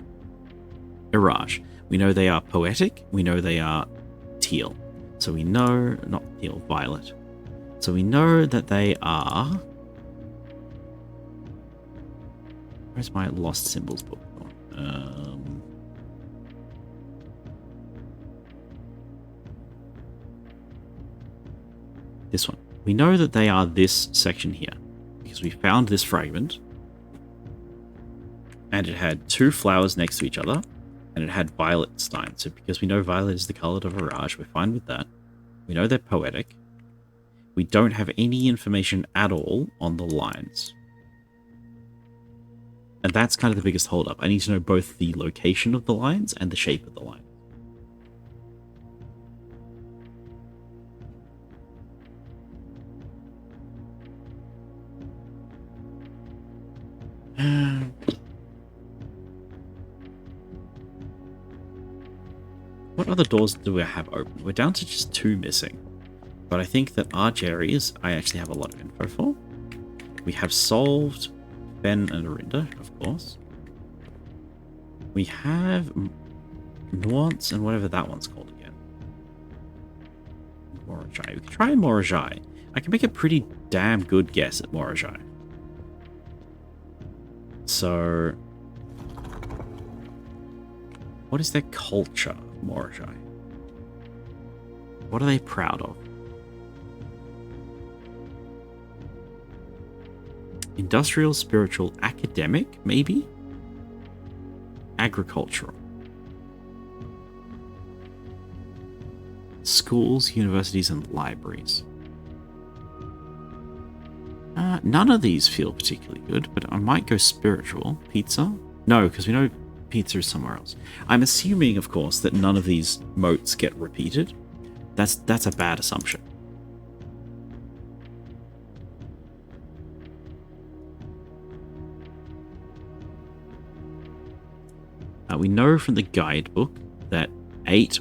[SPEAKER 1] Iraj. We know they are poetic. We know they are teal. So we know, not teal, violet. So we know that they are... Where's my lost symbols book? This one. We know that they are this section here because we found this fragment and it had two flowers next to each other and it had violet stein. So because we know violet is the color of Iraj, we're fine with that. We know they're poetic. We don't have any information at all on the lines. And that's kind of the biggest holdup. I need to know both the location of the lines and the shape of the line. What other doors do we have open? We're down to just 2 missing. But I think that Arch areas I actually have a lot of info for. We have solved Ben and Arinda, of course. We have Nuance and whatever that one's called again. Morajai. We can try Morajai. I can make a pretty damn good guess at Morajai. So, what is their culture, Morajai? What are they proud of? Industrial, spiritual, academic, maybe? Agricultural. Schools, universities, and libraries. None of these feel particularly good, but I might go spiritual. Pizza? No, because we know pizza is somewhere else. I'm assuming, of course, that none of these motes get repeated. That's a bad assumption. We know from the guidebook that 8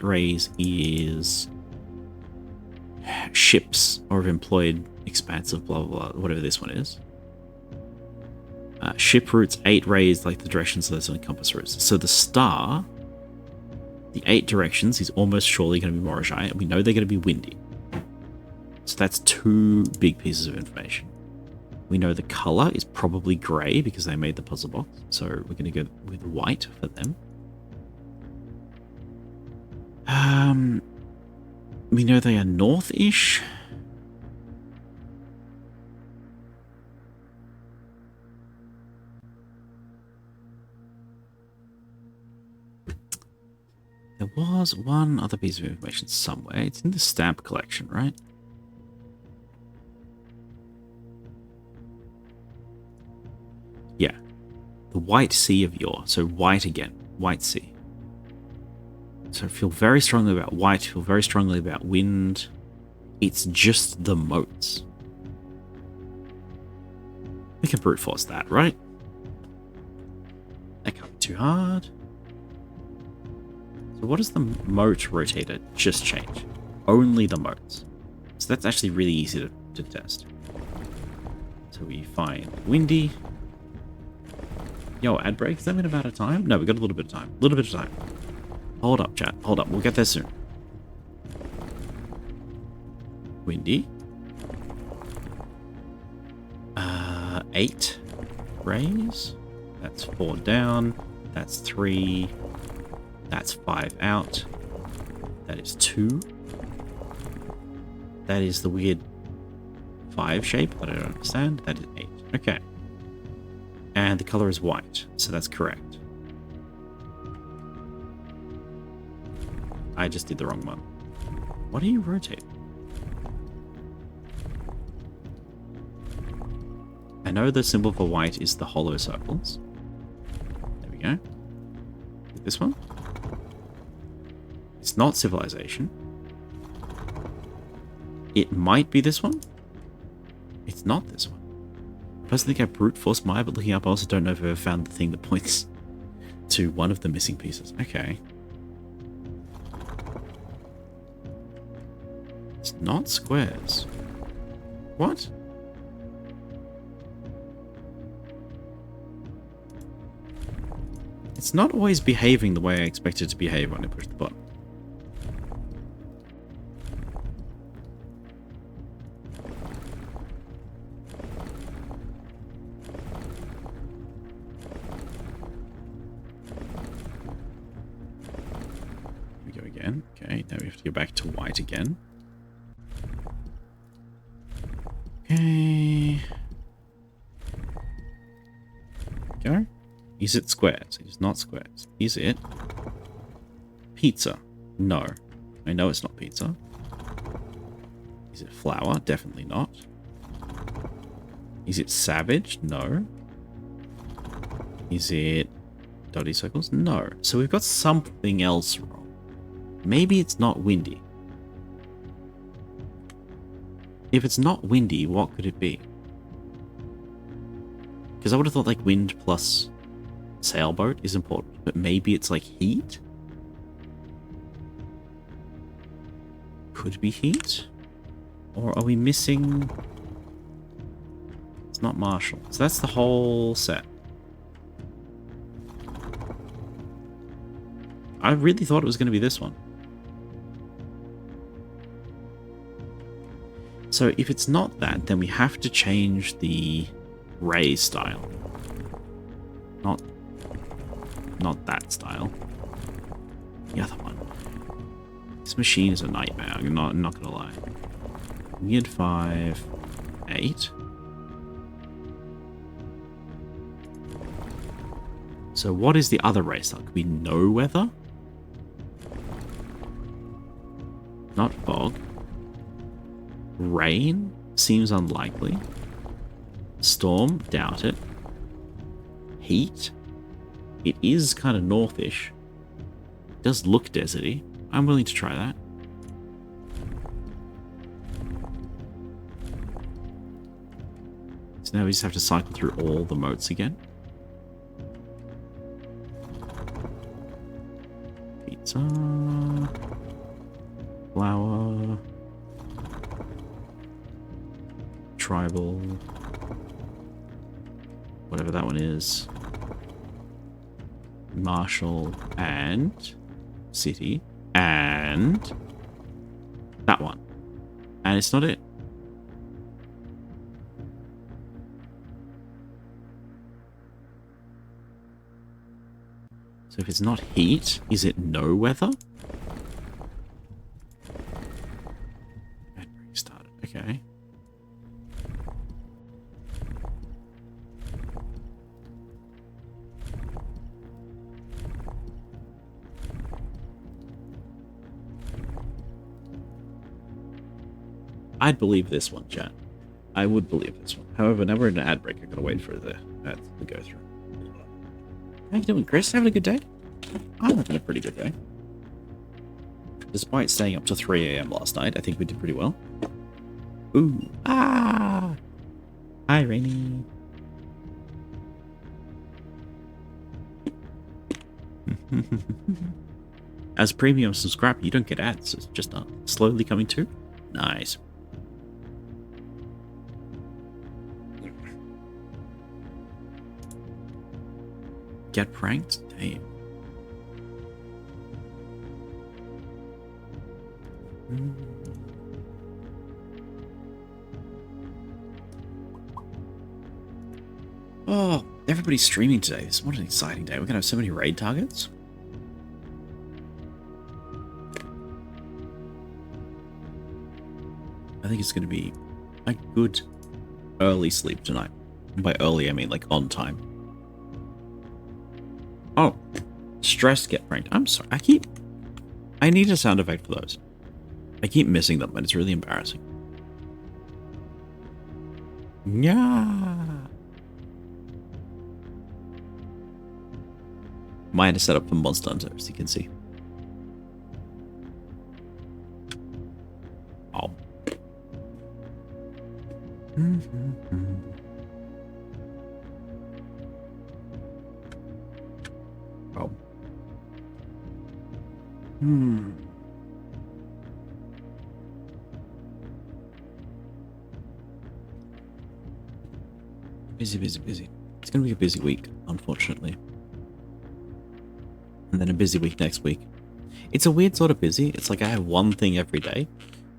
[SPEAKER 1] rays is ships or employed expansive blah blah blah, whatever this one is. Ship routes 8 rays like the directions of those on compass routes. So the star, the 8 directions, is almost surely going to be Morajai, and we know they're going to be windy. So that's 2 big pieces of information. We know the color is probably grey because they made the puzzle box, so we're going to go with white for them. We know they are north-ish. There was one other piece of information somewhere. It's in the stamp collection, right? Yeah. The White Sea of Yore. So white again. White Sea. So I feel very strongly about white. Feel very strongly about wind. It's just the moats. We can brute force that, right? That can't be too hard. So what does the moat rotator just change? Only the moats. So that's actually really easy to test. So we find windy. Yo, ad break? Has that been about a time? No, we got a little bit of time. A little bit of time. Hold up, chat. Hold up. We'll get there soon. Windy. 8 rays. That's 4 down. That's 3. That's 5 out. That is 2. That is the weird 5 shape that I don't understand. That is 8. Okay. And the color is white, so that's correct. I just did the wrong one. What do you rotate? I know the symbol for white is the hollow circles. There we go. This one? It's not civilization. It might be this one. It's not this one. I personally think I brute forced mine, but looking up, I also don't know if I've ever found the thing that points to one of the missing pieces. Okay. It's not squares. What?
[SPEAKER 4] It's not always behaving the way I expect it to behave when I push the button. We go again. Okay, now we have to go back to white again. Okay. Go. Is it squares? It is not squares. Is it pizza? No. I know it's not pizza. Is it flower? Definitely not. Is it savage? No. Is it dotty circles? No. So we've got something else wrong. Maybe it's not windy. If it's not windy, what could it be? Because I would have thought like wind plus sailboat is important, but maybe it's like heat? Could be heat? Or are we missing... It's not Marshall. So that's the whole set. I really thought it was going to be this one. So if it's not that, then we have to change the ray style. Not that style. The other one. This machine is a nightmare, I'm not gonna lie. Weird 5, 8. So what is the other ray style? Could be no weather? Not fog. Rain? Seems unlikely. Storm? Doubt it. Heat? It is kind of northish. It does look deserty. I'm willing to try that. So now we just have to cycle through all the modes again. Pizza. Flower. Tribal. Whatever that one is. Marshall and city and that one. And it's not it. So if it's not heat, is it no weather? Battery started. Okay. I'd believe this one, chat. I would believe this one. However, now we're in an ad break. I've got to wait for the ads to go through. How you doing, Chris? Having a good day? I'm having a pretty good day. Despite staying up to 3 AM last night, I think we did pretty well. Ooh. Ah! Hi, Rainy. As premium subscriber, you don't get ads. It's just slowly coming to. Nice. Get pranked? Damn. Oh, everybody's streaming today. What an exciting day. We're going to have so many raid targets. I think it's going to be a good early sleep tonight. And by early, I mean like on time. Oh, stressed get pranked. I'm sorry. I need a sound effect for those. I keep missing them, and it's really embarrassing. Yeah. Mine is set up for Monster Hunter, as you can see. Oh. Oh. Busy. It's going to be a busy week, unfortunately.
[SPEAKER 1] And then a busy week next week. It's a weird sort of busy. It's like I have one thing every day,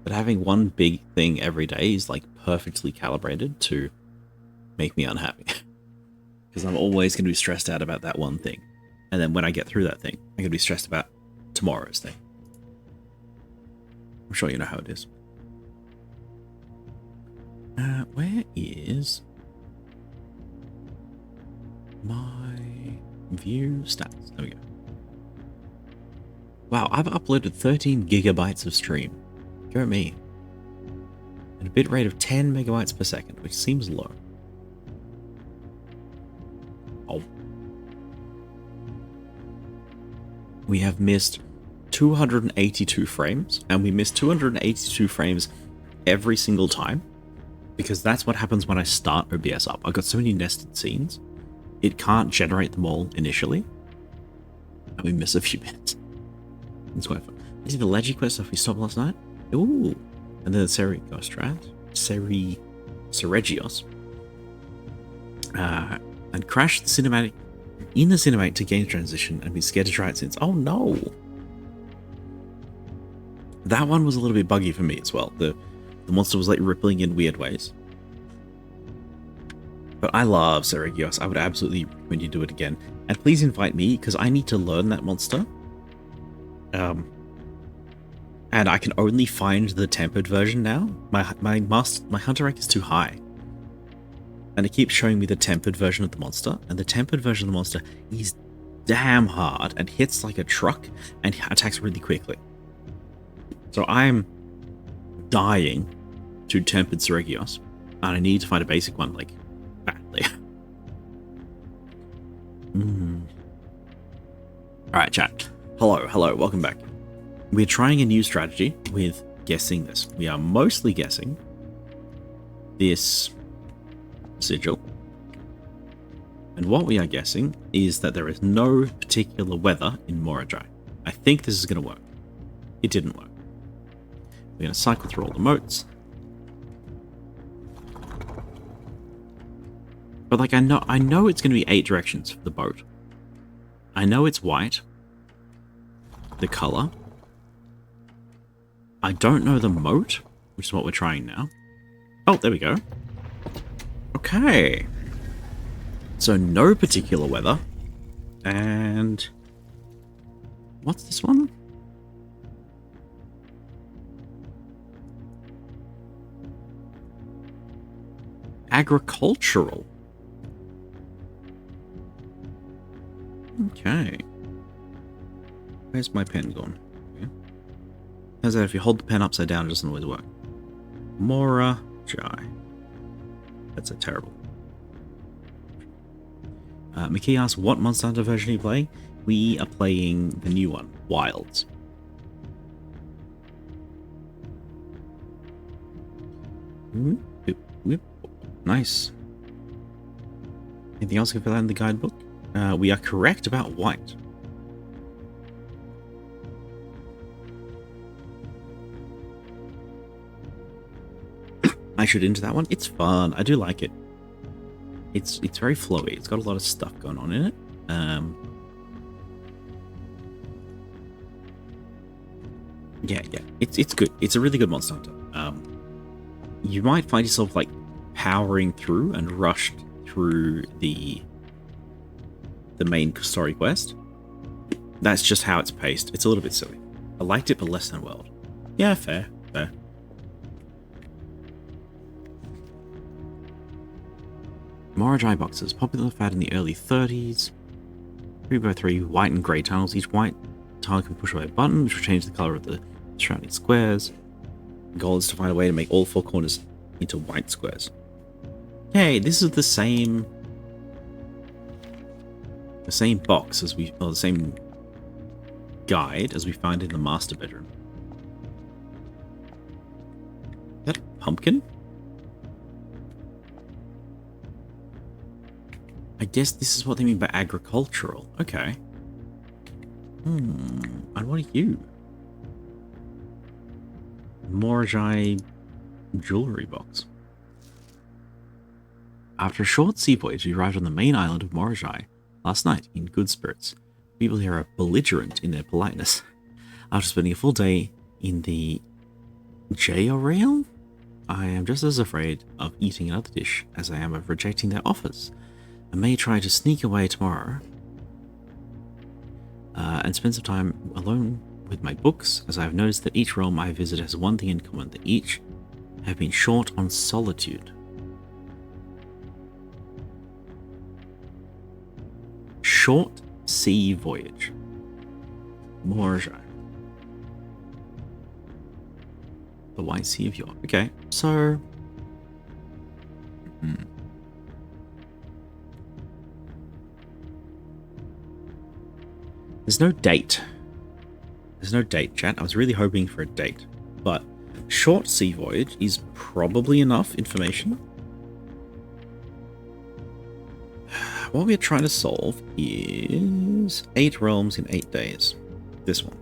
[SPEAKER 1] but having one big thing every day is like perfectly calibrated to make me unhappy. Because I'm always going to be stressed out about that one thing. And then when I get through that thing, I'm going to be stressed about tomorrow's thing. I'm sure you know how it is. Where is my view stats? There we go. Wow, I've uploaded 13 gigabytes of stream. Go me. At a bitrate of 10 megabytes per second, which seems low. Oh. We have missed 282 frames, and we missed 282 frames every single time, because that's what happens when I start OBS up. I've got so many nested scenes, it can't generate them all initially, and we miss a few minutes. It's quite fun. This is the Leggy quest stuff we stopped last night. Ooh. And then the Seregios, right? Seregios. And crashed the cinematic in the cinematic to game transition and been scared to try it since. Oh no! That one was a little bit buggy for me as well. The monster was like rippling in weird ways. But I love Seregios. I would absolutely recommend you do it again. And please invite me, because I need to learn that monster. And I can only find the tempered version now. My hunter rank is too high. And it keeps showing me the tempered version of the monster. And the tempered version of the monster is damn hard and hits like a truck and attacks really quickly. So I'm dying to tempered Seregios. And I need to find a basic one, like, badly. Alright, chat. Hello, welcome back. We're trying a new strategy with guessing this. We are mostly guessing this sigil. And what we are guessing is that there is no particular weather in Morajai. I think this is going to work. It didn't work. We're going to cycle through all the moats. But like I know it's going to be 8 directions for the boat. I know it's white. The color. I don't know the moat, which is what we're trying now. Oh, there we go. Okay. So no particular weather. And what's this one? Agricultural. Okay. Where's my pen gone? Okay. Turns out if you hold the pen upside down, it doesn't always work. Morajai. That's a terrible. Mickey asks, what Monster Hunter version are you playing? We are playing the new one, Wilds. Nice. Anything else I can fill out in the guidebook? We are correct about white. I should into that one. It's fun. I do like it. It's very flowy. It's got a lot of stuff going on in it. Yeah. It's good. It's a really good Monster Hunter. You might find yourself like powering through and rushed through the main story quest. That's just how it's paced. It's a little bit silly. I liked it, but less than World. Yeah, fair. Morajai boxes, popular fad in the early 30s. 3x3 white and grey tiles. Each white tile can push away a button, which will change the colour of the surrounding squares. The goal is to find a way to make all 4 corners into white squares. Hey, this is the same box as we, or the same guide as we find in the master bedroom. Is that a pumpkin? I guess this is what they mean by agricultural. Okay. And what are you? Morajai jewelry box. After a short sea voyage, we arrived on the main island of Morajai last night in good spirits. People here are belligerent in their politeness. After spending a full day in the jail, I am just as afraid of eating another dish as I am of rejecting their offers. I may try to sneak away tomorrow and spend some time alone with my books, as I have noticed that each realm I visit has one thing in common, that each have been short on solitude. Short sea voyage. Morja. The White Sea of York. Okay, so... There's no date. There's no date, chat. I was really hoping for a date. But short sea voyage is probably enough information. What we're trying to solve is 8 realms in 8 days. This one.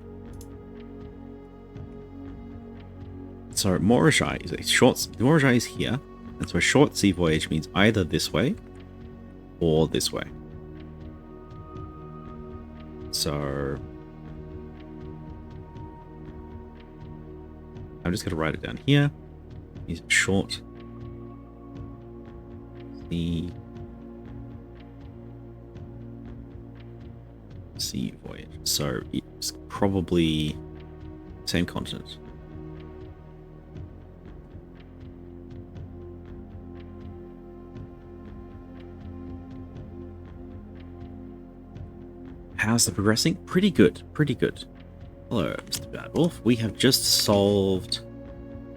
[SPEAKER 1] So Morajai is a short... Morajai is here. And so a short sea voyage means either this way or this way. So... I'm just going to write it down here. Is short sea voyage. So it's probably same continent. How's the progressing? Pretty good, pretty good. Hello, Mr. Bad Wolf. We have just solved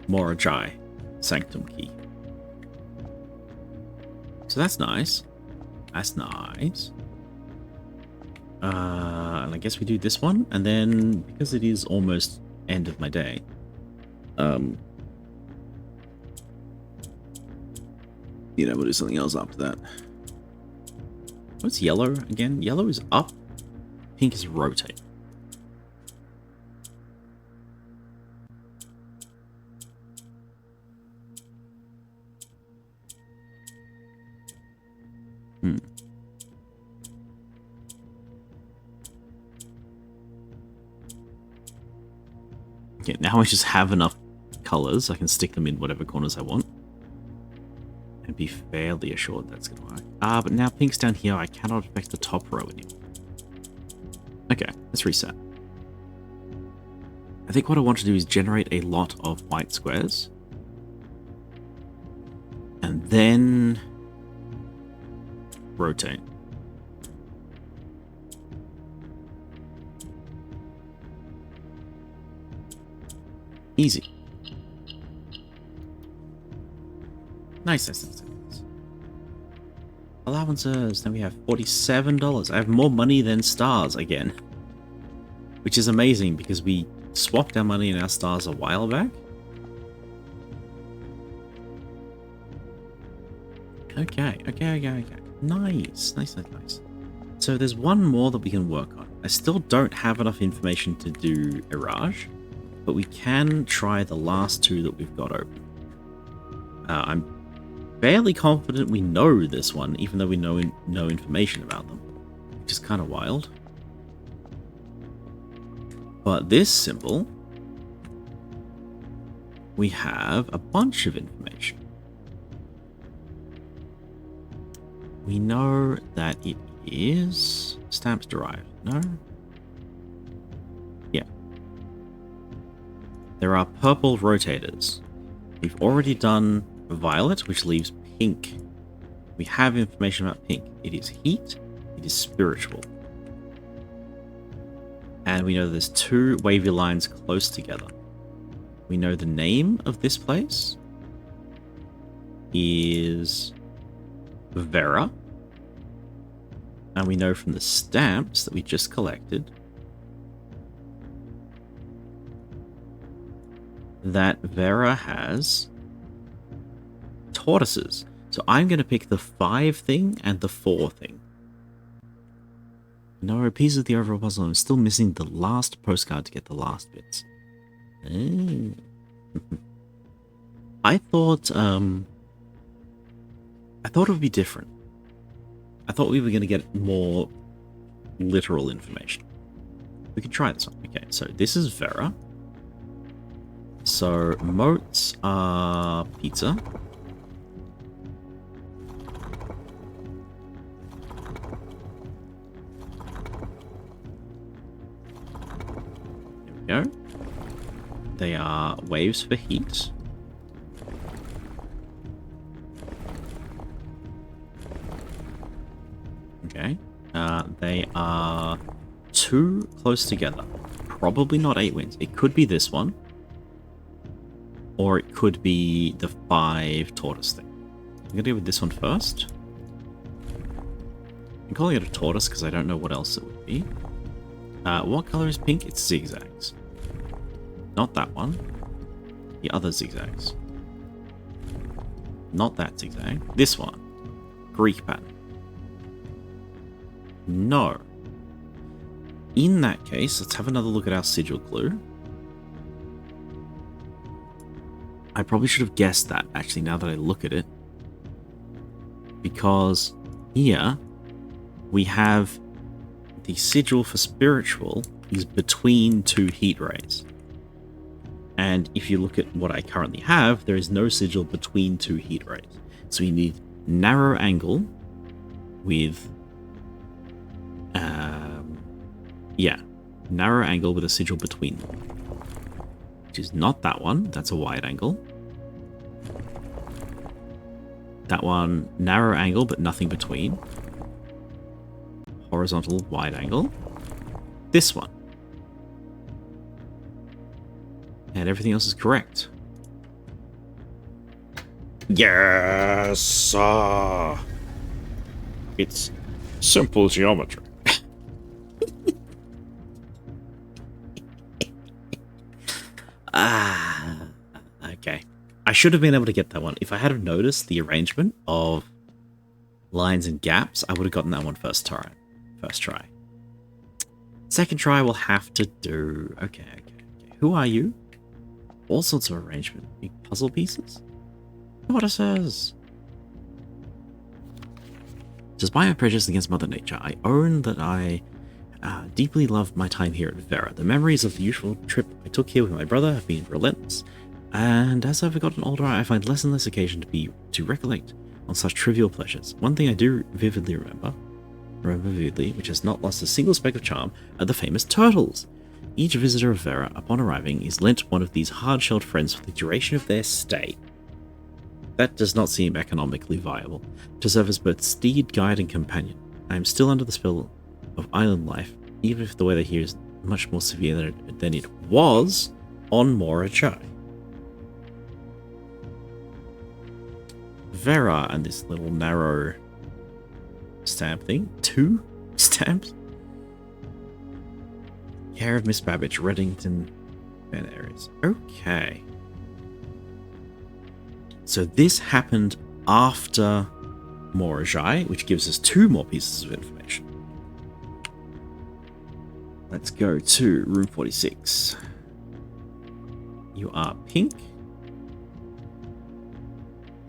[SPEAKER 1] Morajai Sanctum Key. So that's nice. That's nice. And I guess we do this one, and then because it is almost end of my day, we'll do something else after that. What's yellow again? Yellow is up, pink is rotate. Okay, now I just have enough colors. I can stick them in whatever corners I want. And be fairly assured that's going to work. But now pink's down here. I cannot affect the top row anymore. Okay, let's reset. I think what I want to do is generate a lot of white squares. And then rotate. Easy. Nice, nice, nice, nice. Allowances. Now we have $47. I have more money than stars again. Which is amazing because we swapped our money and our stars a while back. Okay. Nice, nice, nice, nice. So there's one more that we can work on. I still don't have enough information to do Iraj, but we can try the last 2 that we've got open. I'm fairly confident we know this one, even though we know no information about them, which is kind of wild. But this symbol, we have a bunch of information. We know that it is stamps derived. No? Yeah. There are purple rotators. We've already done violet, which leaves pink. We have information about pink. It is heat. It is spiritual. And we know there's 2 wavy lines close together. We know the name of this place is Vera. And we know from the stamps that we just collected that Vera has tortoises. So I'm going to pick the 5 thing and the 4 thing. No, a piece of the overall puzzle. I'm still missing the last postcard to get the last bits. I thought it would be different. I thought we were going to get more
[SPEAKER 4] literal information. We can try this one. Okay, so this is Vera. So moats are pizza. There we go. They are waves for heat. Okay. They are 2 close together. Probably not 8 winds. It could be this one. Or it could be the 5 tortoise thing. I'm going to deal with this one first. I'm calling it a tortoise because I don't know what else it would be. What color is pink? It's zigzags. Not that one. The other zigzags. Not that zigzag. This one. Greek pattern. No. In that case, let's have another look at our sigil clue. I probably should have guessed that, actually, now that I look at it. Because here we have the sigil for spiritual is between 2 heat rays. And if you look at what I currently have, there is no sigil between 2 heat rays. So we need narrow angle with narrow angle with a sigil between them. Which is not that one, that's a wide angle. That one, narrow angle but nothing between. Horizontal, wide angle. This one. And everything else is correct. Yes! It's simple geometry. Okay. I should have been able to get that one. If I had have noticed the arrangement of lines and gaps, I would have gotten that one first try. Second try we'll have to do. Okay. Who are you? All sorts of arrangement. Big puzzle pieces? Tortoises! Despite my prejudice against Mother Nature, I own that I deeply love my time here at Vera. The memories of the usual trip I took here with my brother have been relentless, and as I've gotten older, I find less and less occasion to recollect on such trivial pleasures. One thing I do vividly remember vividly, which has not lost a single speck of charm, are the famous turtles. Each visitor of Vera, upon arriving, is lent one of these hard-shelled friends for the duration of their stay. That does not seem economically viable, to serve as both steed, guide, and companion. I am still under the spell of island life, even if the weather here is much more severe than it was on Mora Chai. Vera and this little narrow stamp thing. 2 stamps? Care of Miss Babbage, Reddington, Fan Areas. Okay. So this happened after Morajai, which gives us 2 more pieces of information. Let's go to room 46. You are pink.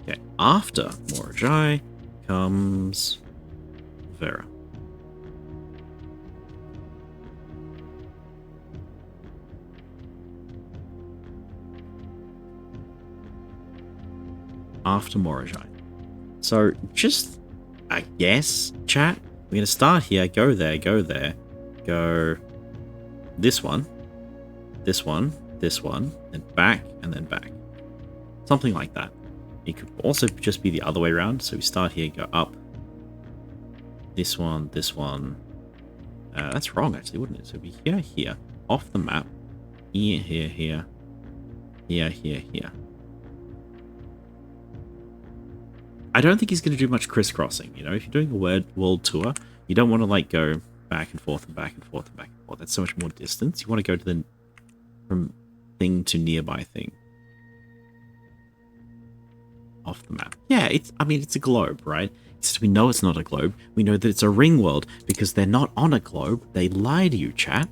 [SPEAKER 4] Okay, after Morajai comes Vera. After Morajai. So just, I guess, chat, we're going to start here, go there, go this one, and then back. Something like that. It could also just be the other way around. So we start here, go up. This one. That's wrong, actually, wouldn't it? So it'd be here, off the map. Here. I don't think he's going to do much crisscrossing. You know, if you're doing a world tour, you don't want to like go back and forth. That's so much more distance. You want to go to from thing to nearby thing. Off the map. Yeah, it's a globe, right? We know it's not a globe. We know that it's a ring world because they're not on a globe. They lie to you, chat.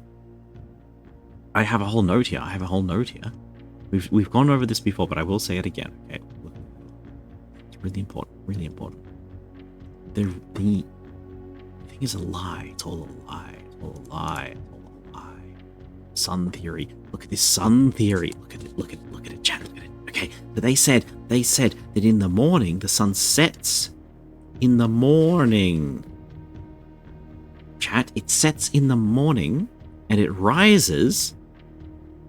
[SPEAKER 4] I have a whole note here. We've gone over this before, but I will say it again. Okay. Really important. The
[SPEAKER 1] everything is a lie. It's all a lie. It's all a lie. It's all a lie. Sun theory. Look at this sun theory. Look at it. Look at it. Look at it, chat. Look at it. Okay. So they said that in the morning the sun sets in the morning. Chat, it sets in the morning and it rises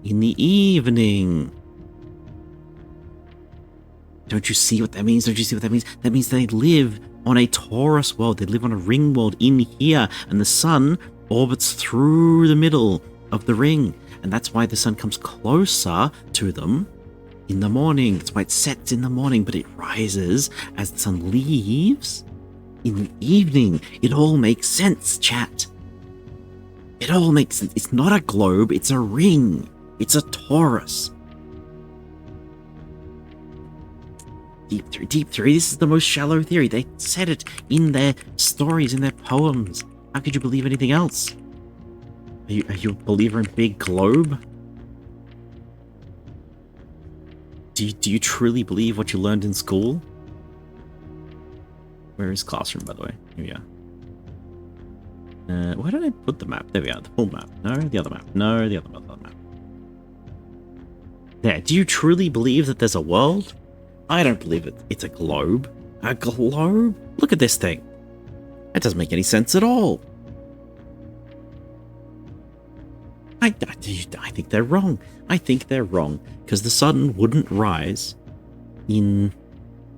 [SPEAKER 1] in the evening. Don't you see what that means? Don't you see what that means? That means they live on a torus world. They live on a ring world in here, and the sun orbits through the middle of the ring. And that's why the sun comes closer to them in the morning. That's why it sets in the morning, but it rises as the sun leaves in the evening. It all makes sense, chat. It all makes sense. It's not a globe, it's a ring. It's a torus. Deep theory, this is the most shallow theory. They said it in their stories, in their poems. How could you believe anything else? Are you a believer in big globe? Do you truly believe what you learned in school? Where is classroom, by the way? Here we are. Where did I put the map? There we are, the full map. No, the other map. No, the other map. There, do you truly believe that there's a world? I don't believe it. It's a globe. A globe? Look at this thing. That doesn't make any sense at all. I think they're wrong. I think they're wrong. Because the sun wouldn't rise in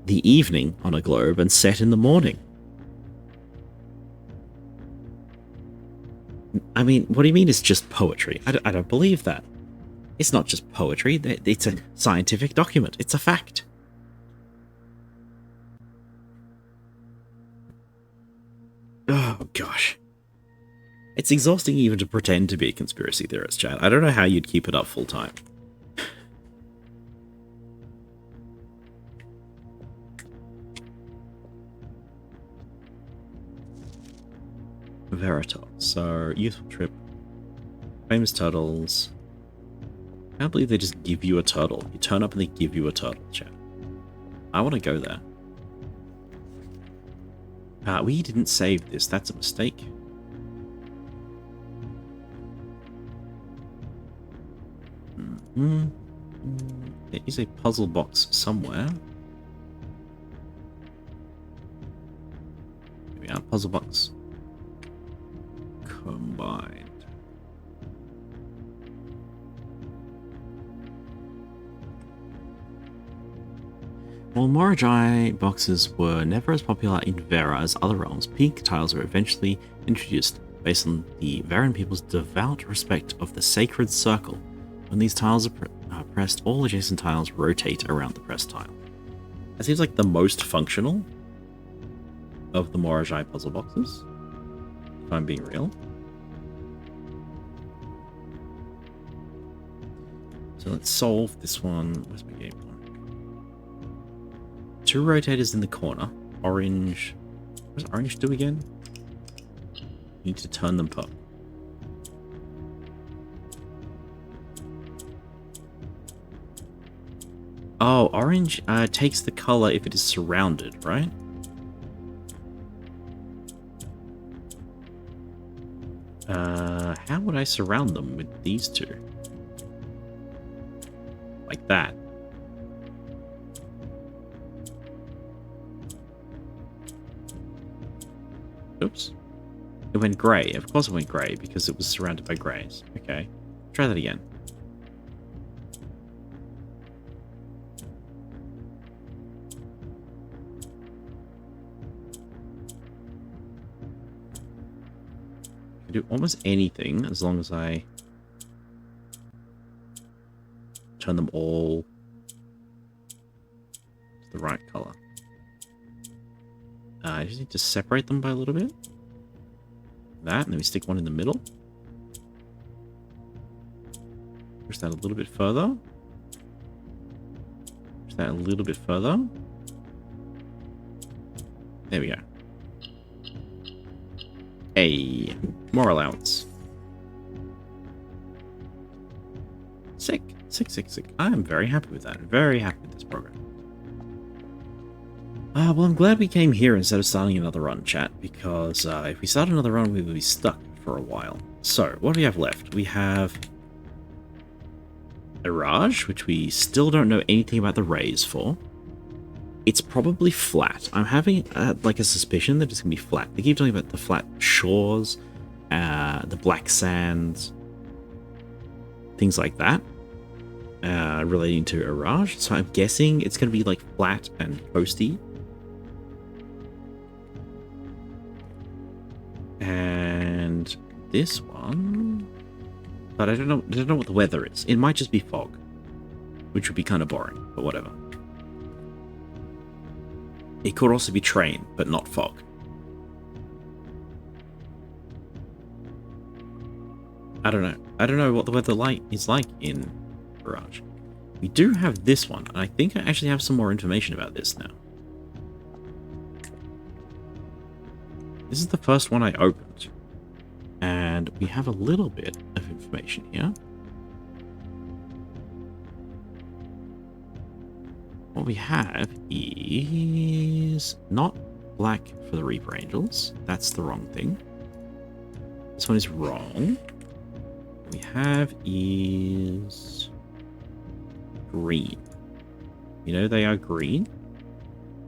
[SPEAKER 1] the evening on a globe and set in the morning. I mean, what do you mean it's just poetry? I don't believe that. It's not just poetry. It's a scientific document. It's a fact. Oh, gosh. It's exhausting even to pretend to be a conspiracy theorist, chat. I don't know how you'd keep it up full time. Veritas. So, youthful trip. Famous turtles. I can't believe they just give you a turtle. You turn up and they give you a turtle, chat. I want to go there. We didn't save this. That's a mistake. There is a puzzle box somewhere. Here we are, puzzle box. Combined. While Moragi boxes were never as popular in Vera as other realms, pink tiles were eventually introduced based on the Veran people's devout respect of the sacred circle. When these tiles are pressed, all adjacent tiles rotate around the pressed tile. That seems like the most functional of the Moragi puzzle boxes, if I'm being real. So let's solve this one. Where's my game plan? 2 rotators in the corner. Orange. What does orange do again? You need to turn them up. Oh, orange takes the color if it is surrounded, right? How would I surround them with these two? Like that. Oops. It went grey. Of course it went grey, because it was surrounded by greys. Okay. Try that again. I can do almost anything as long as I turn them all to the right color. I just need to separate them by a little bit. That, and then we stick one in the middle. Push that a little bit further. Push that a little bit further. There we go. Hey, more allowance. Sick. I am very happy with that. Very happy with this program.
[SPEAKER 4] Well, I'm glad we came here instead of starting another run, chat, because if we start another run, we would be stuck for a while. So, what do we have left? We have Iraj, which we still don't know anything about the rays for. It's probably flat. I'm having like a suspicion that it's going to be flat. They keep talking about the flat shores, the black sands, things like that, relating to Iraj. So I'm guessing it's going to be like flat and coasty. And this one, but I don't know what the weather is. It might just be fog, which would be kind of boring, but whatever. It could also be train, but not fog. I don't know. I don't know what the weather is like in Iraj. We do have this one, and I think I actually have some more information about this now. This is the first one I opened, and we have a little bit of information here. What we have is not black for the Reaper Angels. That's the wrong thing. This one is wrong. What we have is green. We know they are green.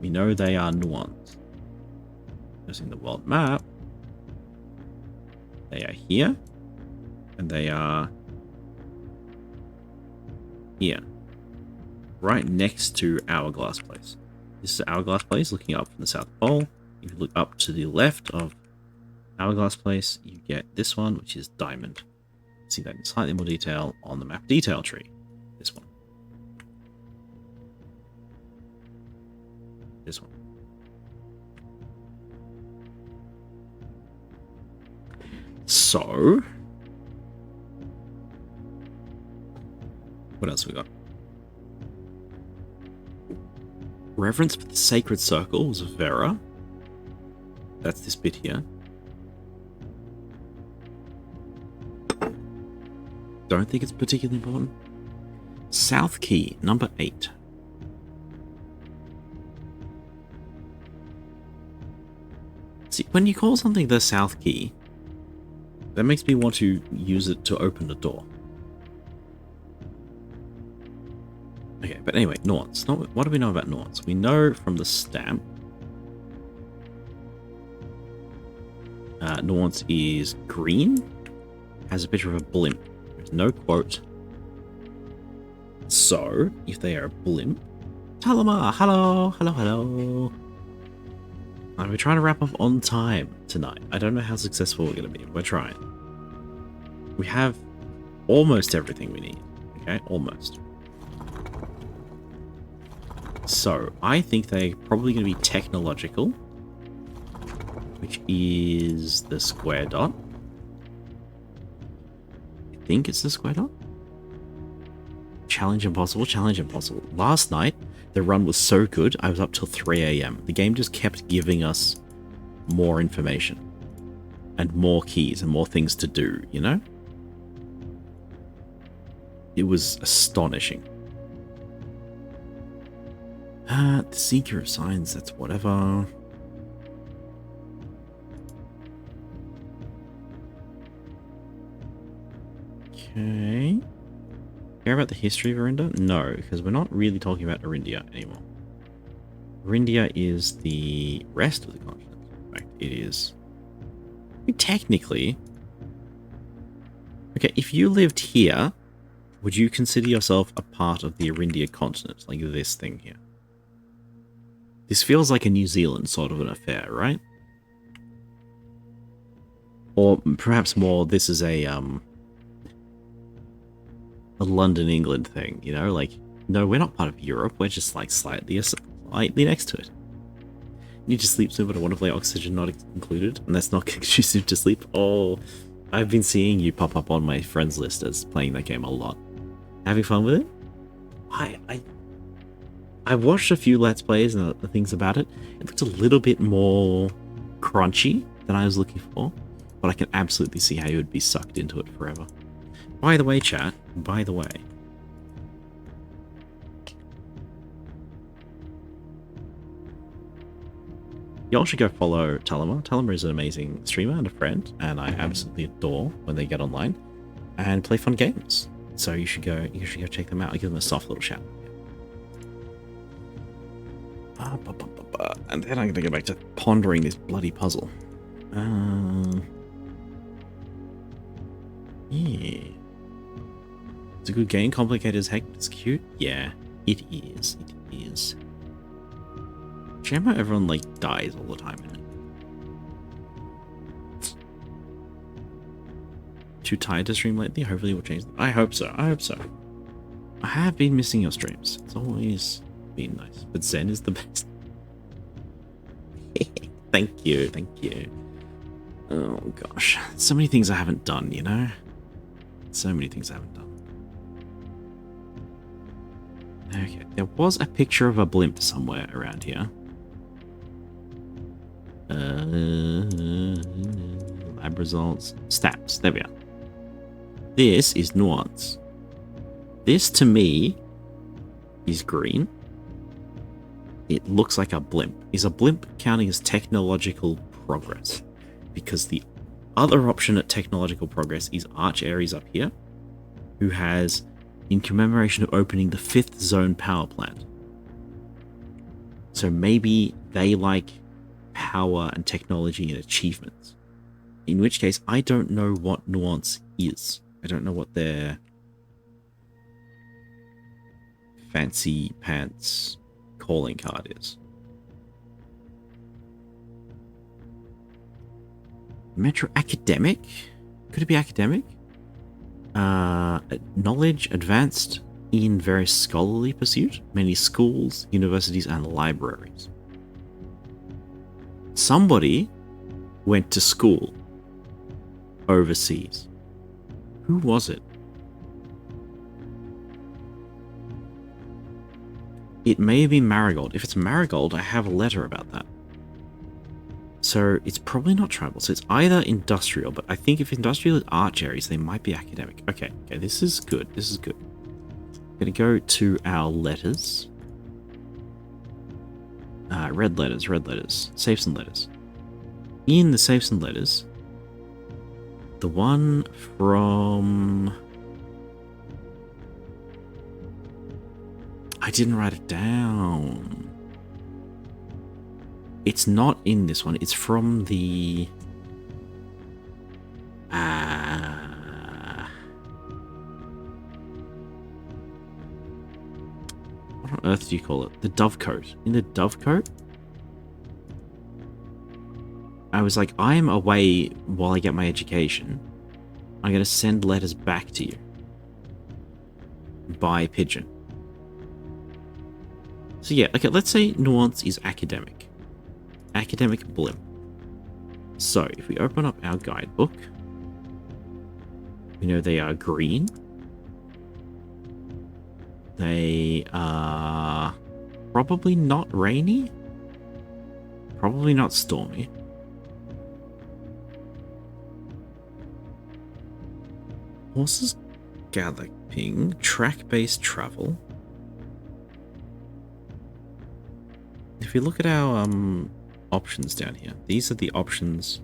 [SPEAKER 4] We know they are nuanced. Using the world map, they are here, and they are here, right next to Hourglass Place. This is Hourglass Place, looking up from the South Pole. If you look up to the left of Hourglass Place, you get this one, which is Diamond. See that in slightly more detail on the map detail tree. This one. This one. So, what else we got? Reverence for the Sacred Circles of Vera. That's this bit here. Don't think it's particularly important. South Key, number 8. See, when you call something the South Key, that makes me want to use it to open the door. Okay, but anyway, Nuance. What do we know about Nuance? We know from the stamp. Nuance is green. Has a picture of a blimp. There's no quote. So, if they are a blimp... Talamar! Hello! Hello, hello! We're trying to wrap up on time tonight. I don't know how successful we're going to be. We're trying. We have almost everything we need. Okay, almost. So, I think they're probably going to be technological, which is the square dot. I think it's the square dot. Challenge Impossible, Challenge Impossible. Last night, the run was so good, I was up till 3 AM. The game just kept giving us more information. And more keys and more things to do, you know? It was astonishing. The Seeker of Signs, that's whatever. Okay. Care about the history of Arindia? No, because we're not really talking about Arindia anymore. Arindia is the rest of the continent. In fact, it is... I mean, technically... Okay, if you lived here, would you consider yourself a part of the Arindia continent? Like this thing here. This feels like a New Zealand sort of an affair, right? Or perhaps more, this is a London, England thing, you know? Like, no, we're not part of Europe, we're just like slightly next to it. You need to sleep soon, but I want to play Oxygen not included, and that's not conducive to sleep. Oh, I've been seeing you pop up on my friends list as playing that game a lot. Having fun with it? I watched a few Let's Plays and the things about it. It looked a little bit more crunchy than I was looking for, but I can absolutely see how you would be sucked into it forever. By the way, chat, by the way, y'all should go follow Talama. Talama is an amazing streamer and a friend, and I absolutely adore when they get online and play fun games. So you should go check them out. I'll give them a soft little shout. And then I'm gonna go back to pondering this bloody puzzle. Yeah. It's a good game, complicated as heck, but it's cute. Yeah, it is. It is. Shame how everyone like dies all the time in it. Too tired to stream lately? Hopefully we'll change. I hope so. I hope so. I have been missing your streams. It's always been nice. But Zen is the best. Thank you. Thank you. Oh gosh. So many things I haven't done, you know? So many things I haven't done. Okay. There was a picture of a blimp somewhere around here. Lab results. Stats. There we are. This is Nuance. This, to me, is green. It looks like a blimp. Is a blimp counting as technological progress? Because the other option at technological progress is Arch Ares up here, who has, in commemoration of opening the 5th zone power plant. So maybe they like power and technology and achievements. In which case, I don't know what Nuance is. I don't know what their fancy pants calling card is. Metro academic? Could it be academic? Knowledge advanced in various scholarly pursuit, many schools, universities, and libraries. Somebody went to school overseas. Who was it? It may have been Marigold. If it's Marigold, I have a letter about that. So it's probably not tribal. So it's either industrial, but I think if industrial is Arch Ares, they might be academic. Okay, this is good. This is good. I'm gonna go to our letters. Red letters. Safes and letters. In the safes and letters, the one from... I didn't write it down. It's not in this one. It's from the... what on earth do you call it? The Dovecote. In the Dovecote? I was like, I am away while I get my education. I'm going to send letters back to you. By pigeon. So yeah, okay, let's say Nuance is academic. Academic blimp. So, if we open up our guidebook, we know they are green. They are probably not rainy. Probably not stormy. Horses galloping, track-based travel. If we look at our options down here, these are the options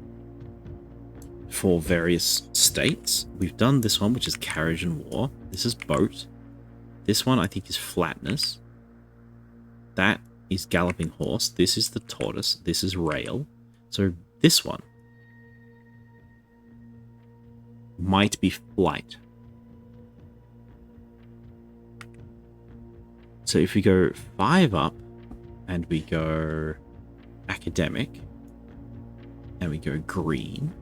[SPEAKER 4] for various states. We've done this one, which is carriage and war. This is boat. This one I think is flatness. That is galloping horse. This is the tortoise. This is rail. So this one might be flight. So if we go 5 up and we go academic and we go green,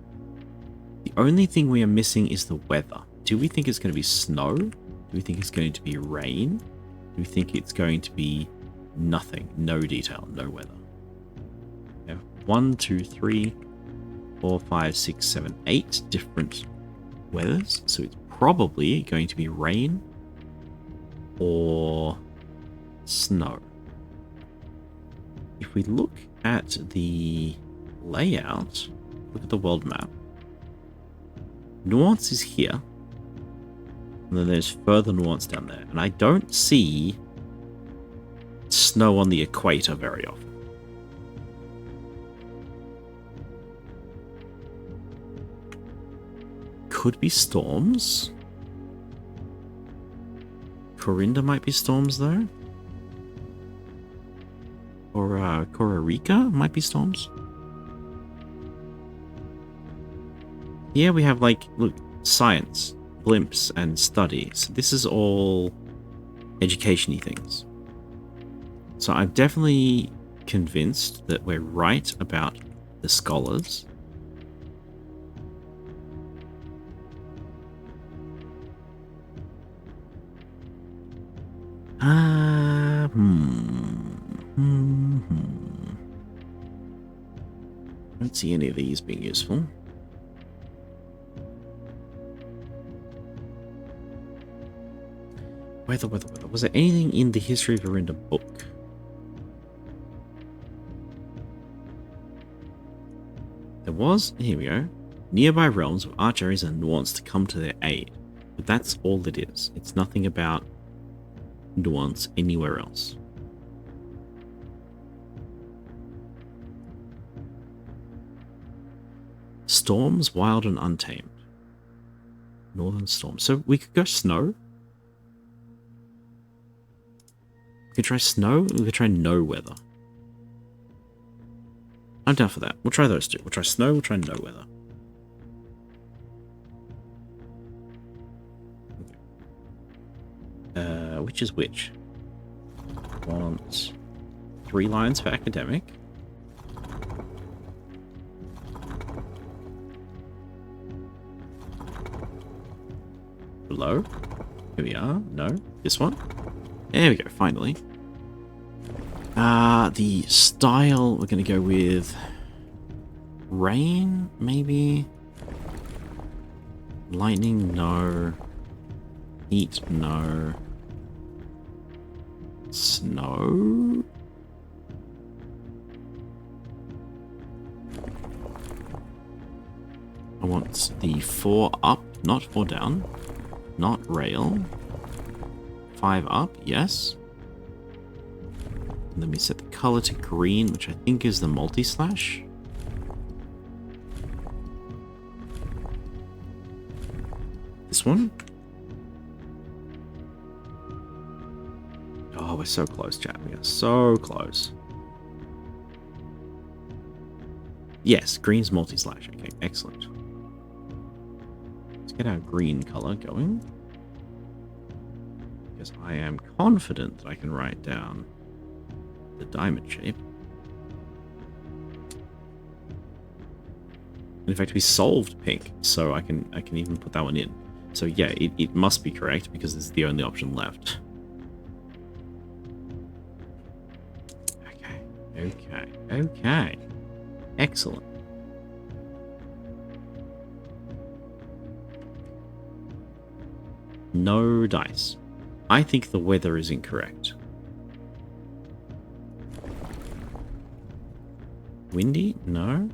[SPEAKER 4] the only thing we are missing is the weather. Do we think it's going to be snow? Do we think it's going to be rain? Do we think it's going to be nothing? No detail, no weather. We have 1, 2, 3, 4, 5, 6, 7, 8 different weathers. So it's probably going to be rain or snow. If we look at the layout, look at the world map, Nuance is here, and then there's further Nuance down there, and I don't see snow on the equator very often.
[SPEAKER 1] could be storms. Corinda might be storms, though. Or Kororika might be storms. Here we have, like, look, science, blimps, and study. So this is all education-y things. So I'm definitely convinced that we're right about the scholars. I don't see any of these being useful. Weather. Was there anything in the History of Verinda book? There was, here we go. Nearby realms of archeries and nuance to come to their aid. But that's all it is. It's nothing about nuance anywhere else. Storms, wild and untamed. Northern storms. So we could go snow. We could try snow. We could try no weather. I'm down for that. We'll try those two. We'll try snow. We'll try no weather. Okay. Which is which? Want 3 lines for academic. Below. Here we are. No. This one. There we go. Finally. The style, we're going to go with rain, maybe? Lightning, no. Heat, no. Snow? I want the 4 up, not 4 down. Not rail. 5 up, yes. Let me set the color to green, which I think is the multi-slash. This one? Oh, we're so close, chat. We are so close. Yes, green's multi-slash. Okay, excellent. Let's get our green color going. Because I am confident that I can write down the diamond shape. In fact, we solved pink, so I can even put that one in. So yeah, it must be correct because it's the only option left. Okay. Excellent. No dice. I think the weather is incorrect. Windy? No.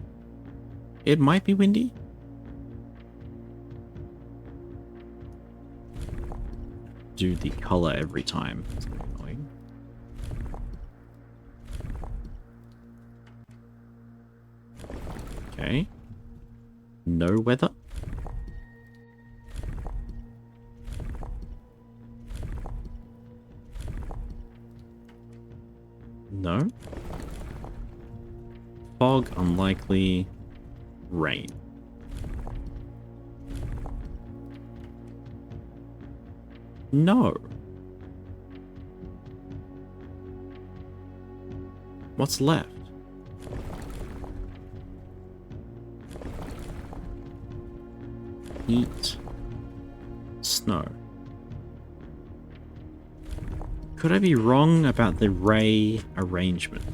[SPEAKER 1] It might be windy. Do the color every time. It's annoying. Okay. No weather. No. Fog, unlikely. Rain. No. What's left? Heat. Snow. Could I be wrong about the ray arrangement?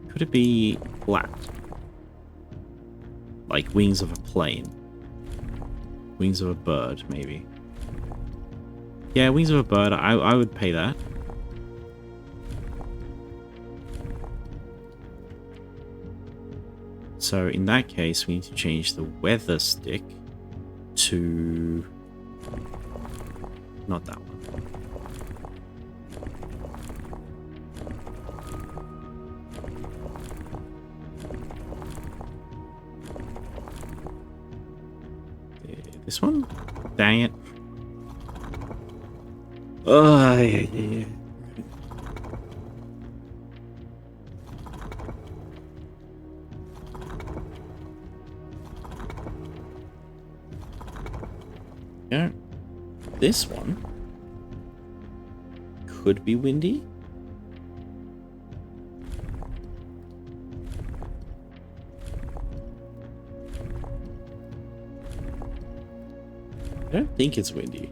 [SPEAKER 1] Could it be flat? Like wings of a plane? Wings of a bird, maybe. Yeah, wings of a bird, I would pay that. So in that case, we need to change the weather stick to... not that one.
[SPEAKER 4] this one? Dang it. Oh, yeah. Yeah. This one could be windy. I don't think it's windy.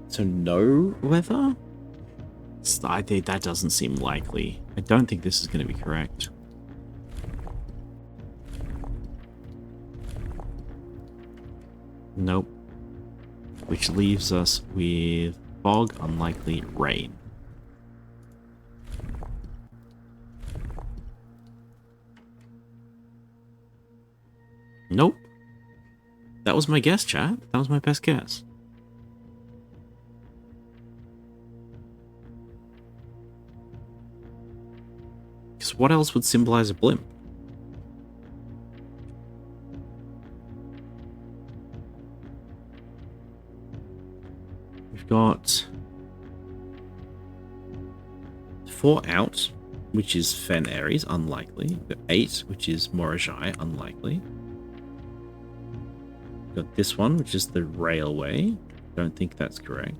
[SPEAKER 4] So no weather? I think that doesn't seem likely. I don't think this is going to be correct. Nope. Which leaves us with fog, unlikely, rain. Nope. That was my guess, chat. That was my best guess. Because what else would symbolize a blimp? We've got 4 out, which is Fen Ares, unlikely. We've got 8, which is Morajai, unlikely. We've got this one, which is the railway. Don't think that's correct.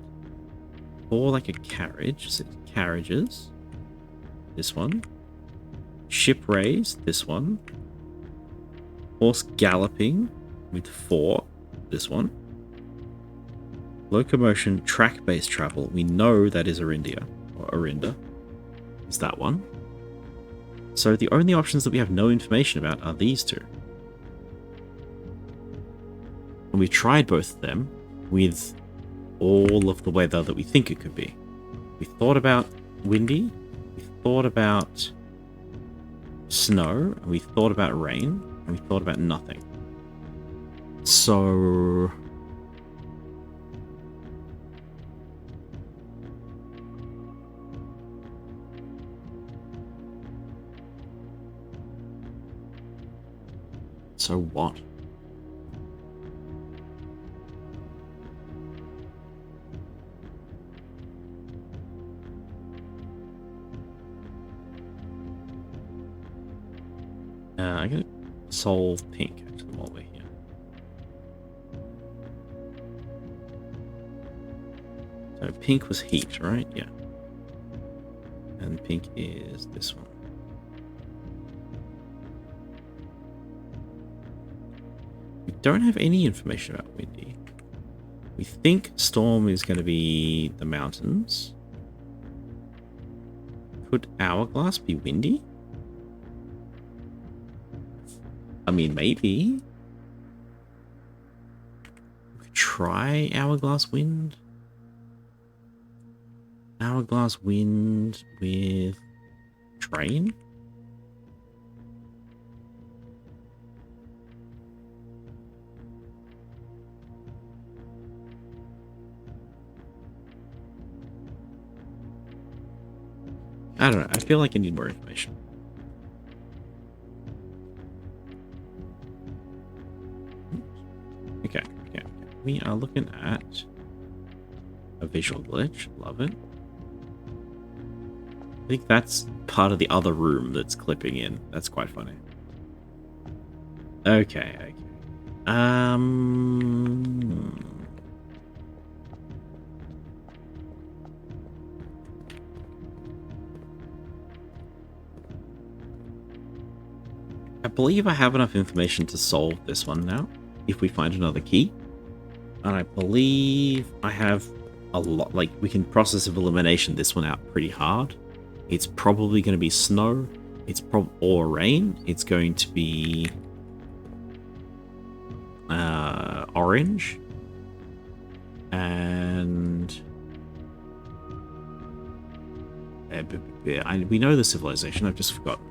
[SPEAKER 4] 4 like a carriage, 6 carriages. This one. Ship raised, this one. Horse galloping with 4, this one. Locomotion, track-based travel. We know that is Arindia, or Arinda. Is that one. So the only options that we have no information about are these two. And we've tried both of them with all of the weather that we think it could be. We thought about windy, we thought about snow, and we thought about rain, and we thought about nothing. So what? I'm gonna solve pink actually while we're here. So pink was heat, right? Yeah. And pink is this one. We don't have any information about windy. We think storm is going to be the mountains. Could Hourglass be windy? I mean, maybe. We could try Hourglass Wind. Hourglass Wind with train. I don't know. I feel like I need more information. Okay. We are looking at a visual glitch. Love it. I think that's part of the other room that's clipping in. That's quite funny. Okay. I believe I have enough information to solve this one now, if we find another key. And I believe I have a lot, like, we can process of elimination this one out pretty hard. It's probably going to be snow, or rain. It's going to be orange. And we know the civilization, I've just forgotten.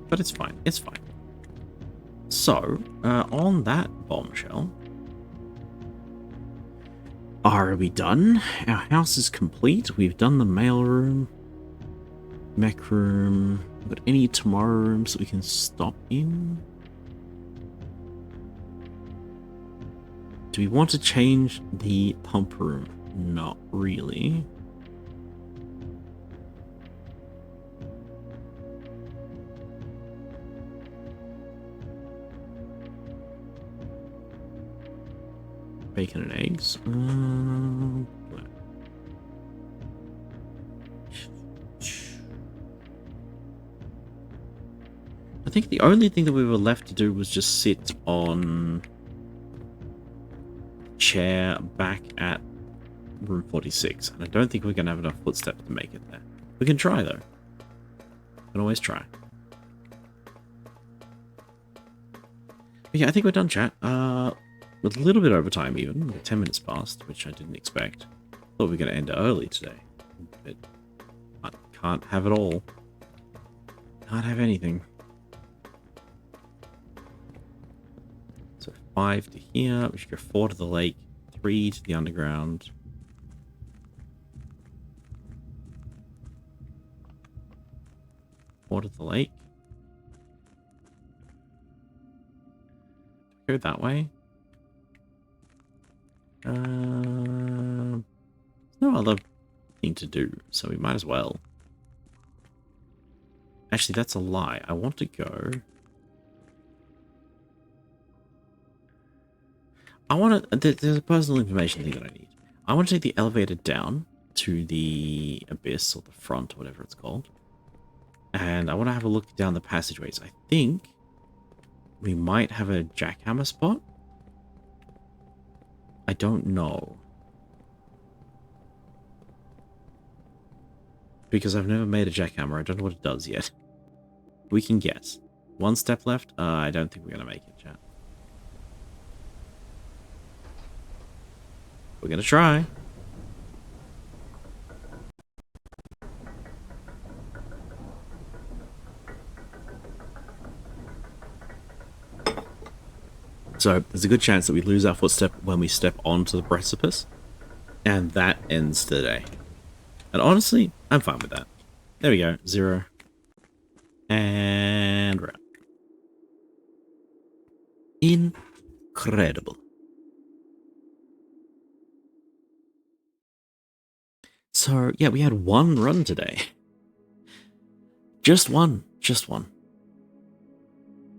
[SPEAKER 4] But it's fine. So, on that bombshell, are we done? Our house is complete. We've done the mailroom.
[SPEAKER 1] Mech room. Got any tomorrow rooms that we can stop in? Do we want to change the pump room? Not really. Bacon and eggs. I think the only thing that we were left to do was just sit on chair back at room 46, and I don't think we're going to have enough footsteps to make it there. We can try, though. We can always try. But yeah, I think we're done, chat. With a little bit over time, even. We're 10 minutes past, which I didn't expect. Thought we were going to end early today. But I can't have it all. Can't have anything. So 5 to here. We should go 4 to the lake. 3 to the underground. Four to the lake. Go that way. There's no other thing to do, so we might as well. Actually, that's a lie. I want to go. There's a personal information thing that I need. I want to take the elevator down to the abyss or the front, or whatever it's called. And I want to have a look down the passageways. I think we might have a jackhammer spot. I don't know. Because I've never made a jackhammer. I don't know what it does yet. We can guess. 1 step left. I don't think we're going to make it, chat. We're going to try. So there's a good chance that we lose our footstep when we step onto the precipice. And that ends today. And honestly, I'm fine with that. There we go. 0. And we're out. Incredible. So, yeah, we had 1 run today. Just one. Just one.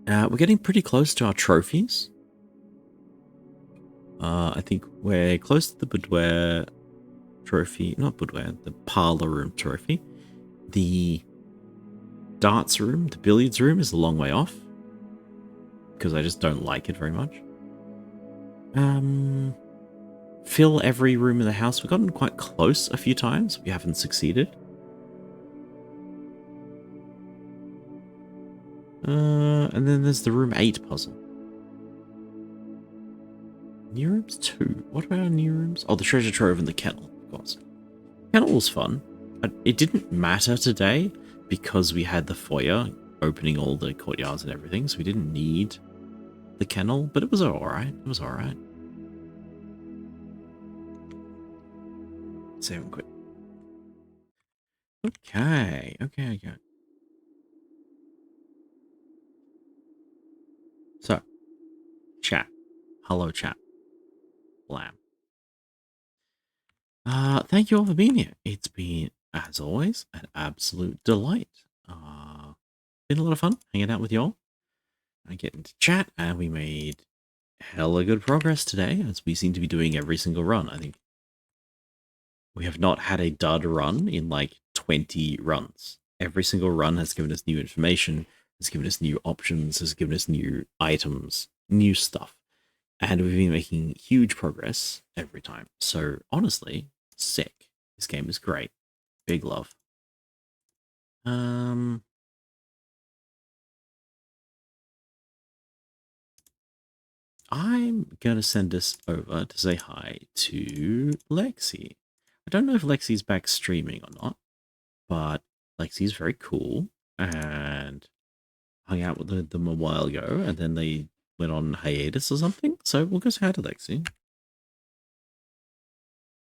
[SPEAKER 1] We're getting pretty close to our trophies. I think we're close to the boudoir trophy. Not boudoir, the parlor room trophy. The darts room, the billiards room is a long way off. Because I just don't like it very much. Fill every room in the house. We've gotten quite close a few times. We haven't succeeded. And then there's the room 8 puzzle. New rooms 2. What about new rooms? Oh, the treasure trove and the kennel, of course. Kennel was fun. It didn't matter today because we had the foyer opening all the courtyards and everything, so we didn't need the kennel, but it was alright. It was alright. Save and quit. Okay. So, chat. Hello, chat. Blam. Thank you all for being here. It's been, as always, an absolute delight. Been a lot of fun hanging out with y'all. I get into chat, and we made hella good progress today, as we seem to be doing every single run. I think we have not had a dud run in like 20 runs. Every single run has given us new information, has given us new options, has given us new items, new stuff. And we've been making huge progress every time. So, honestly, sick. This game is great. Big love. I'm going to send this over to say hi to Lexi. I don't know if Lexi's back streaming or not, but Lexi's very cool and hung out with them a while ago, and then they went on hiatus or something. So we'll go say hi to Lexi.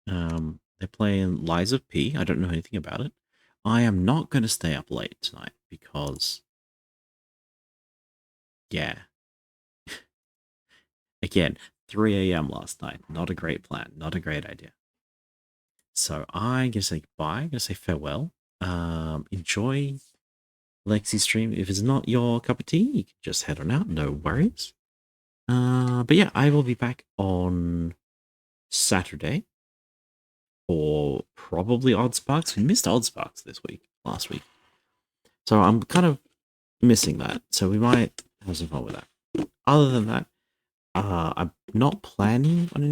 [SPEAKER 1] They're playing Lies of P. I don't know anything about it. I am not going to stay up late tonight because, yeah. Again, 3 a.m. last night. Not a great plan. Not a great idea. So I'm gonna say goodbye. I'm gonna say farewell. Enjoy Lexi's stream. If it's not your cup of tea, you can just head on out. No worries. But yeah, I will be back on Saturday for probably Odd Sparks. We missed Odd Sparks last week. So I'm kind of missing that. So we might have some fun with that. Other than that, I'm not planning on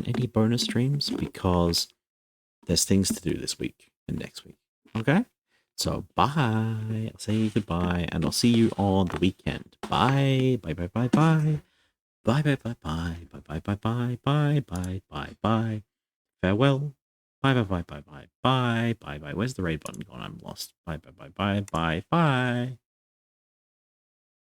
[SPEAKER 1] any bonus streams because there's things to do this week and next week. Okay? So bye. I'll say goodbye and I'll see you on the weekend. Bye. Bye bye bye bye. Bye bye bye bye. Bye bye bye bye bye bye bye bye. Farewell. Bye bye bye bye bye bye bye bye. Where's the raid button gone? I'm lost. Bye bye bye bye bye bye.